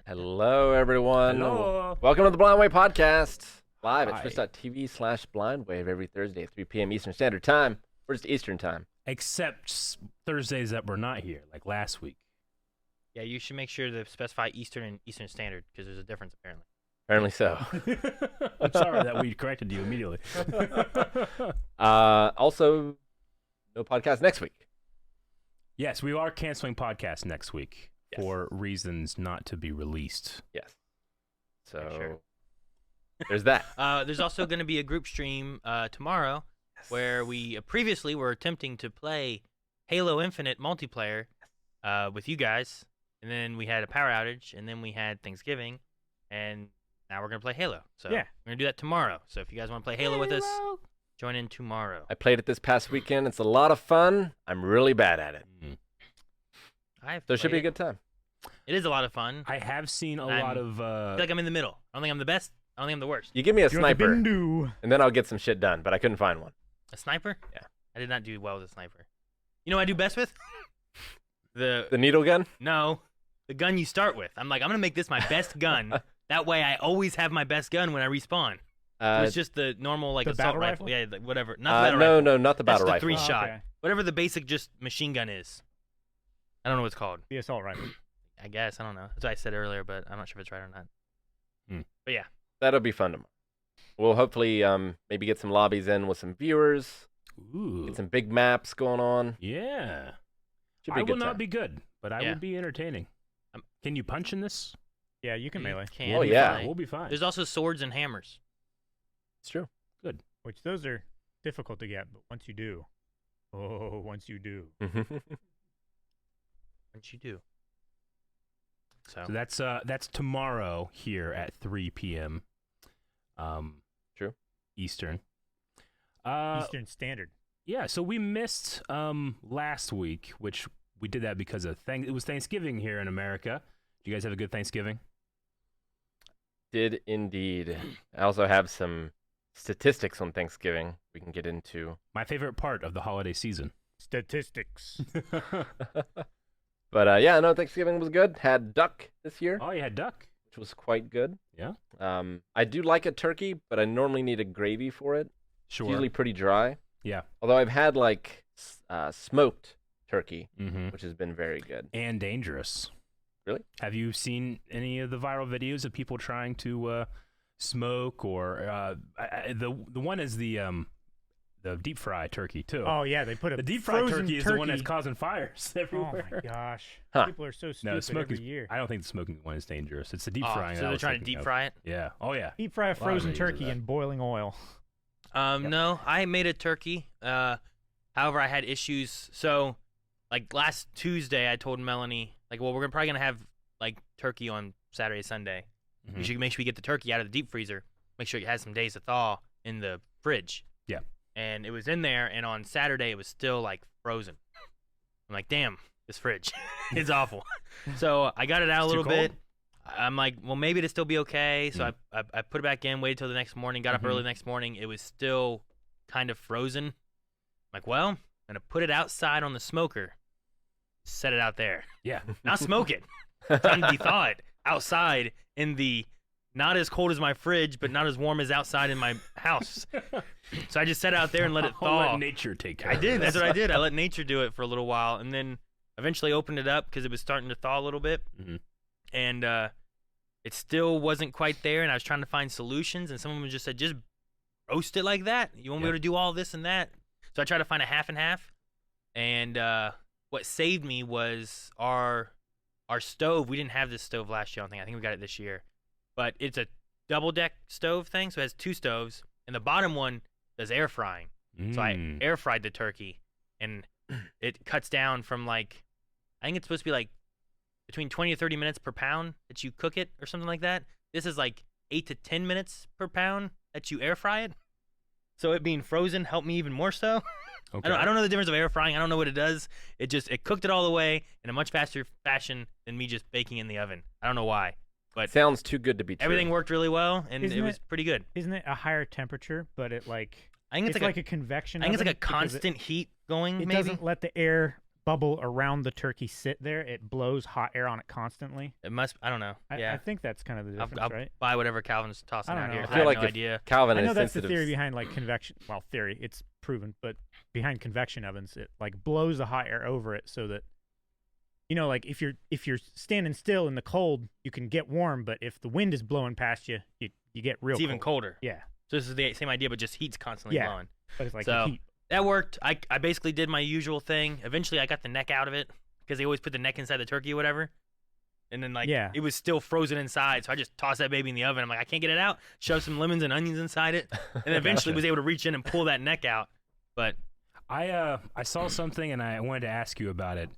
Hello, everyone. Hello. Welcome to the Blind Wave Podcast. Live at twitch.tv/blindwave every Thursday at 3 p.m. Eastern Standard Time. Where's Eastern Time? Except Thursdays that we're not here, like last week. Yeah, you should make sure to specify Eastern and Eastern Standard because there's a difference apparently. Apparently so. I'm sorry that we corrected you immediately. Also, no podcast next week. Yes, we are canceling podcasts next week Yes. for reasons not to be released. Yes. So, Sure. there's that. There's also going to be a group stream tomorrow where we previously were attempting to play Halo Infinite multiplayer with you guys, and then we had a power outage, and then we had Thanksgiving, and now we're going to play Halo. So Yeah. we're going to do that tomorrow. So if you guys want to play Halo with us, join in tomorrow. I played it this past weekend. It's a lot of fun. I'm really bad at it. So it should be a good time. It is a lot of fun. I have seen a I'm- lot of. I feel like I'm in the middle. I don't think I'm the best. I don't think I'm the worst. You give me a You're the sniper, Bindu. and then I'll get some shit done, but I couldn't find one. A sniper? Yeah. I did not do well with a sniper. You know what I do best with? The needle gun? No, the gun you start with. I'm like, I'm gonna make this my best gun. That way, I always have my best gun when I respawn. So it's just the normal like the assault battle rifle. rifle? Yeah, like, whatever. Not the battle no, rifle. no, not the That's battle the rifle. 3-shot. Okay. Whatever the basic just machine gun is. I don't know what it's called. The assault rifle. I guess I don't know. That's what I said earlier, but I'm not sure if it's right or not. But yeah, That'll be fun tomorrow. We'll hopefully maybe get some lobbies in with some viewers, Ooh. get some big maps going on. Yeah. Should be I a will good not time. be good, but I Yeah. will be entertaining. Can you punch in this? Yeah, you can melee. can Oh, be yeah. fine. We'll be fine. There's also swords and hammers. It's true. Which those are difficult to get, but once you do, once you do. What you do? So So that's tomorrow here at 3 p.m. True. Eastern. Eastern Standard. Yeah, so we missed last week, which we did that because of it was Thanksgiving here in America. Did you guys have a good Thanksgiving? Did indeed. I also have some statistics on Thanksgiving we can get into. My favorite part of the holiday season. Statistics. But yeah, no, Thanksgiving was good. Had duck this year, Oh, you had duck. which was quite good. Yeah. I do like a turkey, but I normally need a gravy for it. Sure. It's usually pretty dry. Yeah. Although I've had like smoked turkey, Mm-hmm. which has been very good. And dangerous. Really? Have you seen any of the viral videos of people trying to smoke or the one is the deep fry turkey too? Oh yeah, they put a the deep fried frozen turkey is the one that's causing fires Oh everywhere. my gosh. Huh. People are so No, stupid smoking. every year. I don't think the smoking one is dangerous. It's the deep Oh, frying. so that I they're was trying to thinking deep of. fry it. Yeah. Oh yeah. Deep fry a of frozen videos of turkey that. in boiling oil. No, I made a turkey. However, I had issues. So, like last Tuesday, I told Melanie, like, well, we're probably gonna have like turkey on Saturday, Sunday. Mhm. We should make sure we get the turkey out of the deep freezer. Make sure it has some days to thaw in the fridge. Yeah. And it was in there, and on Saturday it was still like frozen. I'm like, damn, this fridge, it's awful. So I got it out It's a too little cold? bit. I'm like, well, maybe it'll still be okay. So Mm. I put it back in, waited till the next morning, got up Mhm. early the next morning. It was still kind of frozen. I'm like, well, I'm gonna put it outside on the smoker. Set it out there. Yeah. Not smoke it. Time to thaw it outside in the not as cold as my fridge, but not as warm as outside in my house. So I just set it out there and let it I'll thaw. let nature take care. I of did. this. That's what I did. I let nature do it for a little while, and then eventually opened it up because it was starting to thaw a little bit, Mhm. and it still wasn't quite there. And I was trying to find solutions, and someone just said, "Just roast it like that. You won't be Yeah. able to do all this and that." So I tried to find a half and half, and what saved me was our stove. We didn't have this stove last year. I think we got it this year, but it's a double deck stove thing, so it has two stoves, and the bottom one does air frying. So I Mm. air fried the turkey, and it cuts down from like, I think it's supposed to be like between 20 to 30 minutes per pound that you cook it or something like that. This is like 8 to 10 minutes per pound that you air fry it. So it being frozen helped me even more so. Okay. I don't know the difference of air frying. I don't know what it does. It cooked it all the way in a much faster fashion than me just baking in the oven. I don't know why, but Sounds too good to be true. everything worked really well, and Isn't it was it- pretty good. Isn't it a higher temperature, but it like I think it's it's like a convection I think it's like oven a because constant heat going. It maybe doesn't let the air bubble around the turkey sit there, it blows hot air on it constantly. It must. I don't know. I think that's kind of the difference, I'll right? buy whatever Calvin's tossing I don't out know. here. I I, feel have like no if idea. Calvin I know is that's the sensitive. theory behind like convection. Well, theory, it's proven, but behind convection ovens, it like blows the hot air over it so that, like if you're standing still in the cold, you can get warm, but if the wind is blowing past you, you get real. It's even cold. colder. Yeah, So this is the same idea, but just heat's constantly Yeah. blowing. but it's like So- the heat. That worked. I basically did my usual thing. Eventually, I got the neck out of it because they always put the neck inside the turkey or whatever. And then Yeah. it was still frozen inside, so I just tossed that baby in the oven. I'm like, I can't get it out. Shove some lemons and onions inside it, and then eventually was able to reach in and pull that neck out. But I saw something and I wanted to ask you about it.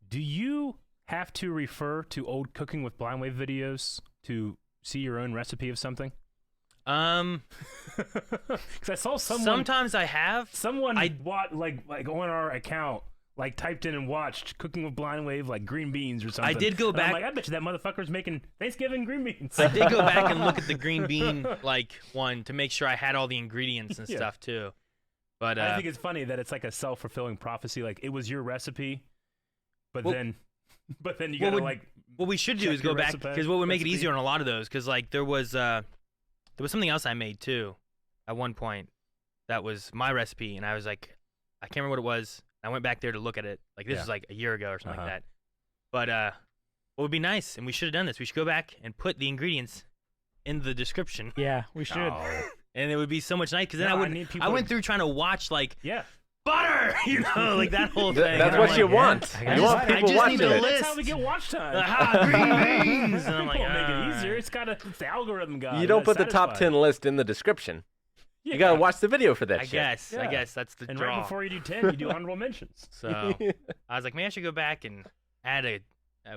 Do you have to refer to old Cooking with Blind Wave videos to see your own recipe of something? Because I saw sometimes I have. someone like on our account like typed in and watched Cooking with Blind Wave like green beans or something. did go And I'm back- like, I bet you that motherfucker's making Thanksgiving green beans. I did go back and look at the green bean one to make sure I had all the ingredients and Yeah. stuff too. But I think it's funny that it's like a self-fulfilling prophecy. Like it was your recipe, but Well- then you What gotta would- like what we should do check is go your back recipe- because what would make it recipe. easier on a lot of those because like there was something else I made too at one point that was my recipe and I was like I can't remember what it was. I went back there to look at it like this Yeah. was like a year ago or something Uh-huh. like that. But what would be nice and we should have done this. We should go back and put the ingredients in the description Yeah, we should. Oh. and it would be so much nice because then No, I I would need I people went to- through trying to watch like Yeah. butter, like that whole thing. That's and what I'm you like, want. I You want just- people I just watching need a it. list. That's how we get watch time. Aha, green beans. And I'm like, People make it "Alright." easier. It's the algorithm guy. You don't that's put the top satisfied. 10 list in the description. Yeah. You gotta watch the video for that I shit. guess. I Yeah. guess that's the And draw. right before you do 10, you do honorable mentions. So I was like, maybe I should go back and add a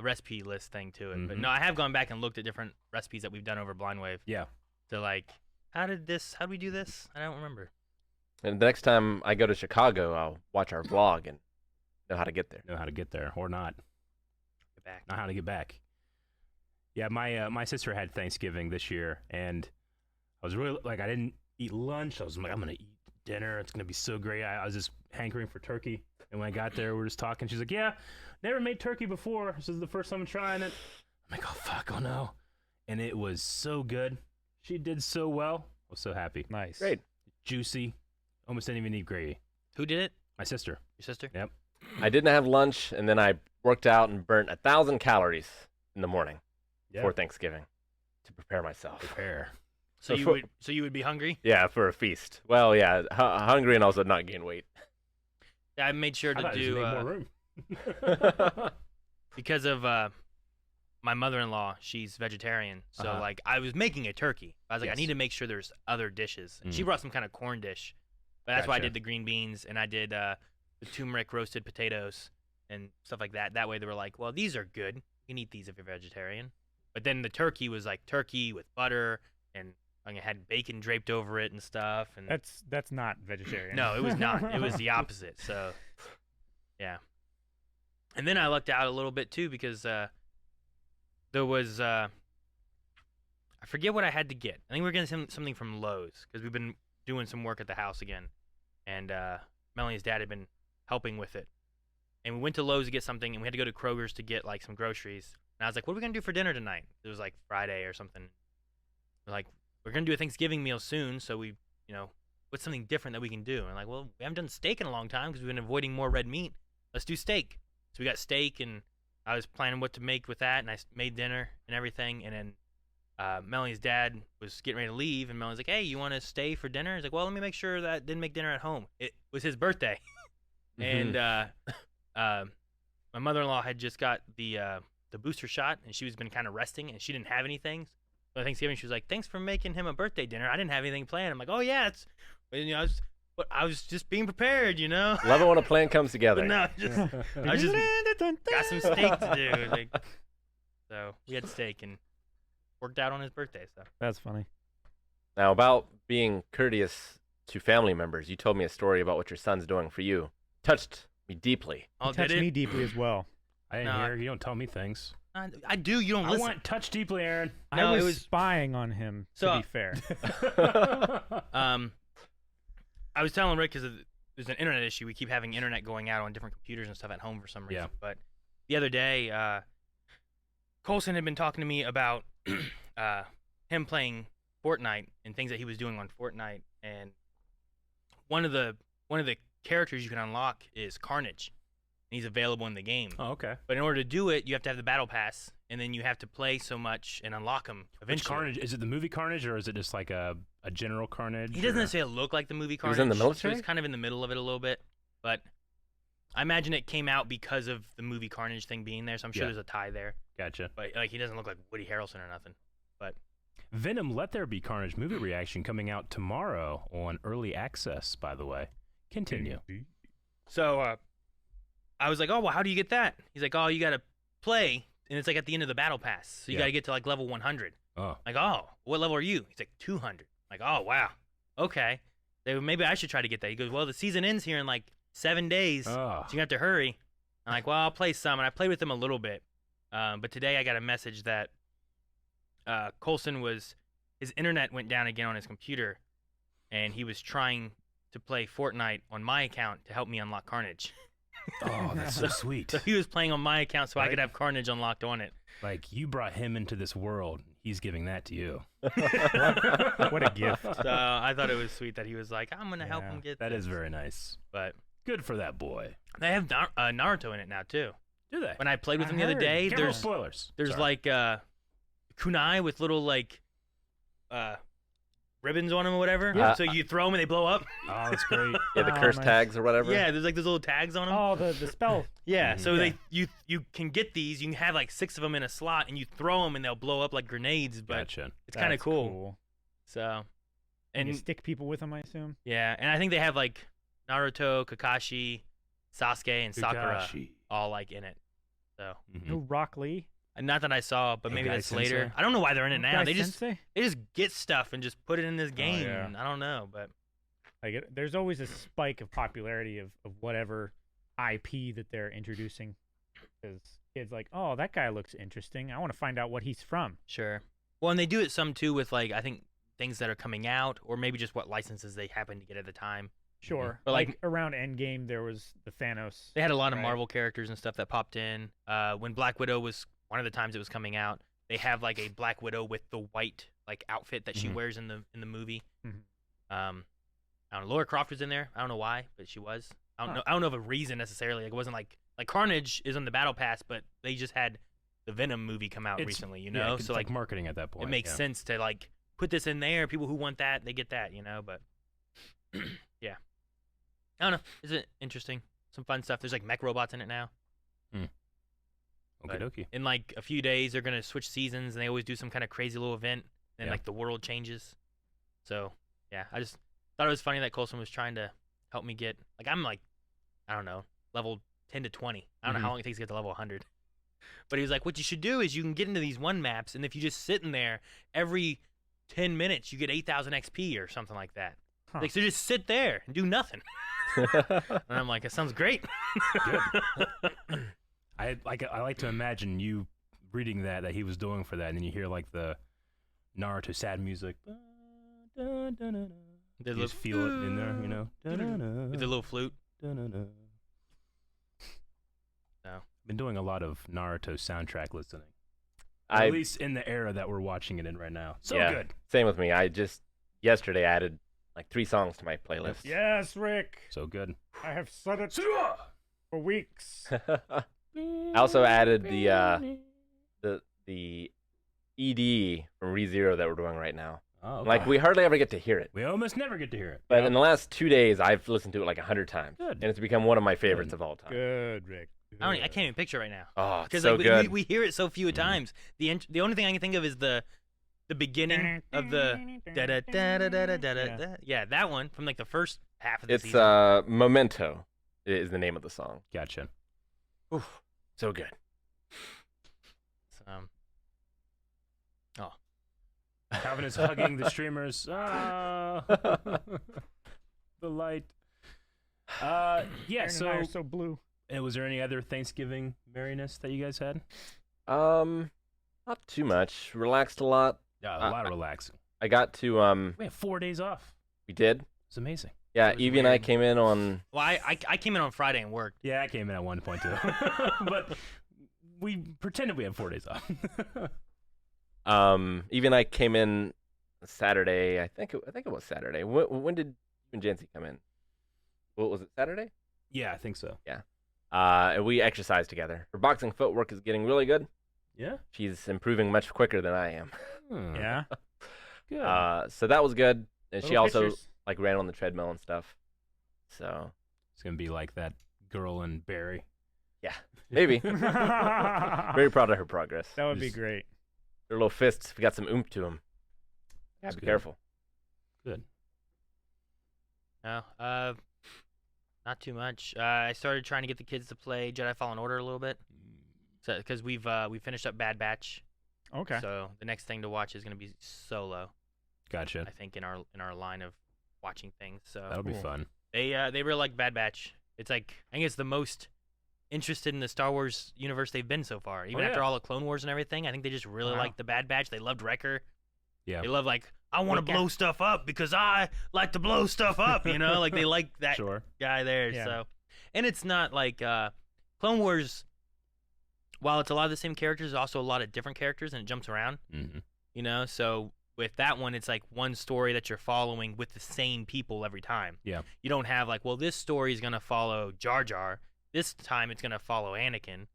recipe list thing to it. But Mhm. no, I have gone back and looked at different recipes that we've done over Blind Wave. Yeah. To like, how did we do this? I don't remember. And the next time I go to Chicago, I'll watch our vlog and know how to get there. Know how to get there or not. Get back. Not how to get back. Yeah, my sister had Thanksgiving this year, and I was really like, I didn't eat lunch. I was like, I'm gonna eat dinner. It's gonna be so great. I was just hankering for turkey, and when I got there, we were just talking. She's like, "Yeah, never made turkey before. This is the first time I'm trying it." I'm like, "Oh fuck, oh no!" And it was so good. She did so well. I was so happy. Nice. Great. Juicy. Almost didn't even need gravy. Who did it? My sister. Your sister? Yep. I didn't have lunch, and then I worked out and burnt 1,000 calories in the morning for Thanksgiving to prepare myself. Prepare. So So you would be hungry? Yeah, for a feast. Well, yeah, hungry and also not gain weight. I made sure I to thought it just do made more room. because of my mother-in-law. She's vegetarian, so Uh-huh. like I was making a turkey. I was like, I Yes. need to make sure there's other dishes. And she Mm. brought some kind of corn dish, but that's why I Gotcha. did the green beans and I did the turmeric roasted potatoes and stuff like that. That way they were like, well, these are good. You can eat these if you're vegetarian. But then the turkey was like turkey with butter and I had bacon draped over it and stuff. And That's not vegetarian. no, it was not. It was the opposite. So, yeah. And then I lucked out a little bit too because there was I forget what I had to get. I think we were getting something from Lowe's because we've been doing some work at the house again, and Melanie's dad had been helping with it. And we went to Lowe's to get something, and we had to go to Kroger's to get like some groceries. And I was like, "What are we gonna do for dinner tonight?" It was like Friday or something. We're like, "We're gonna do a Thanksgiving meal soon, so we, what's something different that we can do?" And like, well, we haven't done steak in a long time because we've been avoiding more red meat. Let's do steak. So we got steak, and I was planning what to make with that, and I made dinner and everything. And then Melanie's dad was getting ready to leave, and Melanie's like, "Hey, you want to stay for dinner?" He's like, "Well, let me make sure that I didn't make dinner at home." It was his birthday, and my mother-in-law had just got the booster shot, and she was been kind of resting, and she didn't have anything. So Thanksgiving, she was like, "Thanks for making him a birthday dinner. I didn't have anything planned." I'm like, "Oh yeah, I was just being prepared, Love it when a plan comes together. But no, I just got some steak to do. Like, so we had steak and worked out on his birthday. So That's funny. Now, about being courteous to family members, you told me a story about what your son's doing for you. Touched me deeply. oh, It touched did it? me deeply as well. I didn't No, hear. You don't tell me things. I do. You don't I listen. want touch deeply, Aaron. No, I it was was- spying on him, to So- be fair. I was telling Rick because there's an internet issue. We keep having internet going out on different computers and stuff at home for some reason. Yeah. But the other day, Coulson had been talking to me about him playing Fortnite and things that he was doing on Fortnite, and one of the characters you can unlock is Carnage. And he's available in the game. Oh, okay. But in order to do it, you have to have the battle pass, and then you have to play so much and unlock him Which eventually. Carnage? Is it the movie Carnage, or is it just like a general Carnage? He doesn't or- necessarily look like the movie He Carnage. was in the So military? he's kind of in the middle of it a little bit. But I imagine it came out because of the movie Carnage thing being there, so I'm sure Yeah. there's a tie there. Gotcha. But like, he doesn't look like Woody Harrelson or nothing. But Venom: Let There Be Carnage movie reaction coming out tomorrow on early access. By the way, continue. so I was like, oh well, how do you get that? He's like, oh, you gotta play, and it's like at the end of the battle pass, so you Yeah. gotta get to like level 100. Oh, Like, oh, what level are you? He's like 200. Like, oh wow, okay. So maybe I should try to get that. He goes, well, the season ends here in like 7 days. oh. So you have to hurry. I'm like, well, I'll play some, and I played with him a little bit. But today I got a message that Coulson his internet went down again on his computer, and he was trying to play Fortnite on my account to help me unlock Carnage. Oh, that's so sweet. So he was playing on my account so I Right. could have Carnage unlocked on it. Like, you brought him into this world. He's giving that to you. What a gift. So I thought it was sweet that he was like, I'm gonna help Yeah, him get That this. is very nice. But Good for that boy. they have Naruto in it now too. Do they? When I played with I him the other heard. day, Careful, there's spoilers. There's Sorry. like kunai with little like ribbons on them or whatever. Yeah. So you throw them and they blow up. Oh, that's great. Yeah, the Oh, curse nice. tags or whatever. Yeah, there's like those little tags on them. Oh, the spell. Yeah, so Yeah. you can get these. You can have like 6 of them in a slot, and you throw them and they'll blow up like grenades. But Gotcha. it's kind of That's cool. So, And you and stick people with them, I assume. yeah, and I think they have like Naruto, Kakashi, Sasuke, and Sakura Kakashi. all like in it. So, Mhm. No Rock Lee. and not that I saw, but Hey, maybe Guy that's later. Sensei. I don't know why they're in it now. Guy They just Sensei? get stuff and just put it in this game. yeah. And I don't know, but Like there's always a spike of popularity of whatever IP that they're introducing, because kids like, oh, that guy looks interesting. I want to find out what he's from. sure. Well, and they do it some too with like I think things that are coming out, or maybe just what licenses they happen to get at the time. Sure, But, like- around Endgame, there was the Thanos. They had a lot of Right. Marvel characters and stuff that popped in. When Black Widow was one of the times it was coming out, they have like a Black Widow with the white like outfit that she Mhm. wears in the movie. Mhm. I don't know. Laura Croft was in there. I don't know why, but she was. I don't Huh. know. I don't know of a reason necessarily. Like, it wasn't like Carnage is on the Battle Pass, but they just had the Venom movie come out It's- recently. You yeah, know, it's so like marketing at that point. it makes yeah. sense to like put this in there. People who want that, they get that. You know, but yeah, I don't know. Is it interesting? Some fun stuff. There's like mech robots in it now. Okie but- dokie. In like a few days, they're gonna switch seasons, and they always do some kind of crazy little event, and Yeah. like the world changes. So yeah, I just thought it was funny that Coulson was trying to help me get like I'm like I don't know level 10 to 20. I don't know how Mhm. long it takes to get to level 100. But he was like, what you should do is you can get into these one maps, and if you just sit in there every 10 minutes, you get 8,000 XP or something like that. Huh. Like, so just sit there and do nothing. And I'm like, that sounds great. I like to imagine you reading that he was doing for that, and then you hear like the Naruto sad music. The You just feel it in there, you know. with the little flute. No. Been doing a lot of Naruto soundtrack listening. Or I at least in the era that we're watching it in right now. So Yeah. good. Same with me. I just yesterday added like 3 songs to my playlist. Yes, Rick. So good. I have said it for weeks. I also added the ED from ReZero that we're doing right now. Oh, Like okay. we hardly ever get to hear it, we almost never get to hear it. but in the last 2 days I've listened to it like 100 times, Good. and it's become one of my favorites of all time. Good, Rick. I can't even picture it right now. Oh, it's Because so like good. we hear it so few Mhm. times. The only thing I can think of is the beginning of the da da da da da da da Yeah. da. Yeah, that one from like the first half of the It's season. Memento is the name of the song. Gotcha. Oof, so good. Calvin is hugging the streamers. Ah, the light. Yeah. Aaron and I are so blue. Was there any other Thanksgiving merriness that you guys had? Not too much. Relaxed a lot. Yeah, a lot of relaxing. I got to We had 4 days off. we did. It's amazing. Yeah, It was Evie and I weird. came in on. Well, I came in on Friday and worked. Yeah, I came in at one point too, but we pretended we had 4 days off. Evie and I came in Saturday. I think it was Saturday. When did you and Jancy come in? What was it? Saturday? Yeah, I think so. And we exercised together. Her boxing footwork is getting really good. Yeah. She's improving much quicker than I am. Yeah. Good. So that was good. And she Little also pictures. like ran on the treadmill and stuff. So It's gonna be like that girl in Barry. yeah, maybe. That Very proud of her progress. would be Just- great. Her little fists, we got some oomph to them. That's Be good. careful. Good. No, not too much. I started trying to get the kids to play Jedi Fallen Order a little bit, so because we finished up Bad Batch. Okay. So the next thing to watch is gonna be Solo. Gotcha. I think in our line of watching things. So That'll be Cool. fun. they really like Bad Batch. It's like I think it's the most interested in the Star Wars universe they've been so far. Even Oh, after yeah. all the Clone Wars and everything, I think they just really Wow. like the Bad Batch. They loved Wrecker. Yeah. They love like I want to Look at- blow stuff up because I like to blow stuff up. You know, like they like that Sure. guy there. Yeah. So, and it's not like Clone Wars. While it's a lot of the same characters, there's also a lot of different characters, and it jumps around. Mm-hmm. You know, so with that one, it's like one story that you're following with the same people every time. Yeah. You don't have like, well, this story is gonna follow Jar Jar. This time it's gonna follow Anakin.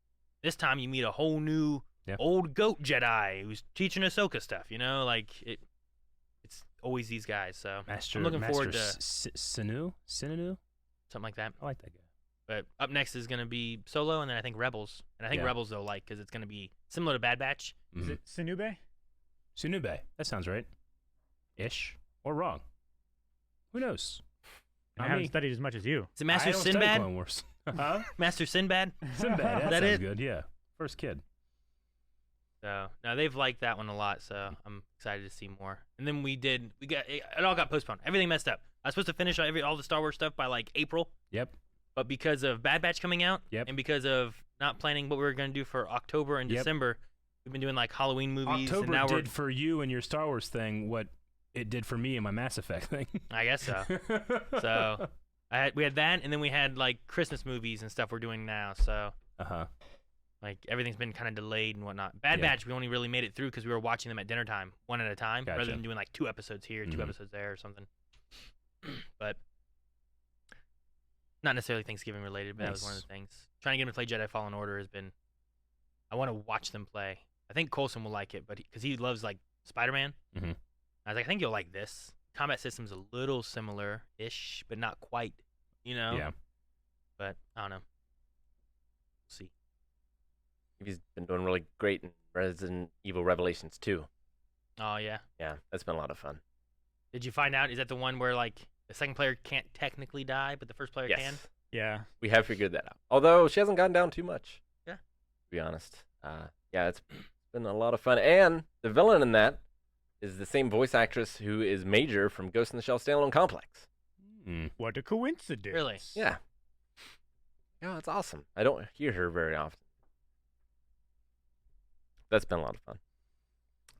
This time you meet a whole new Yeah. old goat Jedi who's teaching Ahsoka stuff. You know, like it's always these guys. So Master. I'm looking forward to Sinu. something like that. I like that guy. But up next is gonna be Solo, and then I think Rebels. And I think Yeah. Rebels they'll like because it's gonna be similar to Bad Batch. Is it Sinube? Sunube. That sounds right. Ish or wrong. Who knows? I Not haven't me. studied as much as you. Is it Master I don't study Sinbad? Clone Wars. Huh? Master Sinbad? Sinbad. That Is that sounds it? good. Yeah. First kid. So no, they've liked that one a lot. So I'm excited to see more. And then it all got postponed. Everything messed up. I was supposed to finish all the Star Wars stuff by like April, Yep. but because of Bad Batch coming out, Yep. and because of not planning what we were gonna do for October and Yep. December, we've been doing like Halloween movies. October and now did for you and your Star Wars thing what it did for me and my Mass Effect thing. I guess so. So we had that, and then we had like Christmas movies and stuff we're doing now. So Uh-huh. like everything's been kind of delayed and whatnot. Bad Yeah. Batch, we only really made it through because we were watching them at dinner time, one at a time, rather Gotcha. than doing like 2 episodes here, 2 Mhm. episodes there, or something. But not necessarily Thanksgiving related, but that was one of Nice. the things. Trying to get him to play Jedi Fallen Order has been. I want to watch them play. I think Coulson will like it, but because he loves like Spider-Man, Mhm. I was like, I think you'll like this. Combat system's a little similar-ish, but not quite. You know. Yeah. But I don't know. We'll see. He's been doing really great in Resident Evil Revelations 2. Oh yeah. Yeah, that's been a lot of fun. Did you find out? Is that the one where like the second player can't technically die, but the first player Yes, can? Yeah. we have figured that out. Although she hasn't gone down too much. Yeah. To be honest. Yeah, it's been a lot of fun. And the villain in that is the same voice actress who is Major from Ghost in the Shell Standalone Complex. Mm. What a coincidence. Really? Yeah. Yeah, it's awesome. I don't hear her very often. That's been a lot of fun.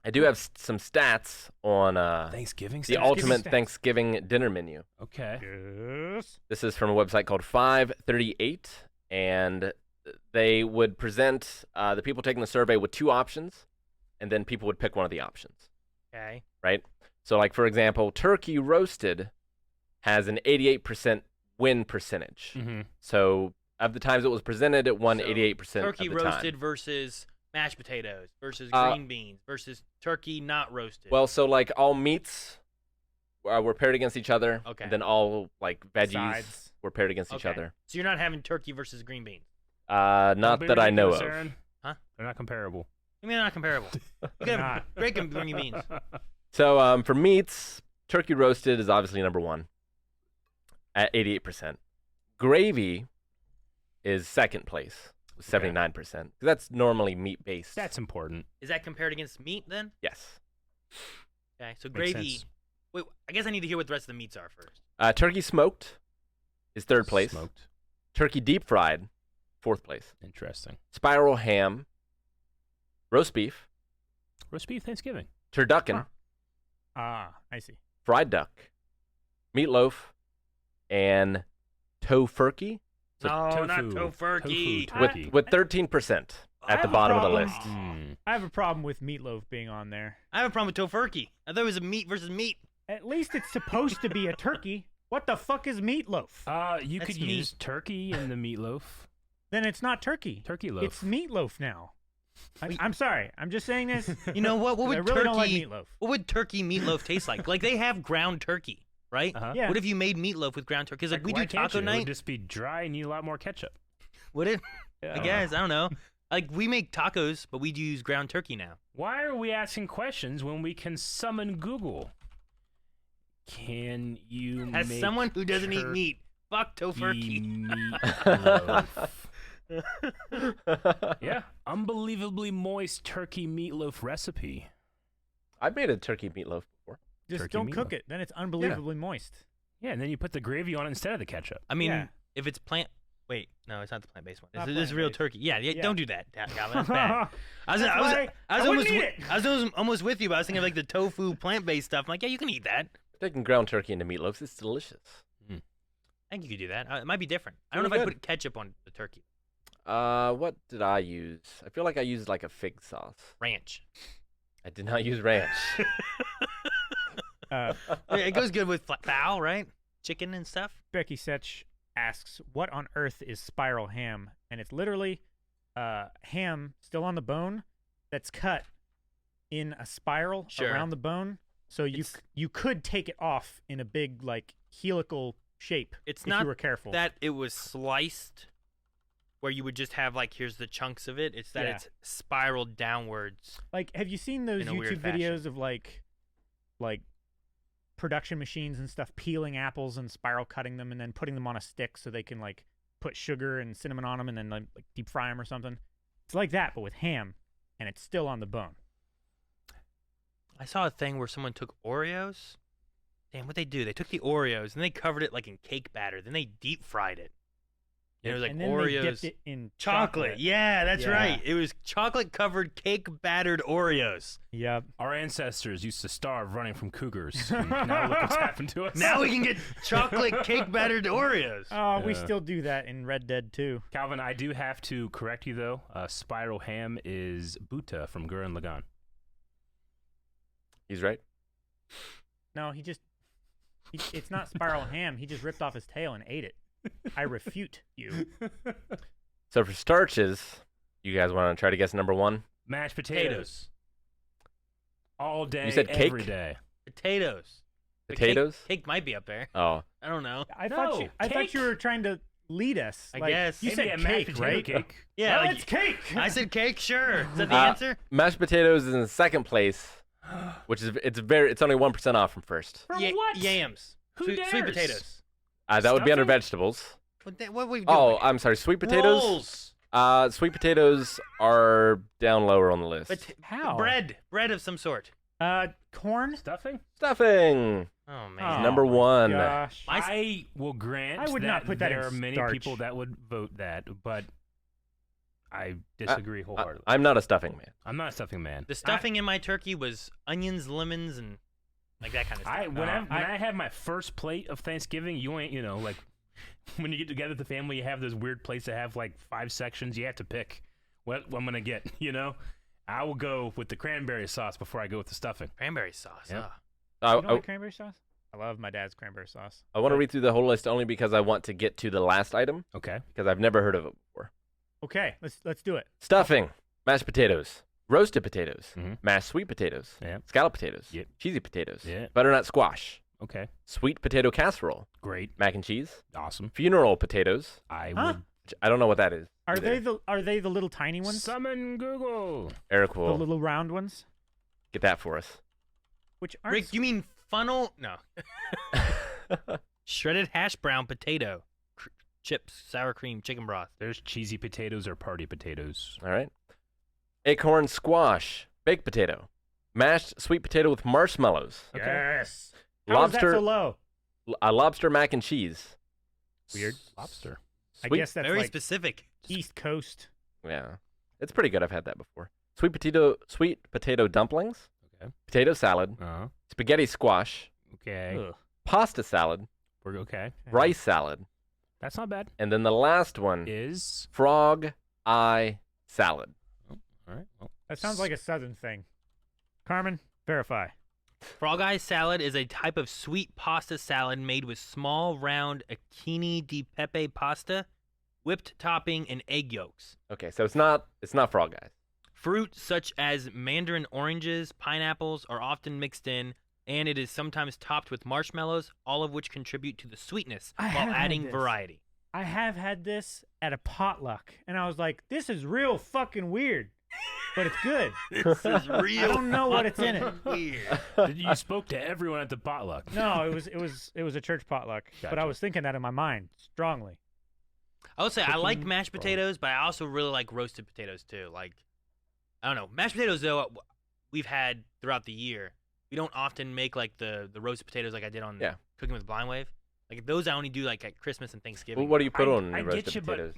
I do have some stats on Thanksgiving the stats? ultimate stats. Thanksgiving dinner menu. Okay. Yes. This is from a website called 538, and they would present the people taking the survey with 2 options, and then people would pick one of the options, Okay. right? So, like, for example, turkey roasted has an 88% win percentage. Mm-hmm. So, of the times it was presented, it won So, 88% Turkey of the roasted time. versus mashed potatoes versus Uh, green beans versus turkey not roasted. Well, so, like, all meats were paired against each other, Okay. and then all, like, veggies Sides. were paired against each Okay. other. So you're not having turkey versus green beans. Not that I know of. Aaron. Huh? They're not comparable. I mean, they're not comparable. You can Not. have bacon green beans. So for meats, turkey roasted is obviously number 1 at 88%. Gravy is second place with 79%. 'Cause that's normally meat based. That's important. Is that compared against meat then? Yes. Okay. So Makes gravy. sense. Wait, I guess I need to hear what the rest of the meats are first. Turkey smoked is third place. Smoked. Turkey deep fried, fourth place. Interesting. Spiral ham, roast beef, Roast beef Thanksgiving. turducken, Huh. Ah, I see. fried duck, meatloaf, and tofurkey No, not tofu. tofurkey. Tofu turkey. with 13% at the bottom of the list. I have a problem with meatloaf being on there. I have a problem with tofurkey. I thought it was a meat versus meat. At least it's supposed to be a turkey. What the fuck is meatloaf? You That's could use turkey in the meatloaf. Then it's not turkey. Turkey loaf. It's meatloaf now. I'm sorry. I'm just saying this. You know what? What I would really turkey? don't like meatloaf. What would turkey meatloaf taste like? Like they have ground turkey, right? Uh-huh. Yeah. What if you made meatloaf with ground turkey? Because like we Why do can't taco you? It night. would just be dry and need a lot more ketchup. Would it? I guess I don't know. Like we make tacos, but we do use ground turkey now. Why are we asking questions when we can summon Google? Can you As make someone who doesn't eat meat, fuck tofurkey. meatloaf? Yeah, unbelievably moist turkey meatloaf recipe. I've made a turkey meatloaf before. Just Turkey don't cook meatloaf. it. Then it's unbelievably moist. Yeah, and then you put the gravy on it instead of the ketchup. I mean, Yeah. if it's plant. Wait, no, it's not the plant-based one. Not This is real plant-based. turkey. Yeah, Yeah. don't do that, Calvin. That's bad. I That's why I almost, wouldn't eat it. I was almost with you, but I was thinking of like the tofu plant-based stuff. I'm like, yeah, you can eat that. Taking ground turkey into meatloafs, it's delicious. I think you could do that. It might be different. I don't know Pretty if I good. put ketchup on the turkey. What did I use? I feel like I used like a fig sauce. Ranch. I did not use ranch. It goes good with fowl, right? Chicken and stuff. Becky Setch asks, "What on earth is spiral ham?" And it's literally ham still on the bone that's cut in a spiral Sure. around the bone. So you could take it off in a big like helical shape It's if not you were careful. that it was sliced, where you would just have like here's the chunks of it. It's that Yeah. it's spiraled downwards. Like, have you seen those In a weird YouTube videos of like production machines and stuff peeling apples and spiral cutting them and then putting them on a stick so they can like put sugar and cinnamon on them and then like deep fry them or something? It's like that, but with ham, and it's still on the bone. I saw a thing where someone took Oreos. Damn, what they do? They took the Oreos and they covered it like in cake batter. Then they deep fried it. And it was like and then Oreos. they dipped it in chocolate. Yeah, that's Yeah. right. It was chocolate covered cake battered Oreos. Yep. Our ancestors used to starve running from cougars. And now look what's happened to us. Now we can get chocolate cake battered Oreos. Oh, we Yeah. still do that in Red Dead 2. Calvin, I do have to correct you though. Spiral ham is Buta from Gurren Lagann. He's right. No, it's not spiral ham. He just ripped off his tail and ate it. I refute you. So for starches, you guys want to try to guess number one? Mashed potatoes. All day, You said cake? every day. Potatoes. The Potatoes? Cake might be up there. Oh, I don't know. I No, thought cake. you were trying to lead us. I Like, guess. you Maybe said a mashed cake, potato right? Cake. Yeah, Well, like, it's cake. I said cake. Sure. Is that the Uh, answer? mashed potatoes is in second place, which is it's only 1% off from first. From what? Yams. Who Sweet dares? potatoes. That would be under Stuffing? vegetables. What we doing? Oh, I'm sorry, sweet potatoes. Rolls. Sweet potatoes are down lower on the list. How? Bread of some sort. Corn. Stuffing? Stuffing, Oh man. number one. Gosh. I will grant I would not put that there in are many starch. people that would vote that, but I disagree wholeheartedly. I'm not a stuffing man. I'm not a stuffing man. The stuffing in my turkey was onions, lemons, and like that kind of stuff. When I have my first plate of Thanksgiving, you ain't, like when you get together with the family, you have those weird plates that have like 5 sections. You have to pick what I'm gonna get. I will go with the cranberry sauce before I go with the stuffing. Cranberry sauce. Yep. ah. You don't like cranberry sauce? I love my dad's cranberry sauce. I want to read through the whole list only because I want to get to the last item Okay. because I've never heard of it before. Okay, let's do it. Stuffing, mashed potatoes, roasted potatoes, Mhm. mashed sweet potatoes, Yep. scallop potatoes, Yep. cheesy potatoes, Yep. butternut squash, Okay. sweet potato casserole, Great. mac and cheese, Awesome. funeral potatoes. I Huh? would Which I don't know what that is. Are either. they the little tiny ones? summon Google. Eric The will little round ones? get that for us. Which aren't Rick, you mean funnel? No. Shredded hash brown potato, chips, sour cream, chicken broth. There's cheesy potatoes or party potatoes. All right. Acorn squash, baked potato, mashed sweet potato with marshmallows, Okay. Yes. How is that lobster, so low? lobster mac and cheese. Weird. Lobster. I Sweet- guess that's Very like specific. East Coast. Yeah, it's pretty good. I've had that before. Sweet potato dumplings, Okay. potato salad, Uh-huh. spaghetti squash, Okay. Ugh. pasta salad, We're okay. rice salad, That's not bad. and then the last one, Is frog eye salad. all right. Well, That sounds like a southern thing. Carmen, verify. Frog eye salad is a type of sweet pasta salad made with small, round zucchini di pepe pasta, whipped topping, and egg yolks. Okay, so it's not frog eyes. Fruit such as mandarin oranges, pineapples are often mixed in, and it is sometimes topped with marshmallows, all of which contribute to the sweetness I while have had adding this. variety. I have had this at a potluck, and I was like, this is real fucking weird, but it's good. This is real. I don't know what it's in it. Weird. you spoke to everyone at the potluck. No, it was a church potluck, but I Gotcha. was thinking that in my mind strongly. I would say I like Chicken mashed frog. potatoes, but I also really like roasted potatoes too. Like, I don't know, mashed potatoes though we've had throughout the year. We don't often make like the roasted potatoes like I did on Yeah. Cooking with Blind Wave. Like those I only do like at Christmas and Thanksgiving. Well, what do you put on I your get roasted you, but- potatoes?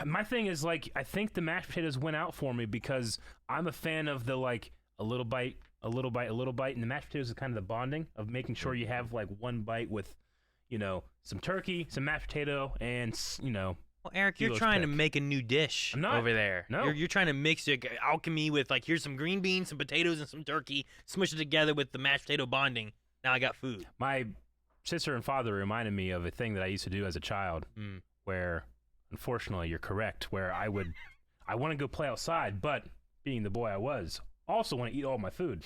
My thing is like I think the mashed potatoes went out for me because I'm a fan of the like a little bite, a little bite, a little bite, and the mashed potatoes is kind of the bonding of making sure you have like one bite with, some turkey, some mashed potato, and Well, Eric, you're Kilo's trying to pick. make a new dish I'm not. over there. No. You're trying to mix your alchemy with like here's some green beans, some potatoes, and some turkey. Smush it together with the mashed potato bonding. Now I got food. My sister and father reminded me of a thing that I used to do as a child, where, unfortunately, you're correct. Where I want to go play outside, but being the boy I was, also want to eat all my food.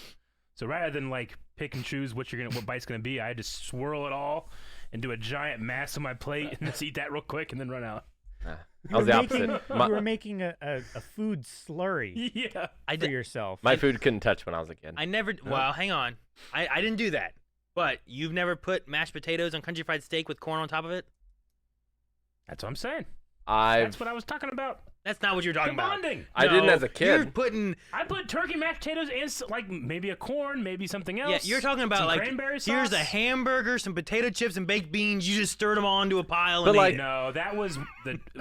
So rather than like pick and choose what bite's gonna be, I had to swirl it all and do a giant mass on my plate and just eat that real quick and then run out. I was the opposite. You were making a food slurry Yeah. I for did. yourself. My food couldn't touch when I was a kid. I never. Well, hang on. I didn't do that. But you've never put mashed potatoes on country fried steak with corn on top of it? That's what I'm saying. I've That's what I was talking about. That's not what you're The talking about. bonding. I didn't No, as a You're kid. putting. I put turkey mashed potatoes and like maybe a corn, maybe something else. Yeah, you're talking about Some like cranberry here's a sauce. hamburger, some potato chips, and baked beans. You just stirred them all into a pile But and like- ate it. No, that was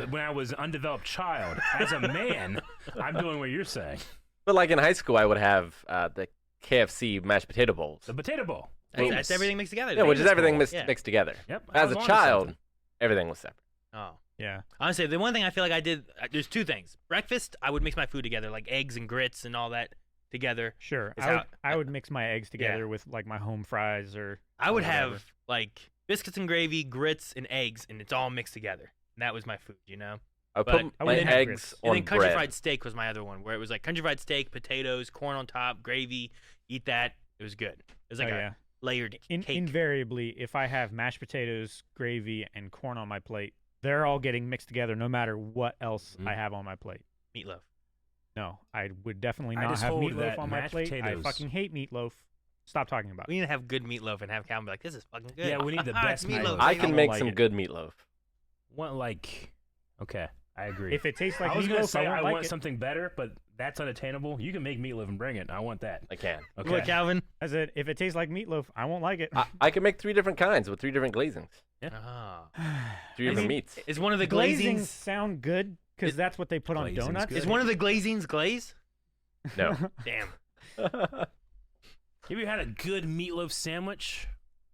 when I was an undeveloped child. As a man, I'm doing what you're saying. But like in high school, I would have the KFC mashed potato bowls. The potato bowl. That's everything mixed together. Yeah, which is famous everything bowl. mixed, Yeah. mixed together. Yep. I As was a onto child, something. everything was separate. Oh. Yeah. Honestly, the one thing I feel like I did, there's two things. Breakfast, I would mix my food together, like eggs and grits and all that together. Sure. Is I would mix my eggs together with like my home fries or I would whatever. have like biscuits and gravy, grits, and eggs, and it's all mixed together. And that was my food, I would But- put I my wouldn't have eggs grits. And on then country bread. fried steak was my other one, where it was like country fried steak, potatoes, corn on top, gravy. Eat that. It was good. It was like Oh, a yeah. layered cake. Invariably, if I have mashed potatoes, gravy, and corn on my plate, they're all getting mixed together no matter what else I have on my plate. Meatloaf. No, I would definitely I not just have hold meatloaf that on my mashed plate. potatoes- I fucking hate meatloaf. Stop talking about We it. need to have good meatloaf and have Calvin be like, this is fucking good. Yeah, we need the It's best meatloaf. meatloaf. I baby." can don't make like some it. good meatloaf. Okay, I agree. If it tastes like I was gonna meatloaf, say I I won't like want it. something better, but that's unattainable. You can make meatloaf and bring it. I want that. I can. Okay. What, Calvin? I said, if it tastes like meatloaf, I won't like it. I can make 3 different kinds with 3 different glazings. Ah. 3 I different mean, meats. Is one of the Glazings glazings? sound good because that's what they put on Glazing's donuts. good. Is one of the glazings glaze? No. Damn. Have you had a good meatloaf sandwich?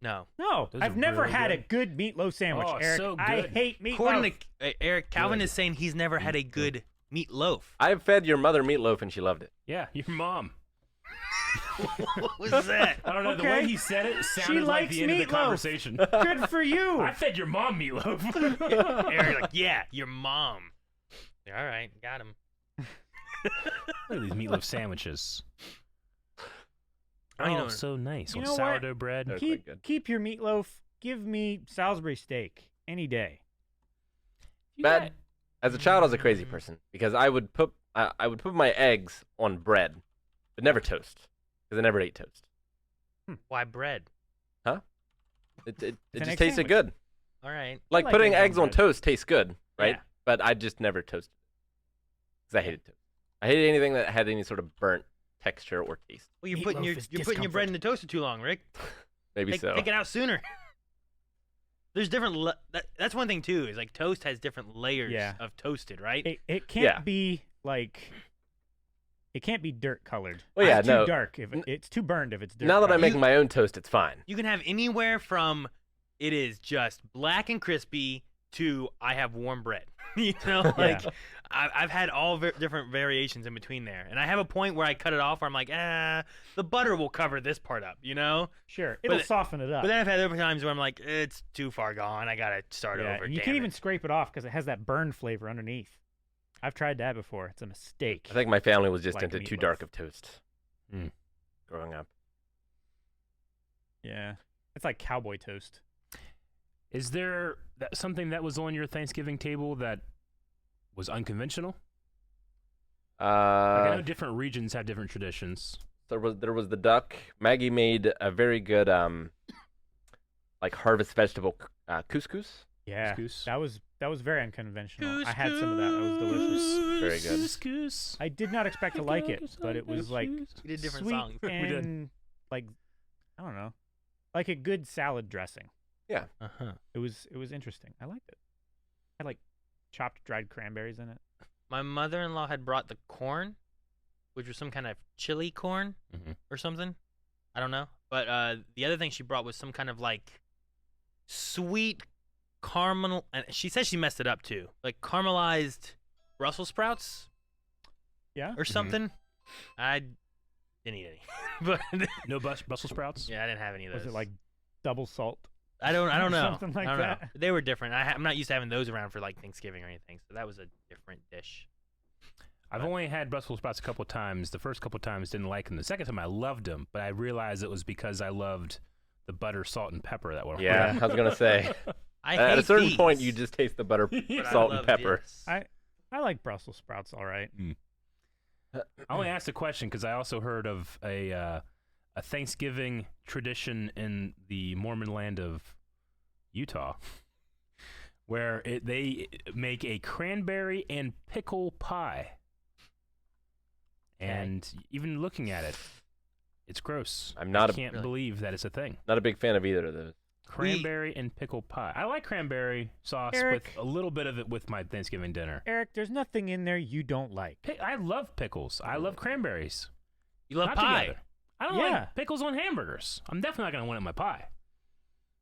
No. No, Those I've are never really had good. a good meatloaf sandwich, Oh, Eric. so I good. hate meatloaf. According to Eric, Calvin Good. is saying he's never had a good meatloaf. I've fed your mother meatloaf and she loved it. Yeah, your mom. What was that? I don't know. The Okay. way he said it sounded like likes the end of the meatloaf. conversation. Good for you. I fed your mom meatloaf. Eric, like, yeah, your mom. All right, got him. Look at these meatloaf sandwiches. Oh, you Oh, know- so nice. You On know what? sourdough bread. They're quite good. Keep your meatloaf. Give me Salisbury steak any day. Bad. As a child, I was a crazy person because I would put my eggs on bread, but never toast because I never ate toast. Why bread? It an just egg tasted sandwich. good. All right. Like like putting eggs on eggs on bread. toast tastes good, right? Yeah. But I just never toasted because I hated toast. I hated anything that had any sort of burnt texture or taste. Well, you're Meatloaf putting your is bread in the toaster too long, Rick. Maybe so. Take it out sooner. There's different. That's one thing too. Is like toast has different layers Yeah. of toasted, right? It can't Yeah. be like. It can't be dirt colored. Well, yeah, it's no. too dark. If it's too burned, if it's dirt. Now that I'm colored. making my own toast, it's fine. You can have anywhere from it is just black and crispy to I have warm bread. You know, like I've had all different variations in between there, and I have a point where I cut it off where I'm like, the butter will cover this part up, you know? Sure, it'll But- soften it up. But then I've had other times where I'm like, it's too far gone. I gotta start over. and you damn can't it. even scrape it off because it has that burn flavor underneath. I've tried that before. It's a mistake. I think my family was just Like into too meatloaf. dark of toast Mm. growing up. Yeah, it's like cowboy toast. Is there something that was on your Thanksgiving table that was unconventional? Like I know different regions have different traditions. there was the duck. Maggie made a very good like harvest vegetable couscous. Yeah, Couscous. that was very unconventional. I had some of that. That was delicious. Very good. Couscous. I did not expect to like it, but it was like We did different sweet songs. and like I don't know, like a good salad dressing. Uh-huh. It was interesting. I liked it. Had like chopped dried cranberries in it. My mother-in-law had brought the corn, which was some kind of chili corn Mhm. or something. I don't know. But the other thing she brought was some kind of like sweet caramel. And she said she messed it up too, like caramelized Brussels sprouts Yeah. or something. I didn't eat any, but No Brussels sprouts? yeah, I didn't have any of those. Was it like double salt? I don't know. something like I don't know. that? They were different. I'm not used to having those around for like Thanksgiving or anything, so that was a different dish. I've only had Brussels sprouts a couple times. The first couple times didn't like them. The second time I loved them, but I realized it was because I loved the butter, salt, and pepper that were. Yeah, I was gonna say. I At a hate certain these, point, you just taste the butter, but I salt, and love pepper. this. I like Brussels sprouts. All right. I only asked a question because I also heard of a Thanksgiving tradition in the Mormon land of Utah, where they make a cranberry and pickle pie. Okay. And even looking at it, it's gross. I'm not I a- can't Really? believe that it's a thing. Not a big fan of either of those. Cranberry and pickle pie. I like cranberry sauce Eric. with a little bit of it with my Thanksgiving dinner. Eric, there's nothing in there you don't like. I love pickles. I love cranberries. You love Not pie. together. I don't Yeah. like pickles on hamburgers. I'm definitely not going to want it in my pie.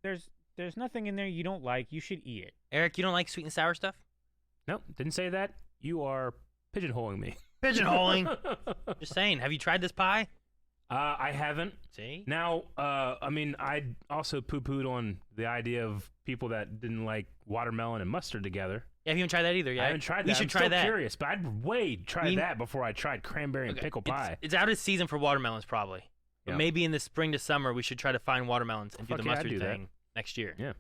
There's nothing in there you don't like. You should eat it. Eric, you don't like sweet and sour stuff? Nope, didn't say that. You are pigeonholing me. Pigeonholing. Just saying. Have you tried this pie? I haven't. See? Now, I mean, I also poo-pooed on the idea of people that didn't like watermelon and mustard together. Yeah, you haven't tried that either yet. I haven't tried that. We should I'm try still that. curious, but I'd way try We- that before I tried cranberry and Okay, pickle it's- pie. It's out of season for watermelons, probably. But Yeah. maybe in the spring to summer, we should try to find watermelons and do Fuck the yeah, I'd mustard do that. thing next year. Yeah.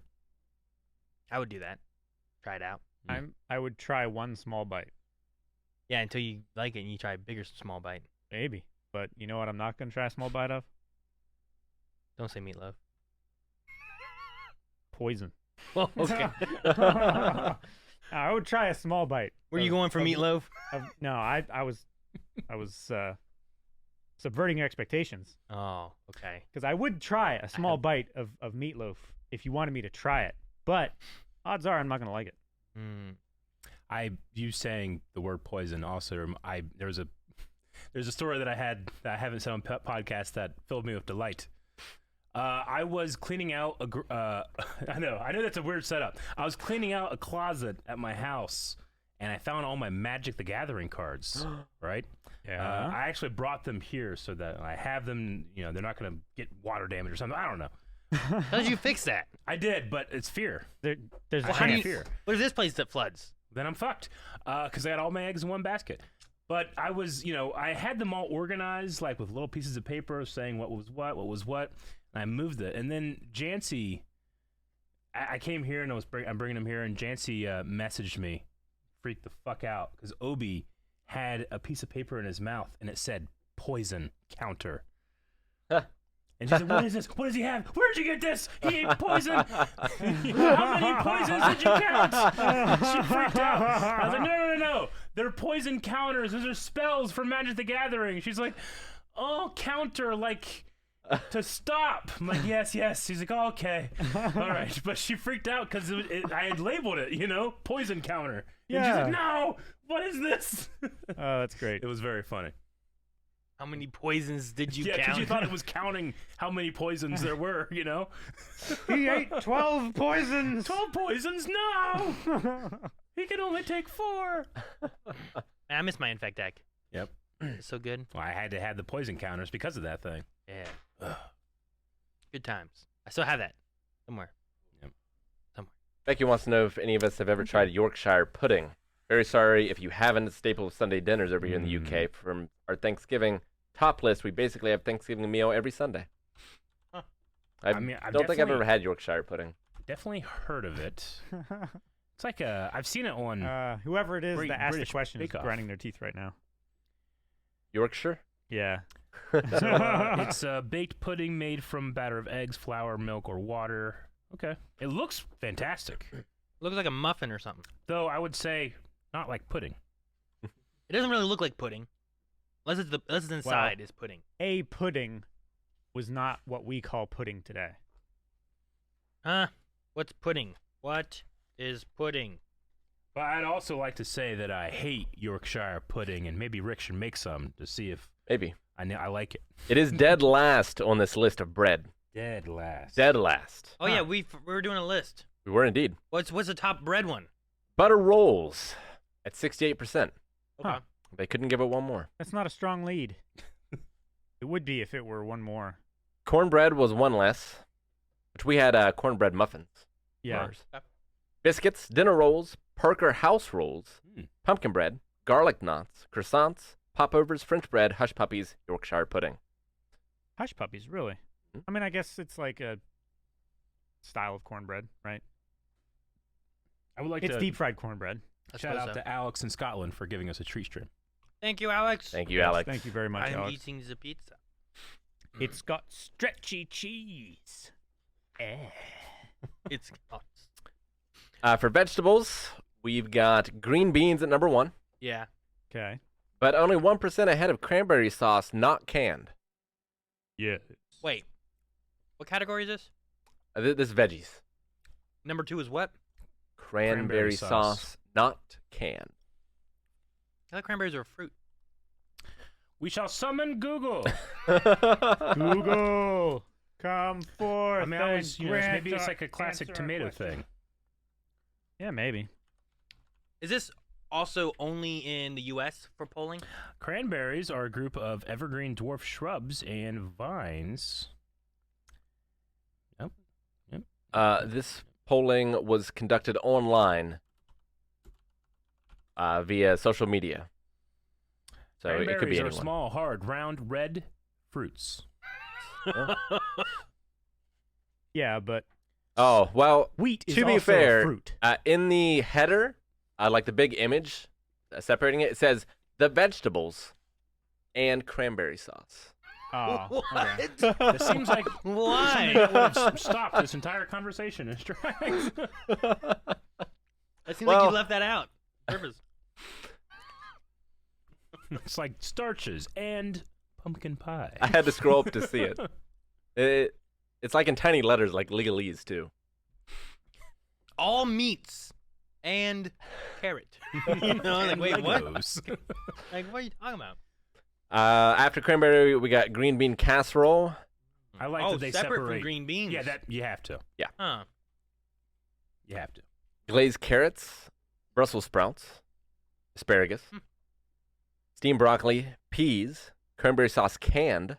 I would do that. Try it out. I would try one small bite, Yeah, until you like it and you try a bigger small bite. maybe. But you know what? I'm not gonna try a small bite of Don't say meatloaf. poison. Well, okay. I would try a small bite. Were you of- going for of- meatloaf? No, I was subverting your expectations Oh, okay. because I would try a small bite of meatloaf if you wanted me to try it. But odds are I'm not gonna like it. Mm. You saying the word poison also. There's a story that I had that I haven't said on podcast that filled me with delight. I was cleaning out I know that's a weird setup. I was cleaning out a closet at my house, and I found all my Magic the Gathering cards. Right? I actually brought them here so that I have them. You know, they're not going to get water damage or something. I don't know. How did you fix that? I did, but it's fear. There's Well, a how do chance. you fear? What if this place that floods? Then I'm fucked because I had all my eggs in one basket. But I was, I had them all organized, like with little pieces of paper saying what was what. And I moved it. And then Jancy, I came here and I'm bringing him here, and Jancy messaged me, freaked the fuck out, because Obi had a piece of paper in his mouth and it said poison counter. And she said, "What is this? What does he have? Where'd you get this? He ate poison. How many poisons did you count?" She freaked out. I was like, "No. They're poison counters. Those are spells for Magic the Gathering." She's like, "Oh, counter, like to stop." I'm like, yes. She's like, "Oh, okay. All right." But she freaked out because I had labeled it, poison counter. And she's Yeah. like, "No, what is this?" Oh, that's great. It was very funny. How many poisons did you Yeah, count? because you thought it was counting how many poisons there were, you know? He ate 12 poisons. 12 poisons? No! He can only take 4. Man, I miss my infect deck. Yep. It's so good. Well, I had to have the poison counters because of that thing. Yeah. Good times. I still have that somewhere. Becky wants to know if any of us have ever tried Yorkshire pudding. Very sorry if you haven't. It's a staple of Sunday dinners over here in the UK. From our Thanksgiving top list, we basically have Thanksgiving meal every Sunday. Huh. I I've don't think I've definitely- ever had Yorkshire pudding. Definitely heard of it. It's like I've seen it on. Whoever it is Great that asked British the question is Bake Off. grinding their teeth right now. Yorkshire? Yeah. It's baked pudding made from batter of eggs, flour, milk, or water. Okay. It looks fantastic. Looks like a muffin or something. Though I would say not like pudding. It doesn't really look like pudding, unless it's inside is pudding. A pudding was not what we call pudding today. Huh? What's pudding? What is pudding? But I'd also like to say that I hate Yorkshire pudding, and maybe Rick should make some to see if Maybe. I like it. It is dead last on this list of bread. Dead last. Dead last. Oh yeah, we were doing a list. We were indeed. What's the top bread one? Butter rolls at 68%. Okay. Huh. They couldn't give it one more. That's not a strong lead. It would be if it were one more. Cornbread was one less, which we had cornbread muffins. Yeah. Ours. Biscuits, dinner rolls, Parker house rolls, pumpkin bread, garlic knots, croissants, popovers, French bread, hush puppies, Yorkshire pudding. Hush puppies, really? I mean, I guess it's like a style of cornbread, right? I would like It's to deep fried cornbread. I shout suppose out so. to Alex in Scotland for giving us a treat stream. Thank you, Alex. Thank you, Yes, Alex. Thank you very much, I'm Alex. eating the pizza. It's got stretchy cheese. It's For vegetables, we've got green beans at number 1, yeah. Okay. but only 1% ahead of cranberry sauce, not canned. Yeah. Wait, what category is this? This is veggies. Number 2 is what? Cranberry sauce, not canned. I thought cranberries are a fruit. We shall summon Google. Google, come forth. I mean, I and was, maybe grant it's our- like a classic answer our tomato question. thing. Yeah, maybe. Is this also only in the U.S. for polling? Cranberries are a group of evergreen dwarf shrubs and vines. This polling was conducted online via social media. So it could be Cranberries are anyone. small, hard, round, red fruits. Yeah, but Oh, well, wheat is to be also fair, a fruit. in the header, like the big image separating it, it says the vegetables and cranberry sauce. Oh, okay. It seems like Why? it would have stopped this entire conversation in its tracks. It seems like Well- you left that out. Purpose. It's like starches and pumpkin pie. I had to scroll up to see it. It's like in tiny letters, like legalese, too. All meats and carrot. You know, like, wait, what? Legos. Like, what are you talking about? After cranberry, we got green bean casserole. I like Oh, that they separate separate. from green beans. Yeah, that you have to. Huh. You have to. Glazed carrots, Brussels sprouts, asparagus, steamed broccoli, peas, cranberry sauce canned,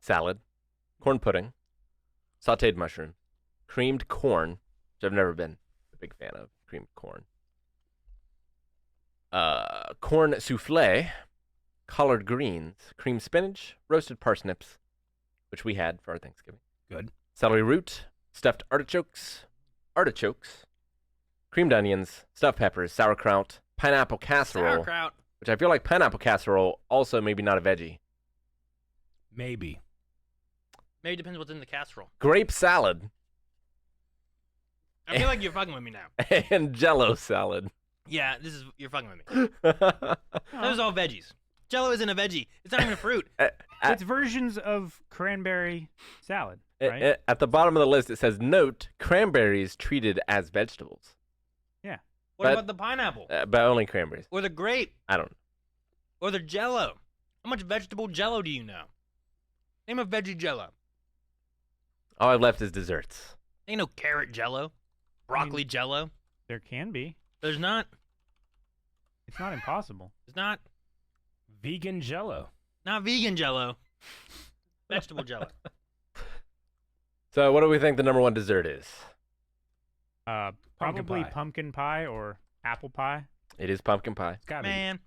salad, corn pudding, sautéed mushroom, creamed corn, which I've never been a big fan of, creamed corn, corn souffle, collard greens, creamed spinach, roasted parsnips, which we had for our Thanksgiving. Good. Celery root, stuffed artichokes, creamed onions, stuffed peppers, sauerkraut, pineapple casserole, Sauerkraut. which I feel like pineapple casserole also maybe not a veggie, Maybe. Maybe it depends what's in the casserole. grape salad, I feel like you're fucking with me now. and jello salad. Yeah, you're fucking with me. Those are all veggies. Jello isn't a veggie. It's not even a fruit. It's versions of cranberry salad, right? At the bottom of the list, it says, note, cranberries treated as vegetables. What But- about the pineapple? But only cranberries. Or the grape? I don't know. Or the jello? How much vegetable Jello do you know? Name a veggie Jello. All I've left is desserts. Ain't no carrot Jello, broccoli Jello. There can be. There's not. It's not impossible. There's not. Vegan Jello. Not vegan Jello. Vegetable Jello. So what do we think the number one dessert is? Probably pie. pumpkin pie or apple pie. It is pumpkin pie, It's gotta Man,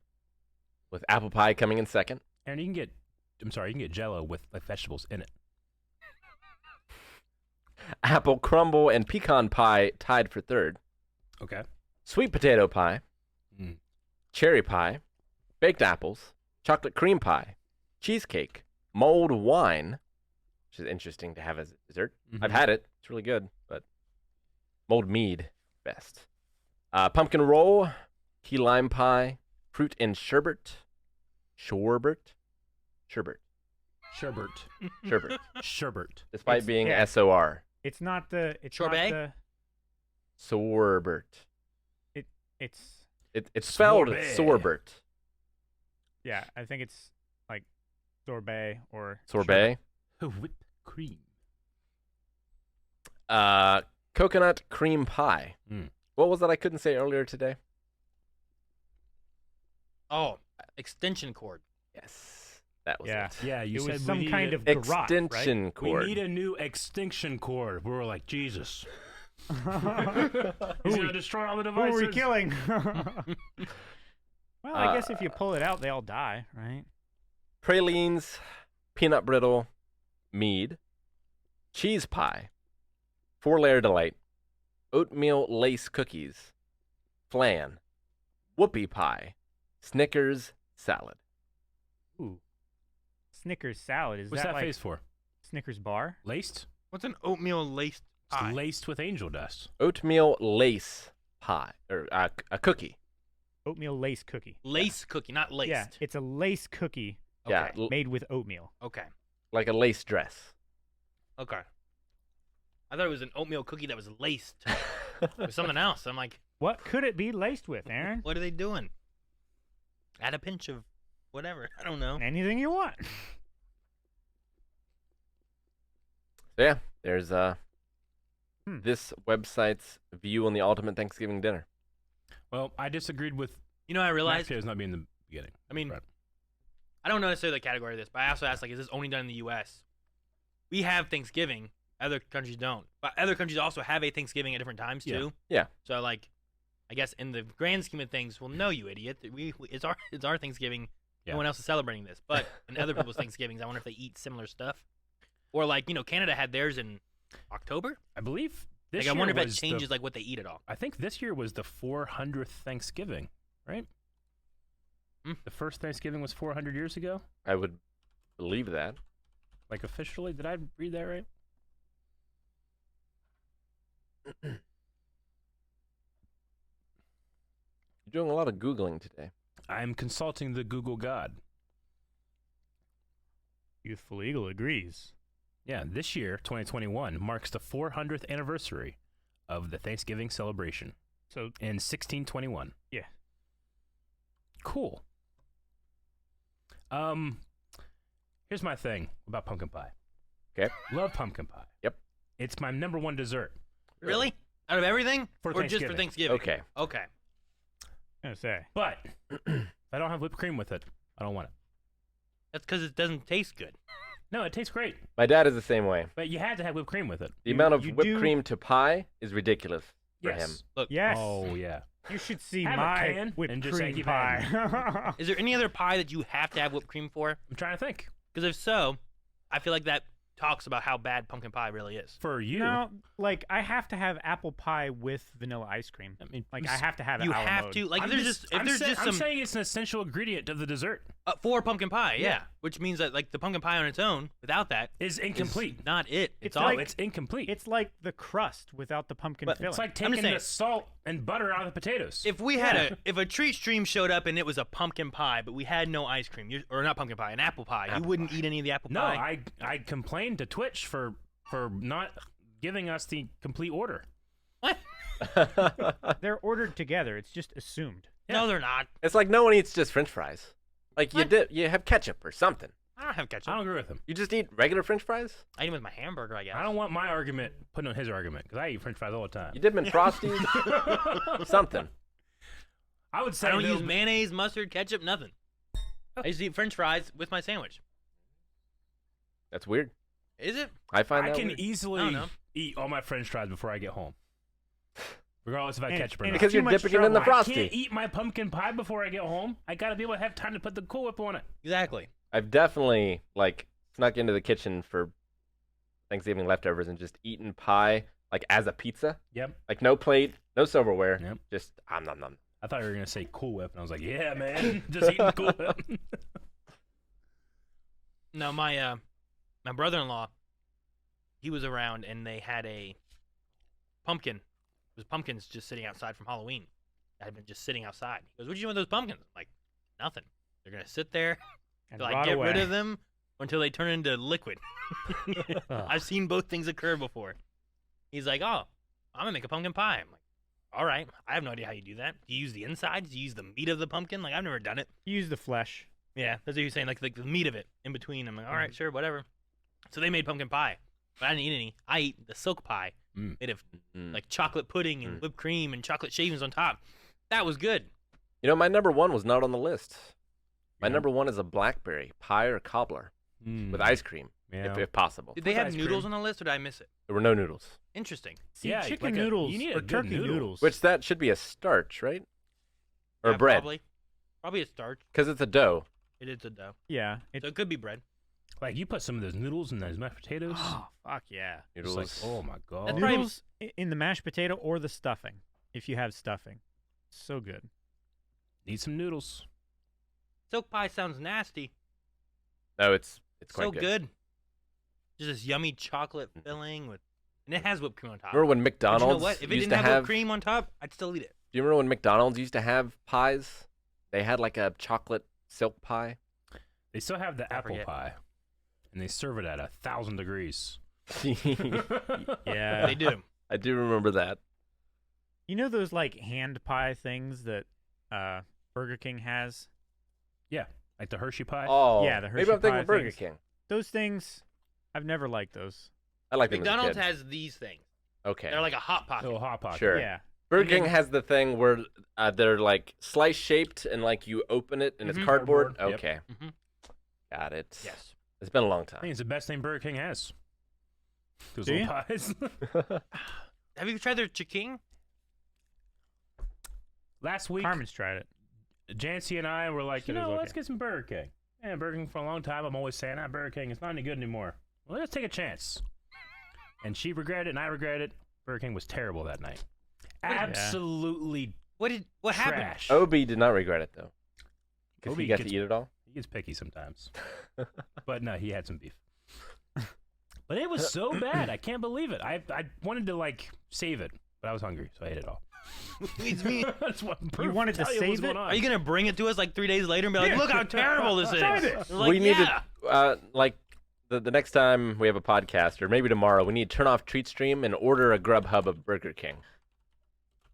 with apple pie coming in second. be. And you can get. I'm sorry, you can get Jello with like vegetables in it. Apple crumble and pecan pie tied for third. Okay. Sweet potato pie, Mm. cherry pie, baked apples, chocolate cream pie, cheesecake, mulled wine, which is interesting to have as dessert. I've had it. It's really good, but mulled mead, best. Pumpkin roll, key lime pie, fruit and sherbet. Sherbet. Sherbet. Sherbet. Sherbet. Despite It's- being yeah. S-O-R. It's not the. It's Sorbet? not the. Sorbet. It's It's spelled Sorbet. sorbet. yeah. I think it's like sorbet or Sorbet. Whipped cream. Coconut cream pie. Mm. What was that I couldn't say earlier today? oh, extension cord. Yes, that was Yeah. it. Yeah, you It said was we some need kind a- of garrote, right? Extension We cord. need a new extinction cord. We were like, Jesus. He's Who gonna destroy all the Who are devices. we killing? Well, I guess if you pull it out, they all die, right? Pralines, peanut brittle, mead, cheese pie, 4-layer delight, oatmeal lace cookies, flan, whoopie pie, Snickers salad. Ooh. Snickers salad. Is What's that that like face for? Snickers bar? Laced? What's an oatmeal laced It's pie? laced with angel dust. Oatmeal lace pie, or a cookie. Oatmeal lace cookie. Lace cookie, not laced. Yeah, it's a lace cookie Yeah, Okay. made with oatmeal. Okay. like a lace dress. Okay. I thought it was an oatmeal cookie that was laced with something else. I'm like, What could it be laced with, Aaron? what are they doing? Add a pinch of whatever. I don't know. Anything you want. So yeah, there's Hmm. this website's view on the ultimate Thanksgiving dinner. Well, I disagreed with You know, I realized. Max not being in the beginning. I mean, Right. I don't know necessarily the category of this, but I also asked, like, is this only done in the U.S.? We have Thanksgiving. Other countries don't. But other countries also have a Thanksgiving at different times, Yeah. too. Yeah. So, like, I guess in the grand scheme of things, well, no, you idiot. It's our Thanksgiving. Yeah. No one else is celebrating this. But in other people's Thanksgivings, I wonder if they eat similar stuff. Or, like, Canada had theirs in October. I believe this Like, I year wonder if that was changes, like, what they eat at all. I think this year was the 400th Thanksgiving, right? Mm. The first Thanksgiving was 400 years ago? I would believe that. Like officially? Did I read that right? You're doing a lot of Googling today. I'm consulting the Google God. Youthful Eagle agrees. Yeah, this year, 2021, marks the 400th anniversary of the Thanksgiving celebration So, in 1621. yeah. Cool. Here's my thing about pumpkin pie. Okay. Love pumpkin pie. Yep. It's my number one dessert. Really? Out of everything? For or just for Thanksgiving. Thanksgiving? Okay. Okay. I'm going to say. But if I don't have whipped cream with it, I don't want it. That's because it doesn't taste good. No, it tastes great, My dad is the same way. but you had to have whipped cream with it. The You- amount of you whipped do- cream to pie is ridiculous for him. Yes. Look, Yes. Oh, yeah. You should see Have a my can whipped and just say cream keep pie. is there any other pie that you have to have whipped cream for? I'm trying to think. Because if so, I feel like that talks about how bad pumpkin pie really is. For you, No, like I have to have apple pie with vanilla ice cream. I mean, Like I have to have it. You a la have mode. to like I'm if there's just I'm some saying it's an essential ingredient of the dessert. for pumpkin pie, yeah. Yeah. Which means that like the pumpkin pie on its own, without that, Is is incomplete. not it. It's It's all. like- It's incomplete. It's like the crust without the pumpkin But filling. It's like I'm just taking the saying- salt and butter out of the potatoes. if we had if a treat stream showed up and it was a pumpkin pie, but we had no ice cream, or not pumpkin pie, an apple pie, you wouldn't eat any of the apple no, pie. I complained to Twitch for not giving us the complete order. What? They're ordered together. It's just assumed. No, they're not. It's like no one eats just French fries. Like What? you have ketchup or something. I don't have ketchup. I don't agree with him. You just eat regular French fries. I eat them with my hamburger, I guess. I don't want my argument put on his argument because I eat French fries all the time. You dip them in Frosties, something. I would say I don't no, use mayonnaise, mustard, ketchup, nothing. I just eat French fries with my sandwich. That's weird. Is it? I find I that can weird. I easily don't know. eat all my French fries before I get home, regardless if I And- ketchup or and not. because too you're much dipping it in the trouble. I Frosty. can't eat my pumpkin pie before I get home. I gotta be able to have time to put the Cool Whip on it. Exactly. I've definitely like snuck into the kitchen for Thanksgiving leftovers and just eaten pie like as a pizza. Yep. Like no plate, no silverware. Yep. Just nom nom. I thought you were gonna say Cool Whip, and I was like, yeah, man, just eating Cool Whip. No, my brother-in-law, he was around and they had a pumpkin. It was pumpkins just sitting outside from Halloween. That had been just sitting outside. He goes, "What'd you do with those pumpkins?" I'm like, nothing. They're gonna sit there And till I rot get rid away. of them until they turn into liquid. I've seen both things occur before. He's like, "Oh, I'm gonna make a pumpkin pie." I'm like, "All right." I have no idea how you do that. Do you use the insides? Do you use the meat of the pumpkin? Like, I've never done it. Use the flesh. Yeah, that's what you're saying, like the meat of it in between. I'm like, all right, sure, whatever. So they made pumpkin pie, but I didn't eat any. I eat the silk pie made of like chocolate pudding and whipped cream and chocolate shavings on top. That was good. You know, my number one was not on the list. My number one is a blackberry pie or cobbler with ice cream, Yeah. if possible. Did they With have ice noodles cream. on the list, or did I miss it? There were no noodles, Interesting. See, Yeah, chicken like noodles you need a or good turkey noodle. noodles. which that should be a starch, right? Or Yeah, bread, Probably a starch. because it's a dough. It is a dough, yeah. so it could be bread. Like you put some of those noodles in those mashed potatoes. Oh, fuck yeah. It's Noodles. like, oh my god. That's probably- Noodles in the mashed potato or the stuffing, if you have stuffing. So good. Need some noodles. Silk pie sounds nasty. No, it's quite So good. good. Just this yummy chocolate filling with, and it has whipped cream on top. Remember when But McDonald's you know what? If it used didn't to have have? whipped cream on top, I'd still eat it. Do you remember when McDonald's used to have pies? They had like a chocolate silk pie. They still have the I apple forget. pie, and they serve it at 1,000 degrees. Yeah. They do. I do remember that. You know those like hand pie things that Burger King has? Yeah, like the Hershey pie. Oh, Yeah, the maybe Hershey I'm thinking pie of Burger things. King. Those things, I've never liked those. I like them McDonald's as a kid. has these things. Okay. They're like a hot pocket. Little hot pocket. Sure. Yeah. Burger King then- has the thing where they're like slice shaped and like you open it and it's Mhm. cardboard. Cardboard, yep. Okay. Mhm. Got it. Yes. It's been a long I think time. it's the best thing Burger King has. Those Do little ya? pies. Have you tried their chicken? Last week, Carmen's tried it. Jancy and I were like, She you know, was let's okay. get some Burger King. Yeah, Burger King for a long time. I'm always saying, Burger King, it's not any good anymore. Well, let's take a chance. And she regretted it, and I regretted it. Burger King was terrible that night. Absolutely What happened? trash. Obi did not regret it though. Because Obi he got gets- to eat it all. He gets picky sometimes. But no, he had some beef. But it was so bad. I can't believe it. I wanted to, like, save it, but I was hungry, so I ate it all. It's me. That's what You wanted to tell you what's save going it? on. Are you gonna bring it to us like 3 days later and be like, Yeah. "Look how terrible this is"? Try this. We're like, we need yeah. to like the next time we have a podcast or maybe tomorrow we need to turn off Treat Stream and order a Grubhub of Burger King.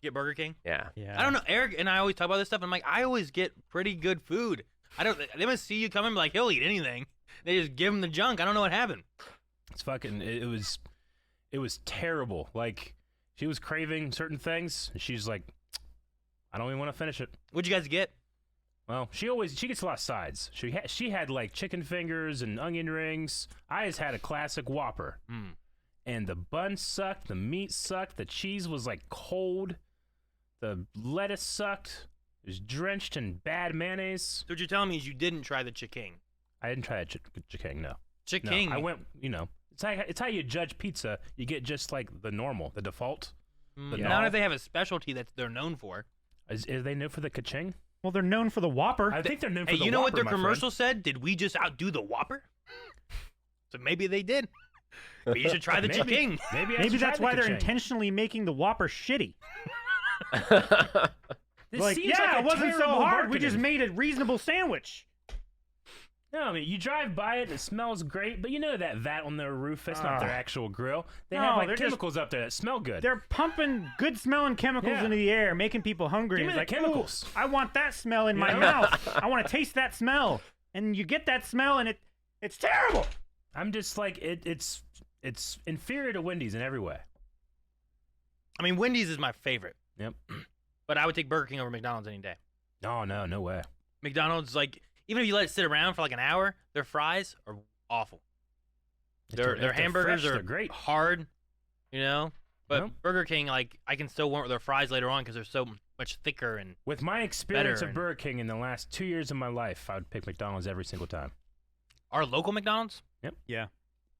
Get Burger King. Yeah. Yeah. I don't know. Eric and I always talk about this stuff. I'm like, I always get pretty good food. They must see you coming and be like, he'll eat anything. They just give him the junk. I don't know what happened. It's fucking. It was terrible. Like, she was craving certain things, and she's like, I don't even want to finish it. What'd you guys get? Well, she gets a lot of sides. She had like chicken fingers and onion rings. I just had a classic Whopper, and the bun sucked, the meat sucked, the cheese was like cold, the lettuce sucked. It was drenched in bad mayonnaise. So what you're telling me is you didn't try the chicken. I didn't try that chicken. No, Chicken. no. I went. You know, it's how you judge pizza. You get just like the normal, the default. Not no. if they have a specialty that they're known for. Is they known for the ka-ching? Well, they're known for the Whopper. I think they're known for Hey, the you know what Whopper, their my friend. commercial said? Did we just outdo the Whopper? So maybe they did. But you should try the Maybe. chicken. Maybe, I Maybe should try that's the why they're ka-ching. intentionally making the Whopper shitty. This Like, seems yeah, like a it wasn't so terrible hard. We just marketing. made a reasonable sandwich. No, I mean, you drive by it and it smells great, but you know that vat on their roof, that's not their actual grill. They have like chemicals up there that smell good. They're pumping good smelling chemicals into the air, making people hungry. Give me It's the like, chemicals. I want that smell in my mouth. I want to taste that smell. And you get that smell and it's terrible. I'm just like, it's inferior to Wendy's in every way. I mean, Wendy's is my favorite. Yep. But I would take Burger King over McDonald's any day. Oh, no way. McDonald's, like, even if you let it sit around for like an hour, their fries are awful. Their hamburgers fresh, are they're great. hard, you know? But Yep. Burger King, like, I can still want their fries later on because they're so much thicker and With my experience better of Burger King in the last 2 years of my life, I would pick McDonald's every single time. our local McDonald's. Yeah.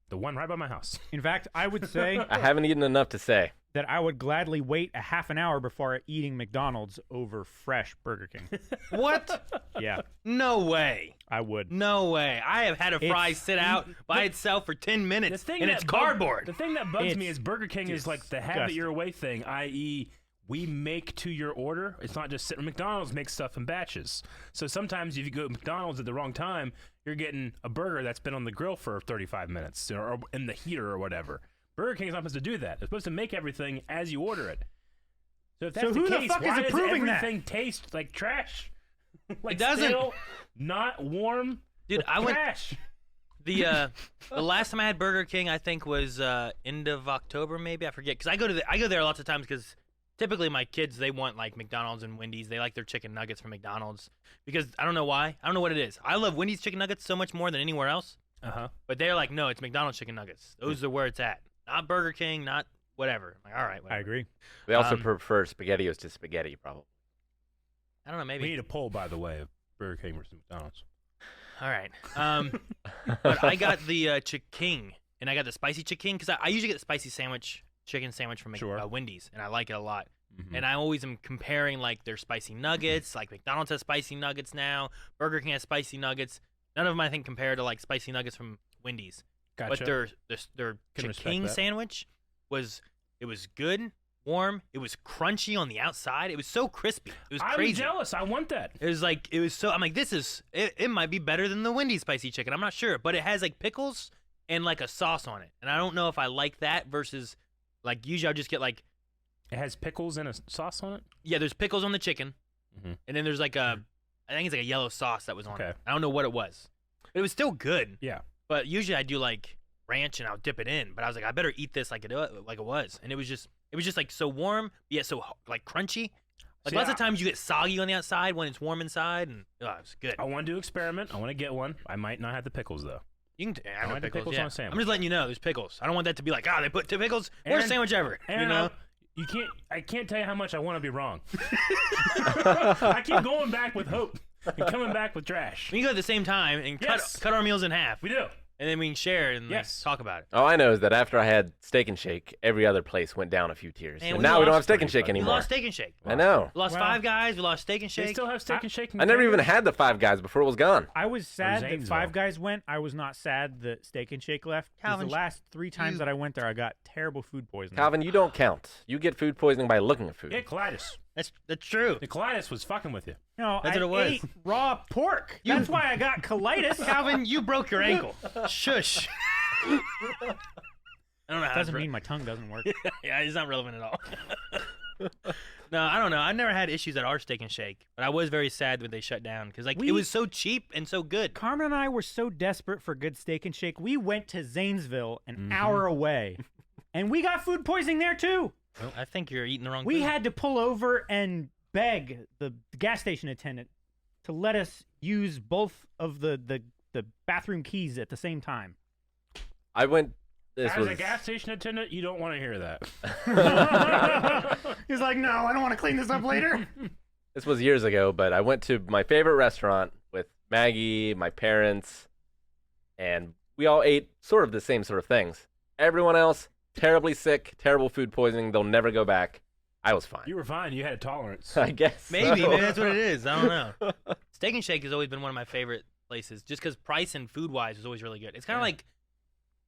The one right by my house. In fact, I would say I haven't eaten enough to say. that I would gladly wait a half an hour before eating McDonald's over fresh Burger King. What? Yeah, No way. I would. No way. I have had a fry It's- sit out by itself for 10 minutes, and it's that cardboard. The thing that bugs me It's is Burger King is like the have it your way thing, i.e., we make to your order. It's not just sitting. McDonald's makes stuff in batches. So sometimes if you go to McDonald's at the wrong time, you're getting a burger that's been on the grill for 35 minutes or in the heater or whatever. Burger King's not supposed to do that. They're supposed to make everything as you order it. So if that's So who the the case, fuck is why approving does that? everything taste like trash? Like It doesn't. stale, not warm. Dude, I went trash. the last time I had Burger King, I think was end of October, maybe. I forget, because I go there lots of times because typically my kids, they want like McDonald's and Wendy's. They like their chicken nuggets from McDonald's because I don't know why. I don't know what it is. I love Wendy's chicken nuggets so much more than anywhere else. But they're like, no, it's McDonald's chicken nuggets. Those are where it's at. Not Burger King, not whatever. Like, all right, whatever. I agree. They also Um, prefer SpaghettiOs to spaghetti, probably. I don't know, We maybe. need a poll, by the way, of Burger King versus McDonald's. All right. But I got the chicken, and I got the spicy chicken because I usually get the spicy chicken sandwich from Sure. Wendy's, and I like it a lot. Mhm. And I always am comparing like their spicy nuggets. Like McDonald's has spicy nuggets now. Burger King has spicy nuggets. None of them I think compare to like spicy nuggets from Wendy's. Gotcha. But their Can respect chicken that. sandwich was good, warm. It was crunchy on the outside. It was so crispy. It was I'm crazy. jealous. I want that. It was so. I'm like, it might be better than the Wendy's spicy chicken. I'm not sure, but it has like pickles and like a sauce on it, and I don't know if I like that versus like usually I'll just get like It has pickles and a sauce on it. yeah, there's pickles on the chicken, Mhm. and then there's like I think it's like a yellow sauce that was on Okay. it. I don't know what it was. It was still good, Yeah. but usually I do like ranch and I'll dip it in. But I was like, I better eat this like it was, and it was just like so warm, yet so like crunchy. Like See, lots of times you get soggy on the outside when it's warm inside, and it was good. I want to do experiment. I want to get one. I might not have the pickles though. You can I have like the pickles, pickles yeah. on a sandwich. I'm just letting you know there's pickles. I don't want that to be like, they put two pickles. Aaron- Worst sandwich ever. Aaron, you know? you can't. I can't tell you how much I want to be wrong. I keep going back with hope and coming back with trash. We can go at the same time and Yes. cut our meals in half, We do. and then we can share and like, Yes. talk about it. All I know is that after I had Steak and Shake, every other place went down a few tiers. Man, and we now we don't have lost Steak and Shake pretty We anymore. lost Steak and Shake. I know. We lost Well, Five Guys. We lost Steak and They Shake. still have steak and shake. I never even had the Five Guys before it was gone. I was sad that Zanesville. Five Guys went. I was not sad that Steak and Shake left. 'Cause Calvin, the last 3 times you- that I went there, I got terrible food poisoning. Calvin, you don't count. You get food poisoning by looking at food. Yeah, colitis. That's true. The colitis was fucking with you. No, That's I what it was. ate raw pork. That's why I got colitis. Calvin, you broke your ankle. Shush. I don't know how Doesn't that's mean my tongue doesn't work. yeah, it's not relevant at all. No, I don't know. I never had issues at our Steak and Shake, but I was very sad when they shut down because like it We- was so cheap and so good. Carmen and I were so desperate for good Steak and Shake, we went to Zanesville, an hour away, and we got food poisoning there too. I think you're eating the wrong. We food. had to pull over and beg the gas station attendant to let us use both of the bathroom keys at the same time. I went. This As was a gas station attendant, you don't want to hear that. He's like, no, I don't want to clean this up later. this was years ago, but I went to my favorite restaurant with Maggie, my parents, and we all ate sort of the same sort of things. Everyone else, terribly sick, terrible food poisoning. They'll never go back. I was fine. You were fine. You had a tolerance. I guess. Maybe, so. maybe that's what it is. I don't know. Steak and Shake has always been one of my favorite places, just because price and food wise is always really good. It's kind of like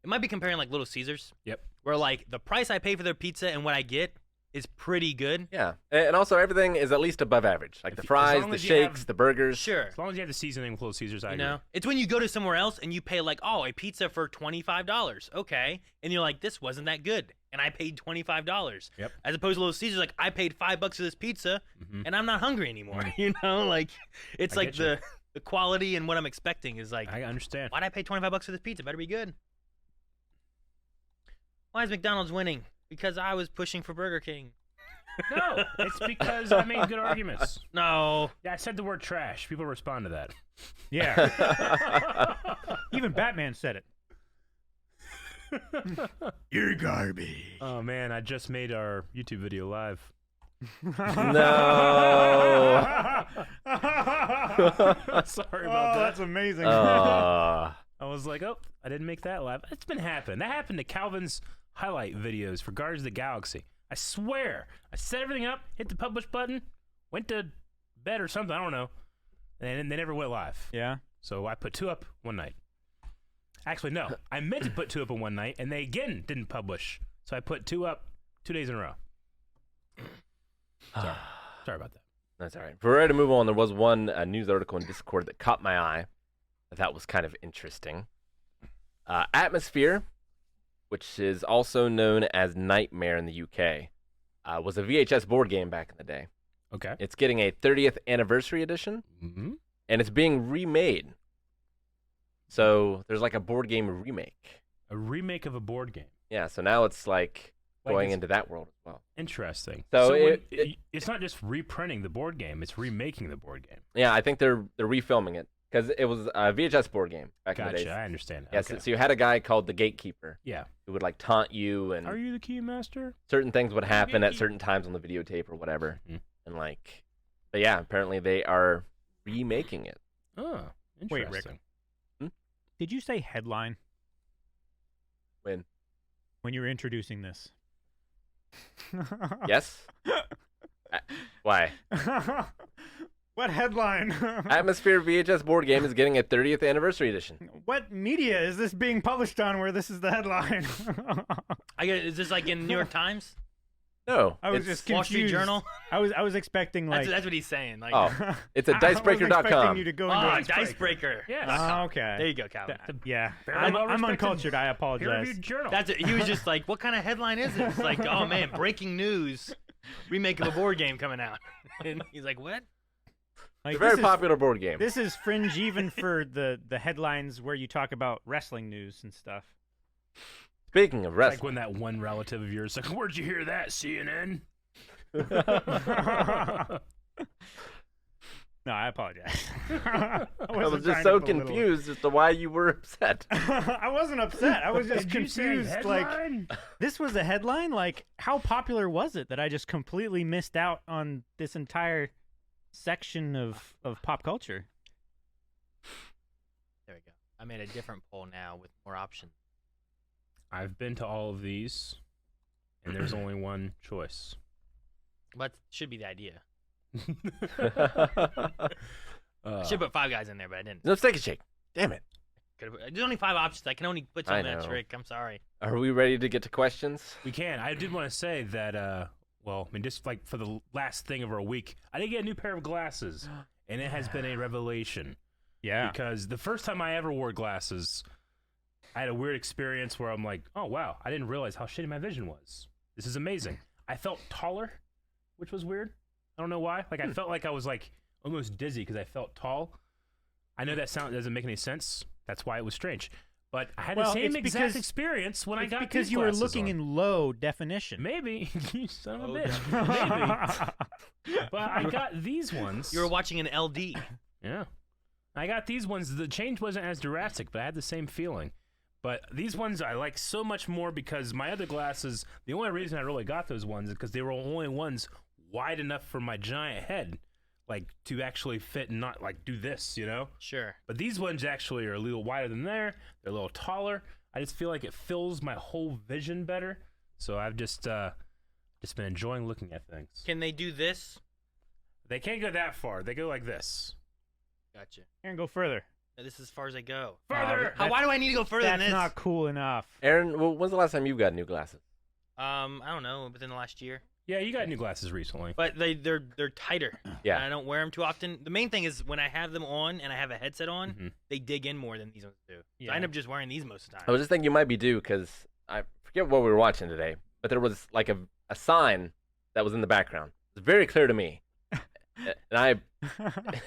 it might be comparing like Little Caesars. Yep. Where like the price I pay for their pizza and what I get is pretty good. Yeah, and also everything is at least above average. Like the fries, long the as you shakes, have- the burgers. Sure. As long as you have the seasoning with Little Caesars, I You agree. know, it's when you go to somewhere else and you pay like, oh, a pizza for $25. Okay, and you're like, this wasn't that good, and I paid $25. Yep. As opposed to Little Caesars, like I paid $5 for this pizza, Mhm. and I'm not hungry anymore. You know, like it's I like get you. the quality and what I'm expecting is like, I understand. why'd I pay $25 for this pizza? Better be good. Why is McDonald's winning? Because I was pushing for Burger King. No, it's because I made good arguments. No. Yeah, I said the word trash. People respond to that. Yeah. Even Batman said it. You're garbage. Oh man, I just made our YouTube video live. No. Sorry Oh, about that. that's amazing. I was like, oh, I didn't make that live. It's been happening. That happened to Calvin's highlight videos for Guardians of the Galaxy. I swear. I set everything up, hit the publish button, went to bed or something, I don't know, and they never went live. Yeah. So I put 2 up one night. Actually, no. I meant to put 2 up in one night, and they again didn't publish. So I put 2 up 2 days in a row. Sorry about that. That's all right. If we're ready to move on, there was one news article in Discord that caught my eye. That was kind of interesting. Atmosphere, which is also known as Nightmare in the UK, was a VHS board game back in the day. Okay. It's getting a 30th anniversary edition, Mm-hmm. and it's being remade. So there's like a board game remake. A remake of a board game. Yeah, so now it's like going it's into that world as well. Interesting. So it's not just reprinting the board game; it's remaking the board game. Yeah, I think they're refilming it because it was a VHS board game back in the Gotcha. day. I understand. Yeah, Okay. so you had a guy called the Gatekeeper Yeah. who would like taunt you, and Are you the key master? certain things would happen at Gatekeep- certain times on the videotape or whatever. Mhm. And like, but yeah, apparently they are remaking it. Oh, Wait, interesting. Rick. Did you say headline When? when you were introducing this? Yes? Why? What headline? Atmosphere VHS board game is getting a 30th anniversary edition. What media is this being published on where this is the headline? I get. Is this like in New York Times, No, I was it's, just Wall confused. Street Journal? I was expecting like That's what he's saying. Like, oh, it's at I wasn't expecting dicebreaker.com. you to go into oh, it. Dicebreaker. Yes. Oh, okay. There you go, Calvin. Yeah, Very I'm well-respected uncultured. I apologize. Peer-reviewed journal. That's it. He was just like, what kind of headline is this? Like, oh man, breaking news, remake of a board game coming out. And he's like, what? Like, It's a very this is- popular board game. This is fringe even for the headlines where you talk about wrestling news and stuff. Speaking of like wrestling, when that one relative of yours like, "Where'd you hear that? CNN." No, I apologize. I was wasn't just trying so to belittle it. confused as to why you were upset. I wasn't upset. I was just Did you say confused. Like, headline? this was a headline. Like, how popular was it that I just completely missed out on this entire section of pop culture? There we go. I made a different poll now with more options. I've been to all of these, and there's only one choice. But should be the idea. Uh, Should put 5 Guys in there, but I didn't. No steak and shake. Damn it. There's only 5 options. I can only put I some in that know. trick. I'm sorry. Are we ready to get to questions? we can. I did want to say that. Well, I mean, just like for the last thing of our week, I did get a new pair of glasses, and it has been a revelation. Yeah. Because the first time I ever wore glasses, I had a weird experience where I'm like, oh, wow, I didn't realize how shitty my vision was. This is amazing. I felt taller, which was weird. I don't know why. Like, I felt like I was, like, almost dizzy because I felt tall. I know that sound doesn't make any sense. That's why it was strange. But I had the same it's exact because- experience when I It's got because these you were glasses looking on. in low definition. Maybe. You son of a Oh, bitch. Maybe. But I got these ones. You were watching an LD. Yeah. I got these ones. The change wasn't as drastic, but I had the same feeling. But these ones I like so much more because my other glasses, the only reason I really got those ones is because they were only ones wide enough for my giant head, like to actually fit and not like do this, you know? Sure. But these ones actually are a little wider than there. They're a little taller. I just feel like it fills my whole vision better. So I've just been enjoying looking at things. Can they do this? They can't go that far. They go like this. Gotcha. And go further. This is as far as I go. Further. Why do I need to go further than That's this? not cool enough. Aaron, when's the last time you got new glasses? I don't know. Within the last year. Yeah, you got new glasses recently. but they're tighter. Yeah. And I don't wear them too often. The main thing is when I have them on and I have a headset on, Mhm. they dig in more than these ones do. So Yeah. I end up just wearing these most of the time. I was just thinking you might be due because I forget what we were watching today, but there was like a sign that was in the background. It was very clear to me. And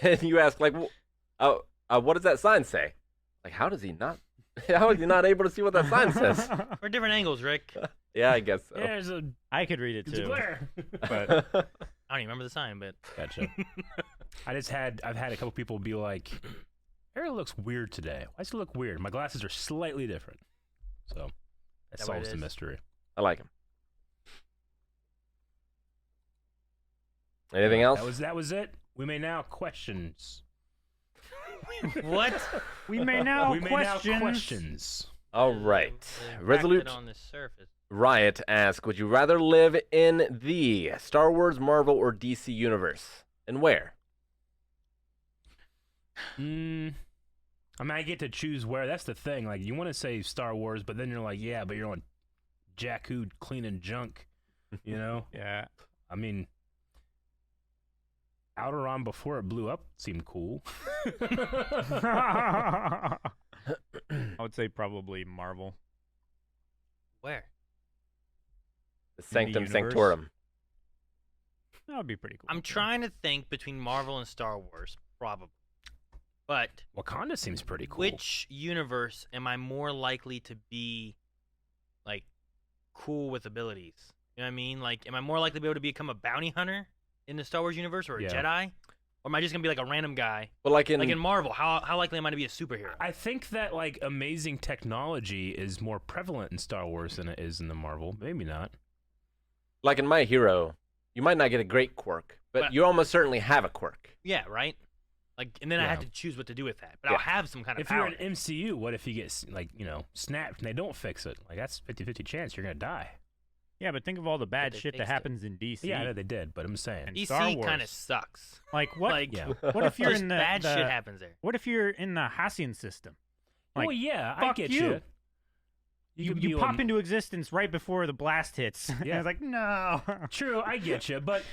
and you asked like, what does that sign say? Like, how is he not able to see what that sign says? Or different angles, Rick. Yeah, I guess so. Yeah, there's a I could read it it's a too. glare. But I don't even remember the sign, but Gotcha. I've had a couple people be like, "Hair looks weird today. Why does it look weird? My glasses are slightly different." So that Is that what it solves the is? mystery. I like him. Anything else? That was it. We may now questions. what? we may now we may now question. questions. All right. They wrapped Resolute it on the surface. Riot asks, would you rather live in the Star Wars, Marvel, or DC universe? And where? I mean, I get to choose where. That's the thing. Like, you want to say Star Wars, but then you're like, yeah, but you're on Jakku cleaning junk. You know? Yeah. I mean, Outeron before it blew up seemed cool. I would say probably Marvel. Where? The Sanctum universe? Sanctorum. That would be pretty cool. I'm trying to think between Marvel and Star Wars, probably. But Wakanda seems pretty cool. which universe am I more likely to be, like, cool with abilities? You know what I mean? Like, am I more likely to be able to become a bounty hunter in the Star Wars universe or a Yeah. Jedi? Or am I just going to be like a random guy? But like in, Like in Marvel, how likely am I to be a superhero? I think that like amazing technology is more prevalent in Star Wars than it is in the Marvel. Maybe not. like in My Hero, you might not get a great quirk, but But- you almost certainly have a quirk. Yeah, right? Like, and then I Yeah. have to choose what to do with that. But Yeah. I'll have some kind of If power. you're an MCU, what if you get like, snapped and they don't fix it? Like that's 50-50 chance you're gonna die. Yeah, but think of all the bad they shit that fixed it. happens in DC. Yeah, I know they did, but I'm saying. And Star DC Wars. kind of sucks. Like what? Like, Yeah. What if you're just in the bad the- shit happens there. What if you're in the Hassian system? Like, well, yeah, I fuck get you. you. could You be pop on- into existence right before the blast hits. And Yeah. it's like, no. True, I get you, but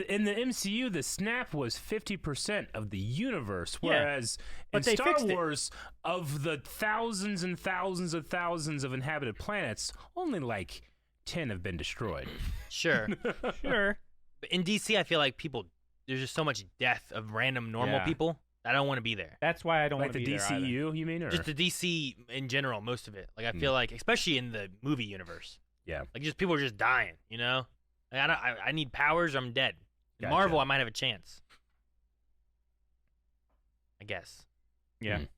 in the MCU, the snap was 50% of the universe, Yeah, whereas but in they Star fixed it. Wars, of the thousands and thousands of inhabited planets, only like 10 have been destroyed. Sure. Sure. But in DC, I feel like there's just so much death of random normal Yeah. people that I don't want to be there. That's why I don't Like want to the be there either. DCU, you mean? Or? Just the DC in general, most of it. Like, I feel like, especially in the movie universe. Yeah. Like, just people are just dying, you know? Like, I need powers or I'm dead. In Gotcha. Marvel, I might have a chance. I guess. Yeah. Mhm.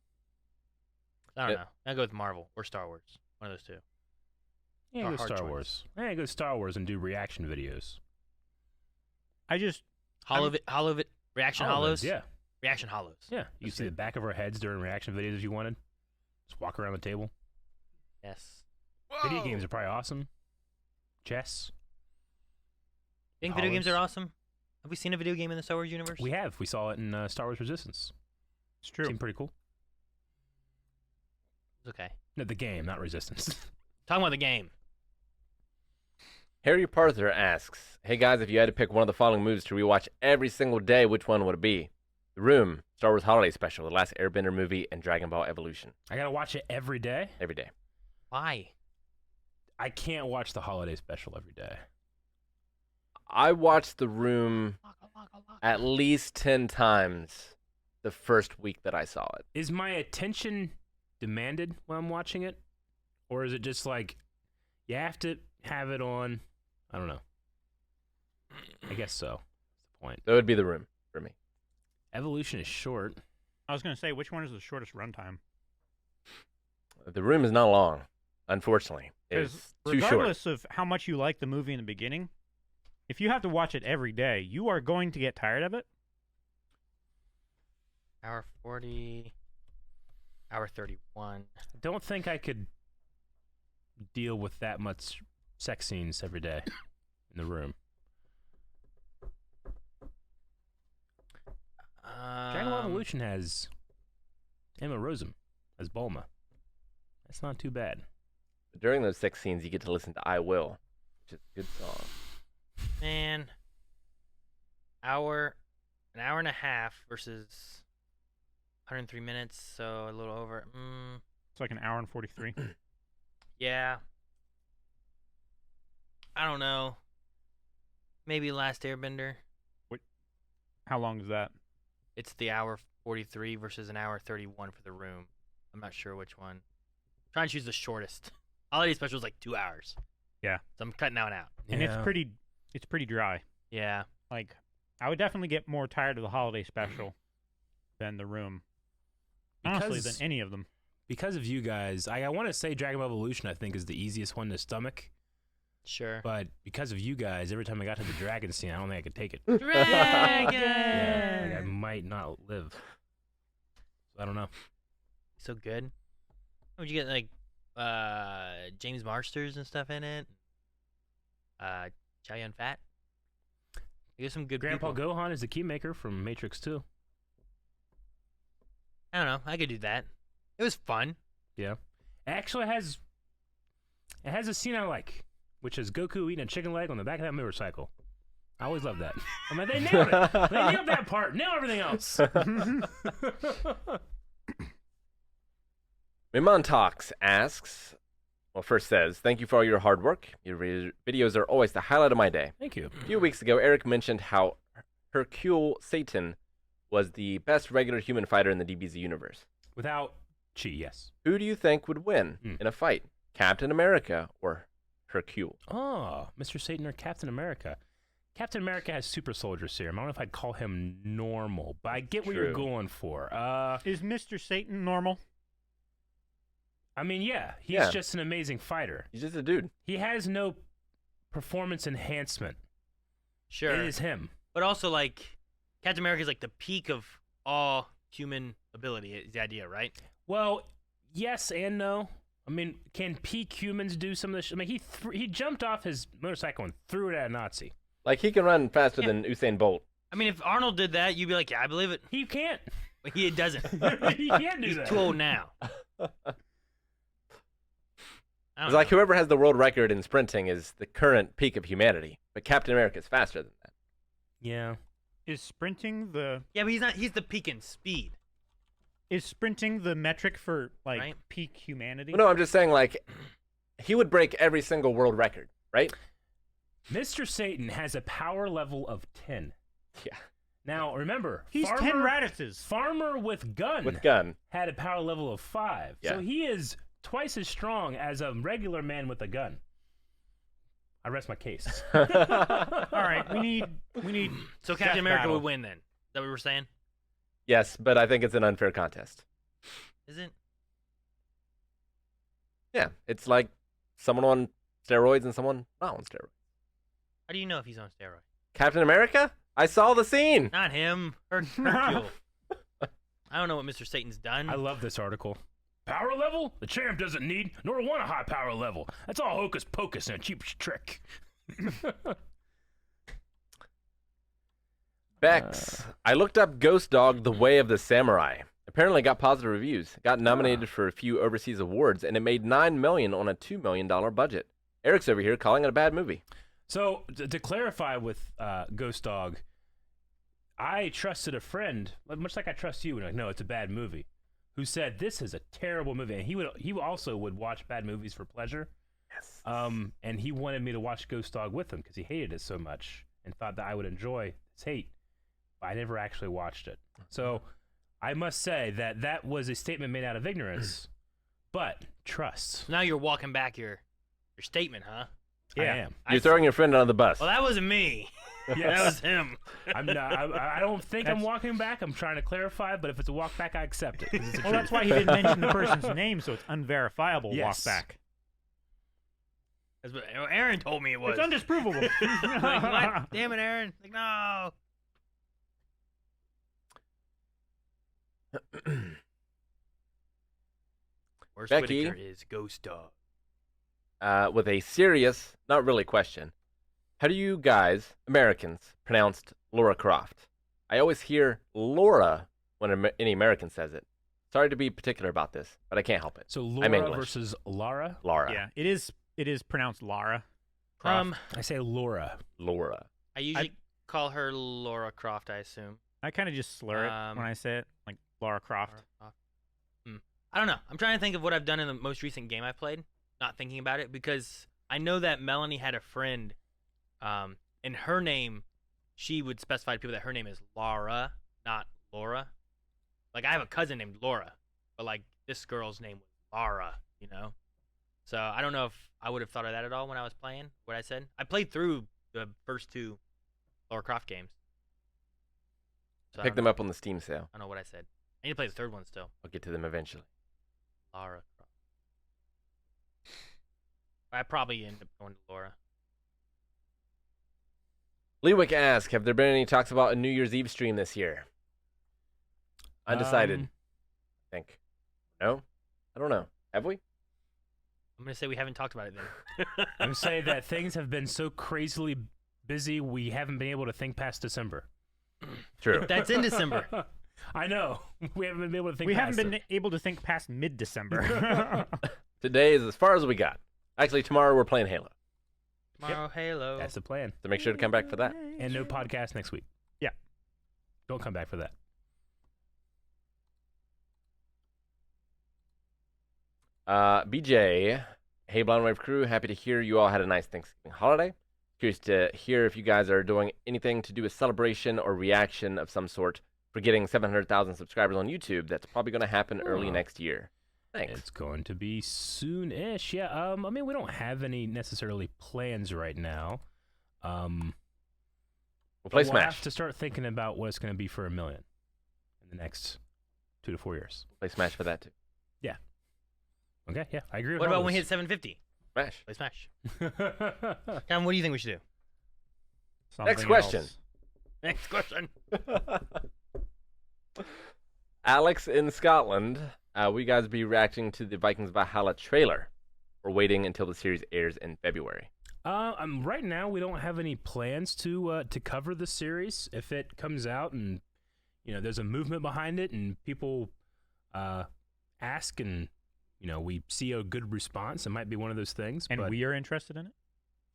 I don't Yep. know. I'll go with Marvel or Star Wars. One of those two. Yeah, Or go hard Star choice. Wars. Yeah, go Star Wars and do reaction videos. I just Reaction All of hollows? those, yeah. Reaction hollows. Yeah. You That's see it. the back of our heads during reaction videos if you wanted. Just walk around the table. Yes. Video games are probably awesome. Chess. You think video games are Hollows. awesome? Have we seen a video game in the Star Wars universe? We have. We saw it in Star Wars Resistance. it's true. Seemed pretty cool. It's okay. No, the game, not Resistance. Talking about the game. Harry Parther asks, hey guys, if you had to pick one of the following movies to rewatch every single day, which one would it be? The Room, Star Wars Holiday Special, The Last Airbender movie, and Dragon Ball Evolution. I gotta watch it every day. Every day. Why? I can't watch the holiday special every day. I watched The Room at least 10 times the first week that I saw it. Is my attention demanded when I'm watching it? Or is it just like, you have to have it on? I don't know. I guess so. That's the point. That would be The Room for me. Evolution is short. I was gonna say, which one is the shortest runtime? The Room is not long, unfortunately. It's too short. Regardless of how much you like the movie in the beginning, if you have to watch it every day, you are going to get tired of it. Hour 40. Hour 31. I don't think I could deal with that much sex scenes every day in the room. Dragon Ball Evolution has Emma Rossum as Bulma. That's not too bad. During those sex scenes, you get to listen to I Will, which is a good song. Man, an hour and a half versus 103 minutes, so a little over. It's like an hour and 43. Yeah. I don't know. Maybe Last Airbender. How long is that? It's the hour 43 versus an hour 31 for The Room. I'm not sure which one. I'm trying to choose the shortest. Holiday special is like 2 hours. Yeah. So I'm cutting that one out. And it's pretty dry. Yeah. Like, I would definitely get more tired of the holiday special than The Room. Honestly, than any of them. Because of you guys, I want to say Dragon Ball Evolution, I think, is the easiest one to stomach. Sure. But because of you guys, every time I got to the dragon scene, I don't think I could take it. Dragon! Yeah, like I might not live. So I don't know. So good. Would you get like James Marsters and stuff in it? Chow Yun Fat? You get some good Grandpa people. Gohan is the keymaker from Matrix 2. I don't know. I could do that. It was fun. Yeah. Actually, it has a scene I like, which is Goku eating a chicken leg on the back of that motorcycle. I always love that. I mean, they nailed it. They nailed that part. Nail everything else. Mimontox asks, first says, thank you for all your hard work. Your videos are always the highlight of my day. Thank you. A few weeks ago, Eric mentioned how Hercule Satan was the best regular human fighter in the DBZ universe. Without Chi, yes. Who do you think would win in a fight? Captain America or Hercule? Oh, Mr. Satan or Captain America. Captain America has super soldier serum. I don't know if I'd call him normal, but I get what you're going for. Is Mr. Satan normal? I mean, yeah, he's just an amazing fighter. He's just a dude. He has no performance enhancement. Sure. It is him. But also, like, Captain America is like the peak of all human ability, is the idea, right? Well, yes and no. I mean, can peak humans do some of this? I mean, he jumped off his motorcycle and threw it at a Nazi. Like, he can run faster than Usain Bolt. I mean, if Arnold did that, you'd be like, yeah, I believe it. He can't. But he doesn't. He can't do He's that. too old now. It's like whoever has the world record in sprinting is the current peak of humanity, but Captain America is faster than that. Yeah. Is sprinting the Yeah, but he's not. He's the peak in speed. metric for like Right. peak humanity? Well, no, I'm just saying, like, he would break every single world record, right? Mr. Satan has a power level of 10. Yeah. Now, remember, He's 10 radishes. Farmer with gun With gun. had a power level of 5. Yeah. So he is twice as strong as a regular man with a gun. I rest my case. All right, we need. So Captain Death America battle. would win then. Is that what we're saying? Yes, but I think it's an unfair contest. Is it? Yeah, it's like someone on steroids and someone not on steroids. How do you know if he's on steroid? Captain America? I saw the scene. Not him. Hercule. I don't know what Mr. Satan's done. I love this article. Power level? The champ doesn't need nor want a high power level. That's all hocus pocus and a cheap trick. Bex, I looked up Ghost Dog: The Way of the Samurai. Apparently got positive reviews. Got nominated for a few overseas awards, and it made $9 million on a $2 million budget. Eric's over here calling it a bad movie. So, to clarify with Ghost Dog, I trusted a friend, much like I trust you, and like, no, it's a bad movie, who said this is a terrible movie, and he also would watch bad movies for pleasure. Yes. And he wanted me to watch Ghost Dog with him because he hated it so much and thought that I would enjoy his hate. But I never actually watched it. So I must say that was a statement made out of ignorance, but trust. Now you're walking back your statement, huh? I am. You're throwing your friend under the bus. Well, that wasn't me. Yes. That was him. I'm not. I don't think I'm walking back. I'm trying to clarify, but if it's a walk back, I accept it. 'cause it's the Well, that's truth. why he didn't mention the person's name, so it's unverifiable. Yes. Walk back. That's what Aaron told me it was. It's undisprovable. Like, what? Damn it, Aaron. Like, no. Worst Becky? Whitaker is Ghost Dog. With a serious, not really question. How do you guys, Americans, pronounce Laura Croft? I always hear Laura when any American says it. Sorry to be particular about this, but I can't help it. So I'm Laura English. versus Lara. Laura. Yeah, it is pronounced Lara. I say Laura. Laura. I usually call her Laura Croft, I assume. I kind of just slur it when I say it, like Lara Croft. Laura Croft. I don't know. I'm trying to think of what I've done in the most recent game I played. Not thinking about it because I know that Melanie had a friend, and her name, she would specify to people that her name is Laura, not Laura. Like I have a cousin named Laura, but like this girl's name was Lara, you know. So I don't know if I would have thought of that at all when I was playing. What I said. I played through the first 2 Lara Croft games. So Pick them up on the Steam sale. I don't know what I said. I need to play the 3rd one still. I'll get to them eventually. Lara Croft. I probably end up going to Laura. Lewick asks, have there been any talks about a New Year's Eve stream this year? Undecided. I think. No? I don't know. Have we? I'm going to say we haven't talked about it then. I'm saying that things have been so crazily busy, we haven't been able to think past December. True. That's in December. I know. We haven't been able to think We past haven't been able to think past mid-December. Today is as far as we got. Actually, tomorrow we're playing Halo. Tomorrow, Halo. That's the plan. So make sure to come back for that. And no podcast next week. Yeah. Don't come back for that. BJ, hey Blonde Wave crew, happy to hear you all had a nice Thanksgiving holiday. Curious to hear if you guys are doing anything to do a celebration or reaction of some sort for getting 700,000 subscribers on YouTube. That's probably going to happen early next year. Thanks. It's going to be soon-ish. Yeah. I mean, we don't have any necessarily plans right now. We'll play We'll Smash. have to start thinking about what it's going to be for $1 million in the next 2 to 4 years. Play Smash for that too. Okay. Yeah, I agree with What all about when we this. hit 750? Smash. Play Smash. Cam, what do you think we should do? Next Something question. else. Next question. Alex in Scotland, will you guys be reacting to the Vikings Valhalla trailer or waiting until the series airs in February? Right now, we don't have any plans to cover the series. If it comes out and there's a movement behind it and people ask and we see a good response, it might be one of those things. And but we are interested in it?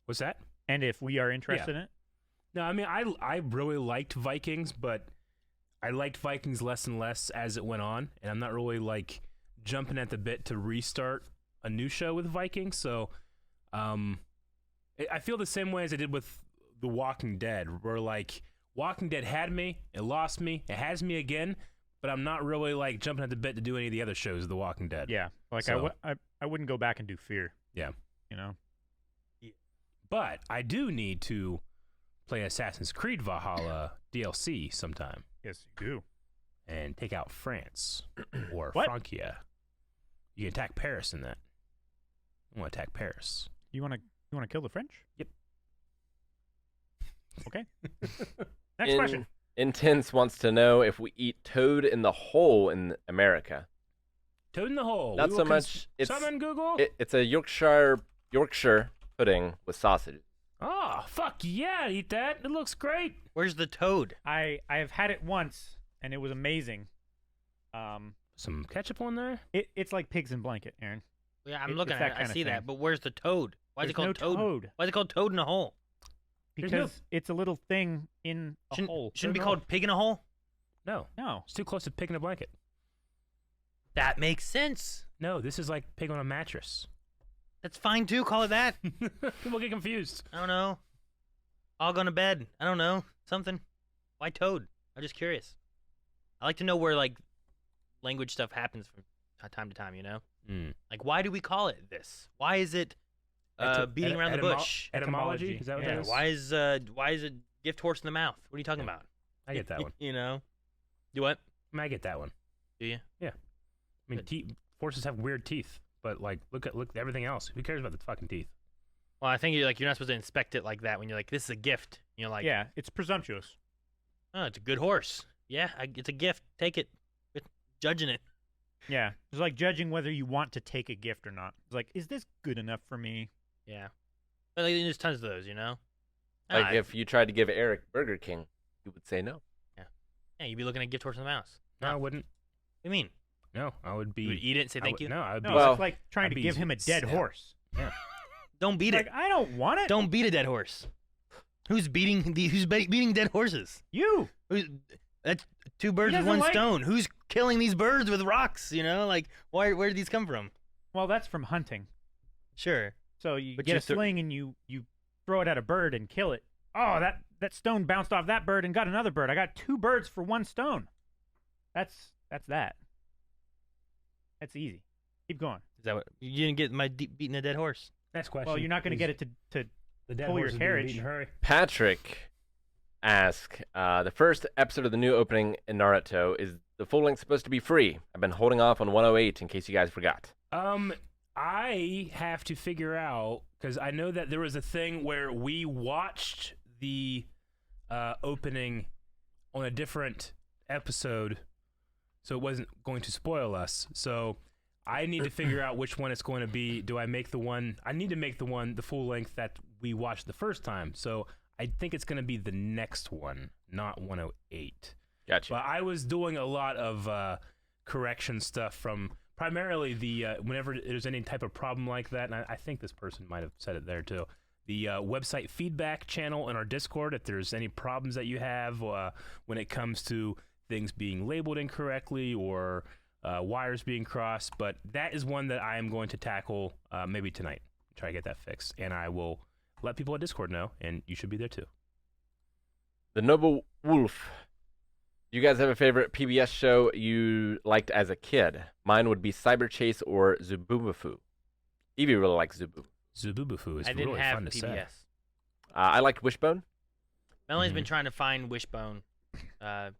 what's that? And if we are interested in it? No, I mean I really liked Vikings, but I liked Vikings less and less as it went on, and I'm not really like jumping at the bit to restart a new show with Vikings. So, I feel the same way as I did with The Walking Dead, where like Walking Dead had me, it lost me, it has me again, but I'm not really like jumping at the bit to do any of the other shows of The Walking Dead. Yeah. Like So- I wouldn't go back and do Fear. Yeah. But I do need to play Assassin's Creed Valhalla DLC sometime Yes, you do. and take out France or What? Francia. You can attack Paris in that. I want to attack Paris. You want to kill the French? Yep. Okay. Next question. Intense wants to know if we eat toad in the hole in America. Toad in the hole. Not We so will much. summon Google. It's a Yorkshire pudding with sausage. Oh, fuck yeah, I'd eat that. It looks great. Where's the toad? I have had it once and it was amazing. Some ketchup on there. It's like pigs in blanket, Aaron. Yeah, I'm It's looking that at it. I kinda see that. thing. But where's the toad? Why is it There's called no toad? Why is it called toad in a hole? There's Because it's a little thing in a hole. Shouldn't be There's called pig in a hole? No, no. it's too close to pig in a blanket. That makes sense. No, this is like pig on a mattress. That's fine too. Call it that. People get confused. I don't know. All gone to bed. I don't know. Something. Why toad? I'm just curious. I like to know where like language stuff happens from time to time. Like why do we call it this? Why is it beating around the bush? Etymology? Is that what Yeah. that is? Why is it gift horse in the mouth? What are you talking about? I get that one. Do what? I get that one. Do you? I mean, horses have weird teeth, but like, look at everything else. Who cares about the fucking teeth? Well, I think you're not supposed to inspect it like that when you're like, this is a gift. You're like, Yeah, it's presumptuous. oh, it's a good horse. Yeah, it's a gift. Take it. Quit judging it. Yeah, it's like judging whether you want to take a gift or not. It's like, is this good enough for me? Yeah. But like, there's tons of those, Like Ah, if you tried to give Eric Burger King, he would say no. yeah, you'd be looking at gift horse in the mouse. No, I wouldn't. What do you mean? No, I would be. You would eat it and say I thank would- you? No, I would be. No, Well, it's like trying I'd to be give him a dead sad. horse. Yeah. Don't beat Like, it. I don't want it. Don't beat a dead horse. Who's beating beating dead horses? You. That's two birds with doesn't one like- stone. Who's killing these birds with rocks? You know, like where did these come from? Well, that's from hunting. Sure. So you But get you a thro- sling and you throw it at a bird and kill it. Oh, that stone bounced off that bird and got another bird. I got 2 birds for 1 stone. That's that. That's easy. Keep going. Is that what you didn't get my beating a dead horse? Next question. Well, you're not going to get it to the dead pull your horse is being carriage. beaten. Hurry. Patrick asked, the first episode of the new opening in Naruto, is the full length supposed to be free? I've been holding off on 108 in case you guys forgot. I have to figure out, because I know that there was a thing where we watched the opening on a different episode, so it wasn't going to spoil us. So I need to figure out which one it's going to be. Do I make the one? I need to make the full length that we watched the first time. So I think it's going to be the next one, not 108. Gotcha. But I was doing a lot of correction stuff from primarily the whenever there's any type of problem like that, and I think this person might have said it there too. The website feedback channel in our Discord, if there's any problems that you have when it comes to things being labeled incorrectly or wires being crossed, but that is one that I am going to tackle maybe tonight. Try to get that fixed, and I will let people at Discord know, and you should be there too. The Noble Wolf. You guys have a favorite PBS show you liked as a kid? Mine would be Cyber Chase or Zububufu. Evie really likes Zubu. Zububufu is I didn't really have fun to PBS. say. I liked Wishbone. Melanie's been trying to find Wishbone.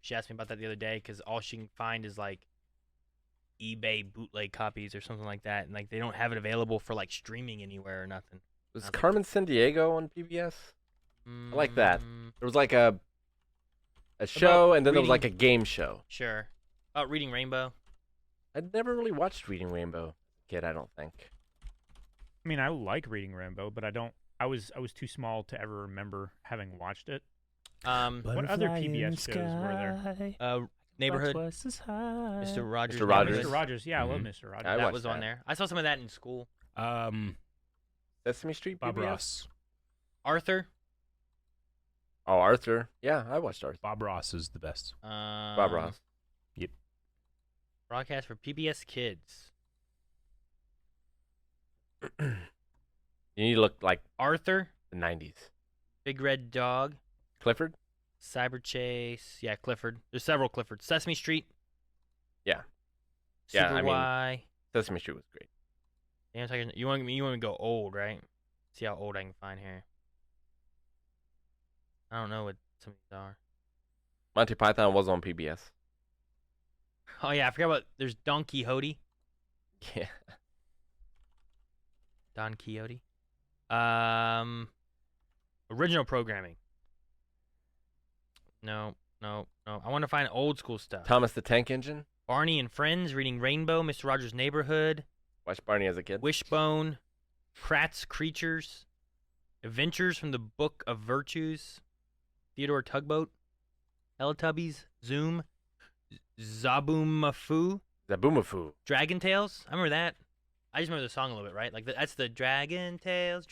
She asked me about that the other day because all she can find is like eBay bootleg copies or something like that, and like they don't have it available for like streaming anywhere or nothing. Was Nothing. Carmen Sandiego on PBS? I like that. There was like a show, and then there was like a game show. Sure. Oh, Reading Rainbow. I'd never really watched Reading Rainbow as a kid, I don't think. I mean, I like Reading Rainbow, but I was too small to ever remember having watched it. What other PBS shows were there? Neighborhood. Mr. Rogers. Mr. Rogers. Mr. Rogers. Yeah, I love Mr. Rogers. I That watched was on that. there. I saw some of that in school. Sesame Street Bob PBS? Ross. Arthur. Oh, Arthur. Yeah, I watched Arthur. Bob Ross is the best. Bob Ross. Yep. Broadcast for PBS Kids. You need to look like Arthur. the 90s. Big Red Dog. Clifford? Cyber Chase. Yeah, Clifford. There's several Cliffords. Sesame Street. Yeah. Super Yeah, I mean- Y. Sesame Street was great. Damn, you want me to go old, right? See how old I can find here. I don't know what some of these are. Monty Python was on PBS. Oh yeah, I forgot about. There's Don Quixote. Yeah. Don Quixote. Original programming. No. I want to find old school stuff. Thomas the Tank Engine. Barney and Friends, Reading Rainbow, Mr. Rogers' Neighborhood, Watched Barney as a kid. Wishbone, Pratt's Creatures, Adventures from the Book of Virtues, Theodore Tugboat, Teletubbies, Zoom, Zaboomafoo, Zaboomafoo. Dragon Tales. I remember that. I just remember the song a little bit, right? Like that's the Dragon Tales,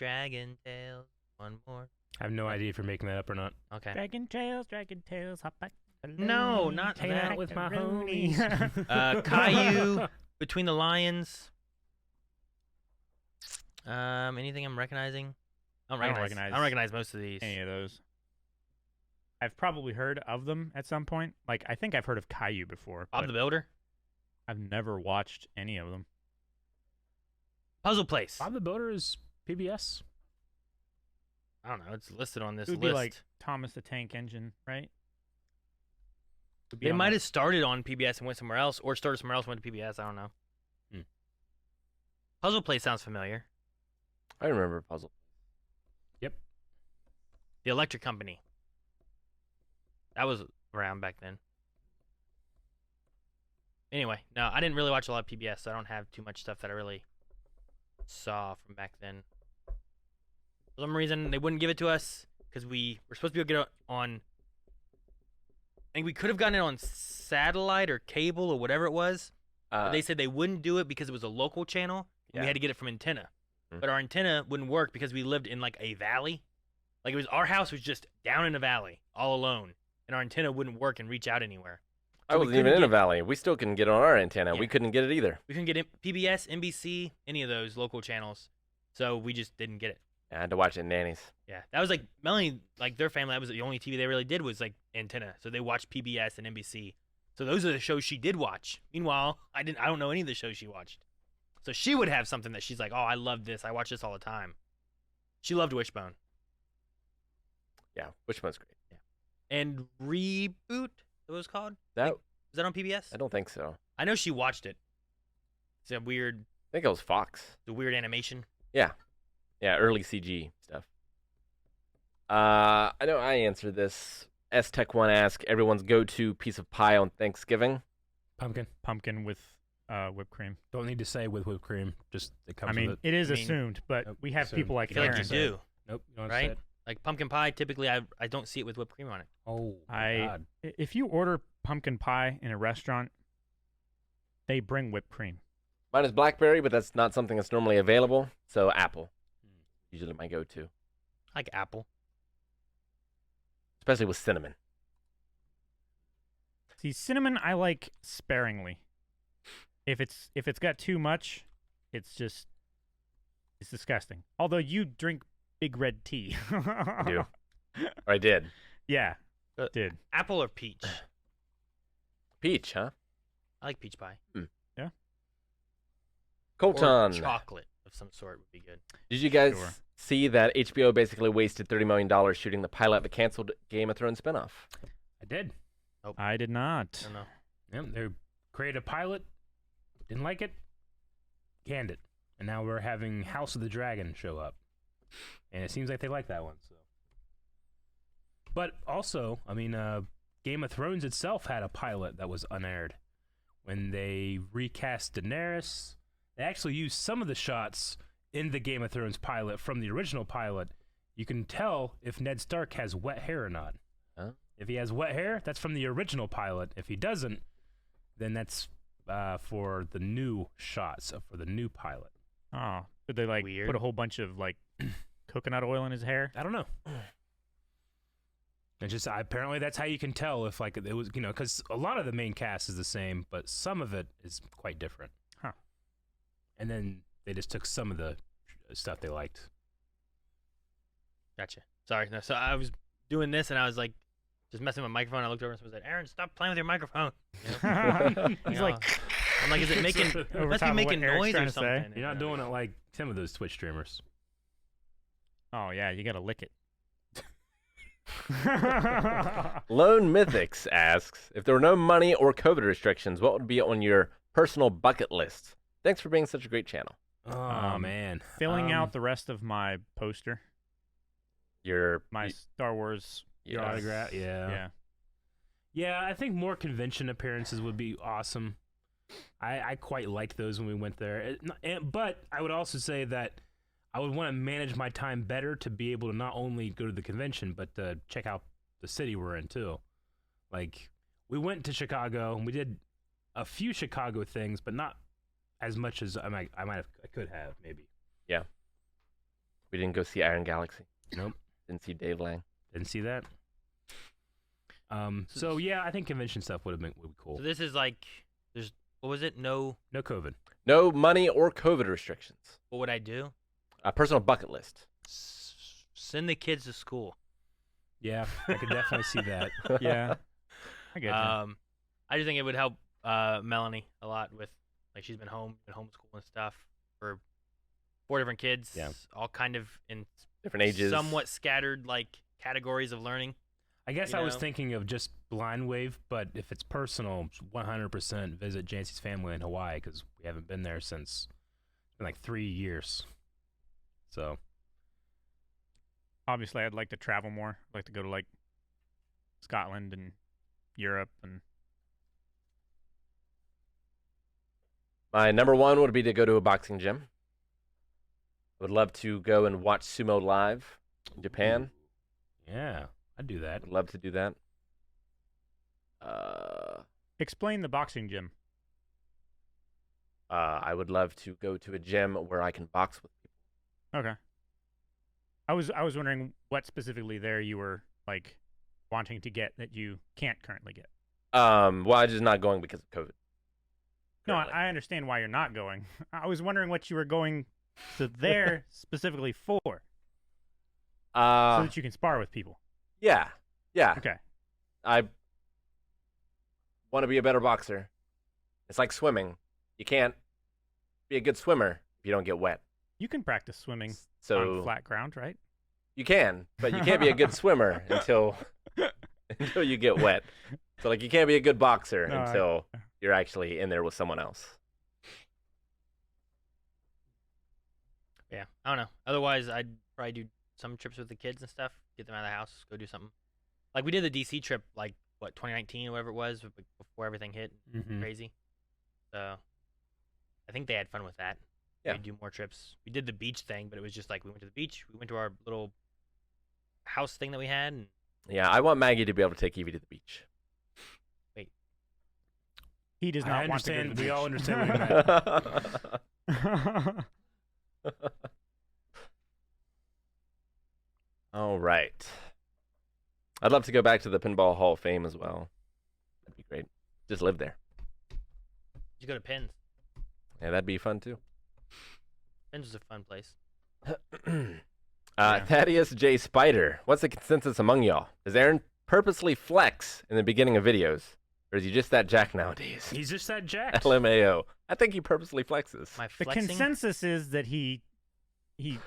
one more. I have no idea if you're making that up or not. Okay. Dragon Tales, hop back. No, not Take that. out with my macaroni. Caillou, Between the Lions. Anything I'm recognizing? I don't recognize most of these. any of those. I've probably heard of them at some point. Like, I think I've heard of Caillou before, Bob but the Builder, I've never watched any of them. Puzzle Place. Bob the Builder is PBS. I don't know. It's listed on this It would list. be like Thomas the Tank Engine, right? Would be They on might that- have started on PBS and went somewhere else, or started somewhere else and went to PBS. I don't know. Hmm. Puzzle Place sounds familiar. I remember Puzzle. The Electric Company. That was around back then. Anyway, no, I didn't really watch a lot of PBS, so I don't have too much stuff that I really saw from back then. For some reason, they wouldn't give it to us because we were supposed to be able to get it on. I think we could have gotten it on satellite or cable or whatever it was. But they said they wouldn't do it because it was a local channel. And Yeah. we had to get it from antenna. Mhm. But our antenna wouldn't work because we lived in like a valley. Like, it was our house was just down in a valley, all alone, and our antenna wouldn't work and reach out anywhere. I So we wasn't even couldn't in a get- valley. We still couldn't get on our antenna. Yeah. We couldn't get it either. We couldn't get PBS, NBC, any of those local channels, so we just didn't get it. I had to watch it in nannies. Yeah, that was like Melanie, like their family. That was the only TV they really did was like antenna. So they watched PBS and NBC. So those are the shows she did watch. Meanwhile, I don't know any of the shows she watched. So she would have something that she's like, oh, I love this. I watch this all the time. She loved Wishbone. Yeah, which one's great? And Reboot, that was called. That Is that on PBS? I don't think so. I know she watched it. It's a weird, I think it was Fox. the weird animation. Yeah, early CG stuff. I know I answered this. S-Tech1 asked everyone's go-to piece of pie on Thanksgiving. Pumpkin with whipped cream. Don't need to say with whipped cream. Just it comes I mean, with it. it is I mean, assumed, but Nope, we have assumed. people like I feel like you Aaron. do. Nope. You don't have to Right? say it. Like pumpkin pie, typically I don't see it with whipped cream on it. Oh, my God. If you order pumpkin pie in a restaurant, they bring whipped cream. Mine is blackberry, but that's not something that's normally available. So apple, usually my go-to, I like apple. especially with cinnamon. See, cinnamon I like sparingly. If it's got too much, it's disgusting. Although you drink big red tea. I do. Or I did. Yeah, Uh, did. Apple or peach? Peach, huh? I like peach pie. Colton. Or chocolate of some sort would be good. Did you guys Sure. see that HBO basically wasted $30 million shooting the pilot of the canceled Game of Thrones spinoff? I did. I did I not. don't know. Yep, they created a pilot, didn't like it, canned it, and now we're having House of the Dragon show up, and it seems like they like that one. So, but also, I mean, Game of Thrones itself had a pilot that was unaired when they recast Daenerys. They actually used some of the shots in the Game of Thrones pilot from the original pilot. You can tell if Ned Stark has wet hair or not. Huh? If he has wet hair, that's from the original pilot. If he doesn't, then that's for the new shots for the new pilot. Oh, did they like Weird. put a whole bunch of like coconut oil in his hair? I don't know. It's just apparently that's how you can tell if like it was, because a lot of the main cast is the same, but some of it is quite different. Huh. And then they just took some of the stuff they liked. Gotcha. Sorry. No, so I was doing this and I was like just messing with my microphone. I looked over and someone said, "Aaron, stop playing with your microphone." You know? He's You like, know, I'm like, is it making? Over Must be top of what making Eric's noise trying or to say. something. You're not doing it like some of those Twitch streamers. oh yeah, you gotta lick it. Lone Mythics asks, if there were no money or COVID restrictions, what would be on your personal bucket list? Thanks for being such a great channel. Oh man, Filling out the rest of my poster, my Star Wars. your yes. autograph. Yeah. Yeah, I think more convention appearances would be awesome. I quite liked those when we went there. But I would also say that I would want to manage my time better to be able to not only go to the convention, but to check out the city we're in, too. Like, we went to Chicago, and we did a few Chicago things, but not as much as I could have, maybe. We didn't go see Iron Galaxy. Nope. Didn't see Dave Lang. Didn't see that. So, yeah, I think convention stuff would be cool. So this is like, there's what was it? No. No COVID. No money or COVID restrictions. What would I do? A personal bucket list. Send the kids to school. Yeah, I could definitely see that. Yeah. I get you. I just think it would help Melanie a lot with, like, she's been homeschooled and stuff for 4 different kids. Yeah. All kind of in Different ages. somewhat scattered like categories of learning. I guess You I was know? thinking of just blind wave, but if it's personal, 100% visit Jancy's family in Hawaii because we haven't been there since it's been like 3 years. So Obviously, I'd like to travel more. I'd like to go to like Scotland and Europe and My number one would be to go to a boxing gym. I would love to go and watch sumo live in Japan. yeah, I'd do that. Would love to do that. explain the boxing gym. I would love to go to a gym where I can box with people. Okay. I was wondering what specifically there you were like wanting to get that you can't currently get. Well, I'm just not going because of COVID. No, currently. I understand why you're not going. I was wondering what you were going to there specifically for, so that you can spar with people. Yeah. Okay. I want to be a better boxer. It's like swimming. You can't be a good swimmer if you don't get wet. You can practice swimming So on flat ground, right? you can, but you can't be a good swimmer until you get wet. So like you can't be a good boxer No, until you're actually in there with someone else. Yeah, I don't know. Otherwise, I'd probably do some trips with the kids and stuff. Get them out of the house, go do something. Like we did the DC trip, like what 2019 or whatever it was, before everything hit. Mhm. Crazy. So I think they had fun with that. Yeah. We'd do more trips. We did the beach thing, but it was just like we went to the beach. We went to our little house thing that we had, and Yeah, I want Maggie to be able to take Evie to the beach. He does I not want to go to understand. the We all beach. understand what you meant. All right. I'd love to go back to the Pinball Hall of Fame as well. That'd be great. Just live there. you go to Penn's. Yeah, that'd be fun too. Penn's was a fun place. Yeah. Thaddeus J. Spider. What's the consensus among y'all? Does Aaron purposely flex in the beginning of videos? Or is he just that jack nowadays? He's just that jacked. LMAO. I think he purposely flexes. My The flexing. consensus is that he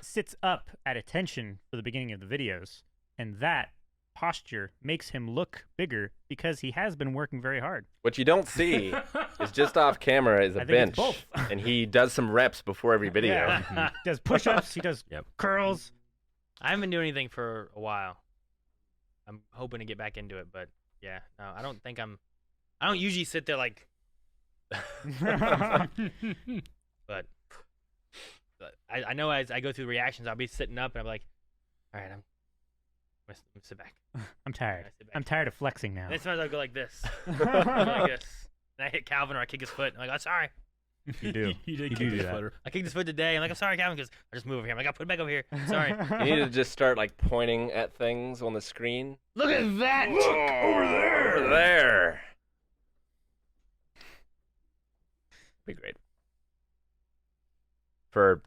sits up at attention for the beginning of the videos, and that posture makes him look bigger because he has been working very hard. What you don't see is just off camera is a I think bench. it's both. And he does some reps before every video. Yeah. He does push-ups, he does Yep. curls. I haven't been doing anything for a while. I'm hoping to get back into it, but yeah, no, I don't think I'm. I don't usually sit there like, but I know as I go through reactions, I'll be sitting up and I'm like, all right, I'm gonna sit back. I'm tired. I sit back. I'm tired of flexing now. And then sometimes I'll go like this, I'll go like this. And I hit Calvin or I kick his foot. I'm like, oh, sorry. You do. You did You kick do his that. footer. I kicked his foot today. I'm like, I'm sorry, Calvin, because I just move over here. I'm like, I'll put it back over here. Sorry. You need to just start like pointing at things on the screen. Look at that. Over there. Over there. Be great. For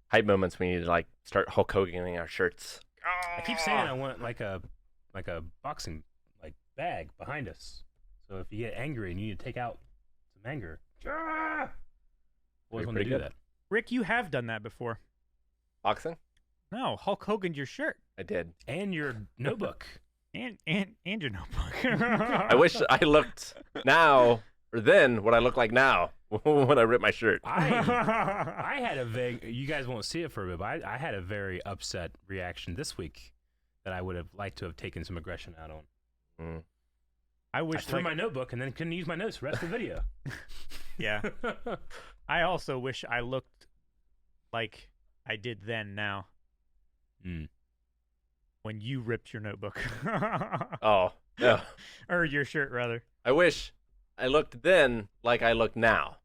hype moments, we need to like start Hulk Hoganing our shirts. I keep saying I want like a boxing like bag behind us. So if you get angry and you need to take out some anger, always want to pretty do good. that. Rick, you have done that before. Boxing? No, Hulk Hogan's your shirt I did. And your notebook. and your notebook. I wish I looked now or then what I look like now when I rip my shirt. I had a vague. You guys won't see it for a bit, but I had a very upset reaction this week that I would have liked to have taken some aggression out on. Mm. I I wish threw like, my notebook and then couldn't use my notes for the rest of the video. yeah. I also wish I looked like I did then now Mm. when you ripped your notebook. Oh, no. Or your shirt, rather. I wish I looked then like I look now.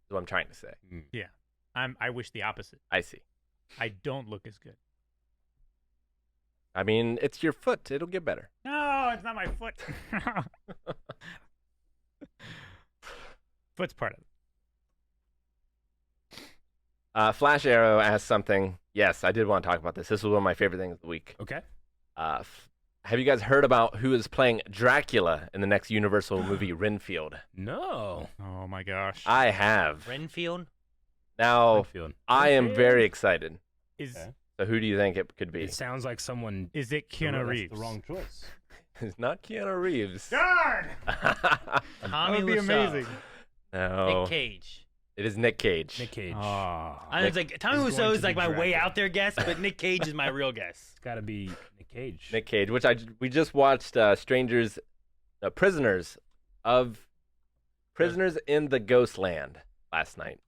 Is what I'm trying to say. I wish the opposite. I see. I don't look as good. I mean, it's your foot. It'll get better. No, it's not my foot. Foot's part of it. Flash Arrow asked something. Yes, I did want to talk about this. This was one of my favorite things of the week. Okay. Have you guys heard about who is playing Dracula in the next Universal movie, Renfield? No. Oh my gosh. I have. Renfield. Now, Renfield. I am very excited. Is Okay. So who do you think it could be? It sounds like someone. is it Keanu that's Reeves? The wrong choice. It's not Keanu Reeves. Darn! Tommy That would be Wiseau, amazing. No. Nick Cage. It is Nick Cage. Nick Cage. Oh. I was like, Tommy is going Wiseau to is like be my way Dracula. out there guess, but Nick Cage is my real guess. It's got to be Nick Cage. Nick Cage, which we just watched Prisoners in the Ghostland last night,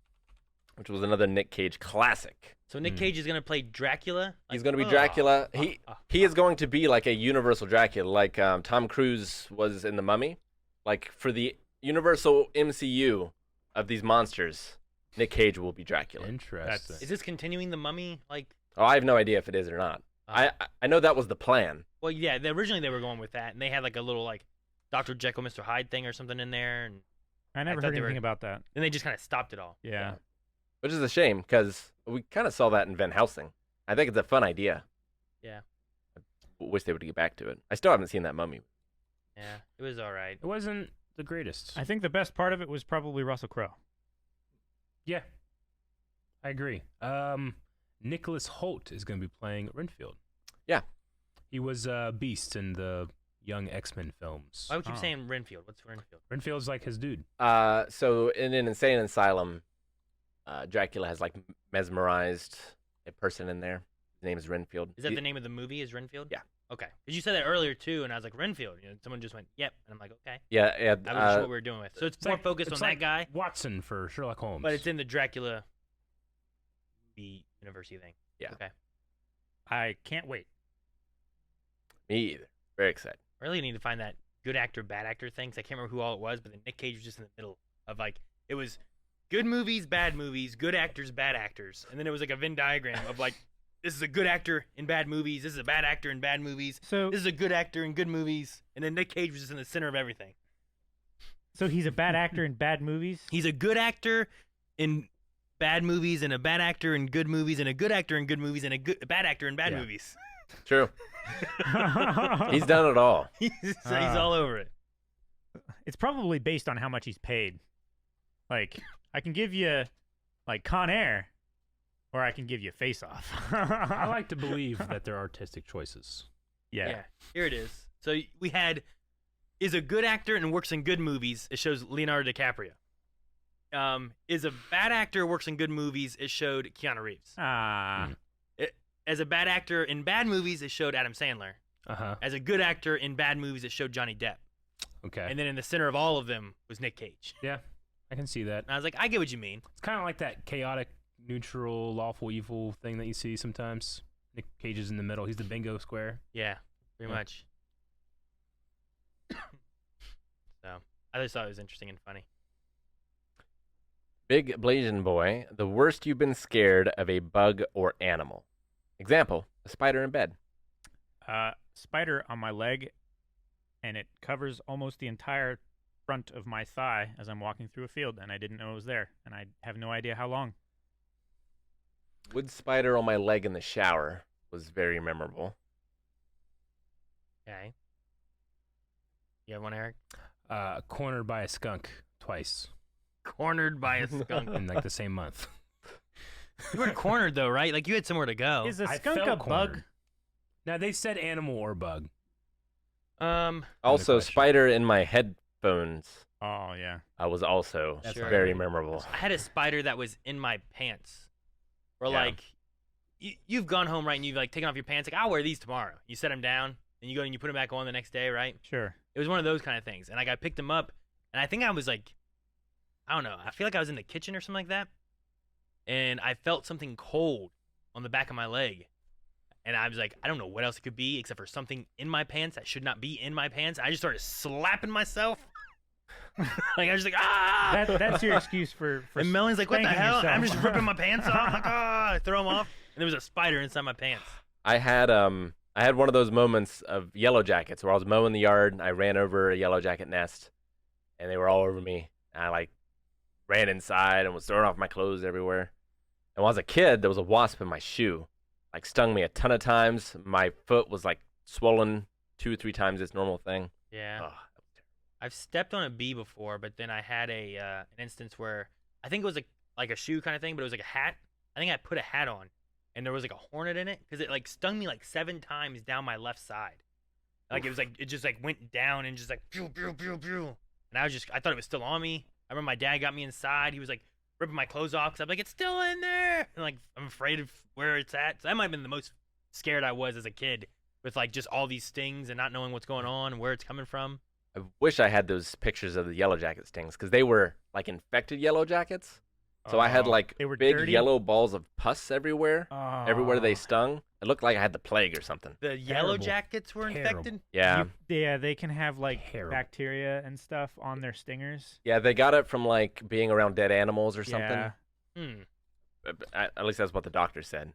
which was another Nick Cage classic. So Nick Cage is gonna play Dracula. He's Like, going to be oh, Dracula. oh, He is going to be like a universal Dracula, like Tom Cruise was in The Mummy. Like for the universal MCU of these monsters, Nick Cage will be Dracula. Interesting. Is this continuing the Mummy? Like, Oh, I have no idea if it is or not. I know that was the plan. well, yeah. Originally they were going with that, and they had like a little like Dr. Jekyll, Mr. Hyde thing or something in there, and I never thought heard they anything were- about that. then they just kind of stopped it all. Yeah. Which is a shame because we kind of saw that in Van Helsing. I think it's a fun idea. Yeah. I wish they would get back to it. I still haven't seen that Mummy. Yeah, it was all right. It wasn't the greatest. I think the best part of it was probably Russell Crowe. Yeah, I agree. Nicholas Hoult is going to be playing Renfield. Yeah. He was Beast in the Young X-Men films. Why would you keep Oh. saying Renfield? What's Renfield? Renfield's like his dude. So in an insane asylum, Dracula has like mesmerized a person in there. His name is Renfield. Is that the name of the movie? Is Renfield? Yeah. Okay. Because you said that earlier too, and I was like Renfield. You know, someone just went, "Yep," and I'm like, "Okay." Yeah, yeah. That was just what we were doing with. So it's more like- focused on it's that like guy, Watson for Sherlock Holmes. but it's in the Dracula movie university thing. Yeah. Okay. I can't wait. Me either. Very excited. I really need to find that good actor, bad actor thing, 'cause I can't remember who all it was, but then Nick Cage was just in the middle of like, it was good movies, good actors, bad actors. And then it was like a Venn diagram of like, this is a good actor in bad movies, this is a bad actor in bad movies, So this is a good actor in good movies. And then Nick Cage was just in the center of everything. he's a bad actor in bad movies? He's a good actor in bad movies, and a bad actor in good movies, and a good actor in good movies, and a bad actor in bad Yeah. movies. True. He's done it all. He's all over it. It's probably based on how much he's paid. Like, I can give you, like, Con Air, or I can give you Face Off. I like to believe that they're artistic choices. Yeah. Here it is. So we had is a good actor and works in good movies. It shows Leonardo DiCaprio. Is a bad actor, works in good movies. It showed Keanu Reeves. Ah. As a bad actor in bad movies, it showed Adam Sandler. Uh-huh. As a good actor in bad movies, it showed Johnny Depp. Okay. And then in the center of all of them was Nick Cage. Yeah, I can see that. And I was like, I get what you mean. It's kind of like that chaotic, neutral, lawful, evil thing that you see sometimes. Nick Cage is in the middle. He's the bingo square. Yeah, pretty Yeah. much. So I just thought it was interesting and funny. Big Blasian Boy, the worst you've been scared of a bug or animal. Example, a spider in bed. Spider on my leg, and it covers almost the entire front of my thigh as I'm walking through a field, and I didn't know it was there, and I have no idea how long. Wood spider on my leg in the shower was very memorable. Okay. You have one, Eric? Cornered by a skunk twice Cornered by a skunk. in like the same month. You weren't cornered though, right? Like you had somewhere to go. Is a I skunk a felt bug? cornered. Now they said animal or bug. Also, question. spider in my headphones Oh, yeah. was also That's Sure. very memorable. I had a spider that was in my pants. Or Yeah. like, you've gone home, right, and you've like taken off your pants. Like, I'll wear these tomorrow. You set them down, and you go and you put them back on the next day, right? Sure. It was one of those kind of things. And like, I picked them up, and I think I was like, I don't know. I feel like I was in the kitchen or something like that, and I felt something cold on the back of my leg. And I was like, I don't know what else it could be except for something in my pants that should not be in my pants. I just started slapping myself. Like I was just like, ah! That's your excuse for And Melanie's like, what the spanking hell? yourself. I'm just ripping my pants off. I'm like, ah! I throw them off. And there was a spider inside my pants. I had one of those moments of yellow jackets where I was mowing the yard and I ran over a yellow jacket nest and they were all over me. And I like ran inside and was throwing off my clothes everywhere. And when I was a kid, there was a wasp in my shoe. Like stung me a ton of times. My foot was like swollen 2 or 3 times its normal thing. Yeah. Ugh. I've stepped on a bee before, but then I had an instance where I think it was like a shoe kind of thing, but it was like a hat. I think I put a hat on, and there was like a hornet in it because it like stung me like 7 times down my left side. Like it was like it just like went down and just like pew pew pew pew. And I thought it was still on me. I remember my dad got me inside. He was like ripping my clothes off because I'm like, it's still in there. And like I'm afraid of where it's at. So that might have been the most scared I was as a kid with like just all these stings and not knowing what's going on and where it's coming from. I wish I had those pictures of the yellow jacket stings because they were like infected yellow jackets. So I had Oh, like they were big dirty? yellow balls of pus everywhere. Everywhere they Oh. stung. It looked like I had the plague or something. The yellow Terrible. jackets were Terrible. infected. Yeah. Yeah, they can have like Terrible. bacteria and stuff on their stingers. Yeah, they got it from like being around dead animals or something. Yeah. At least that's what the doctor said.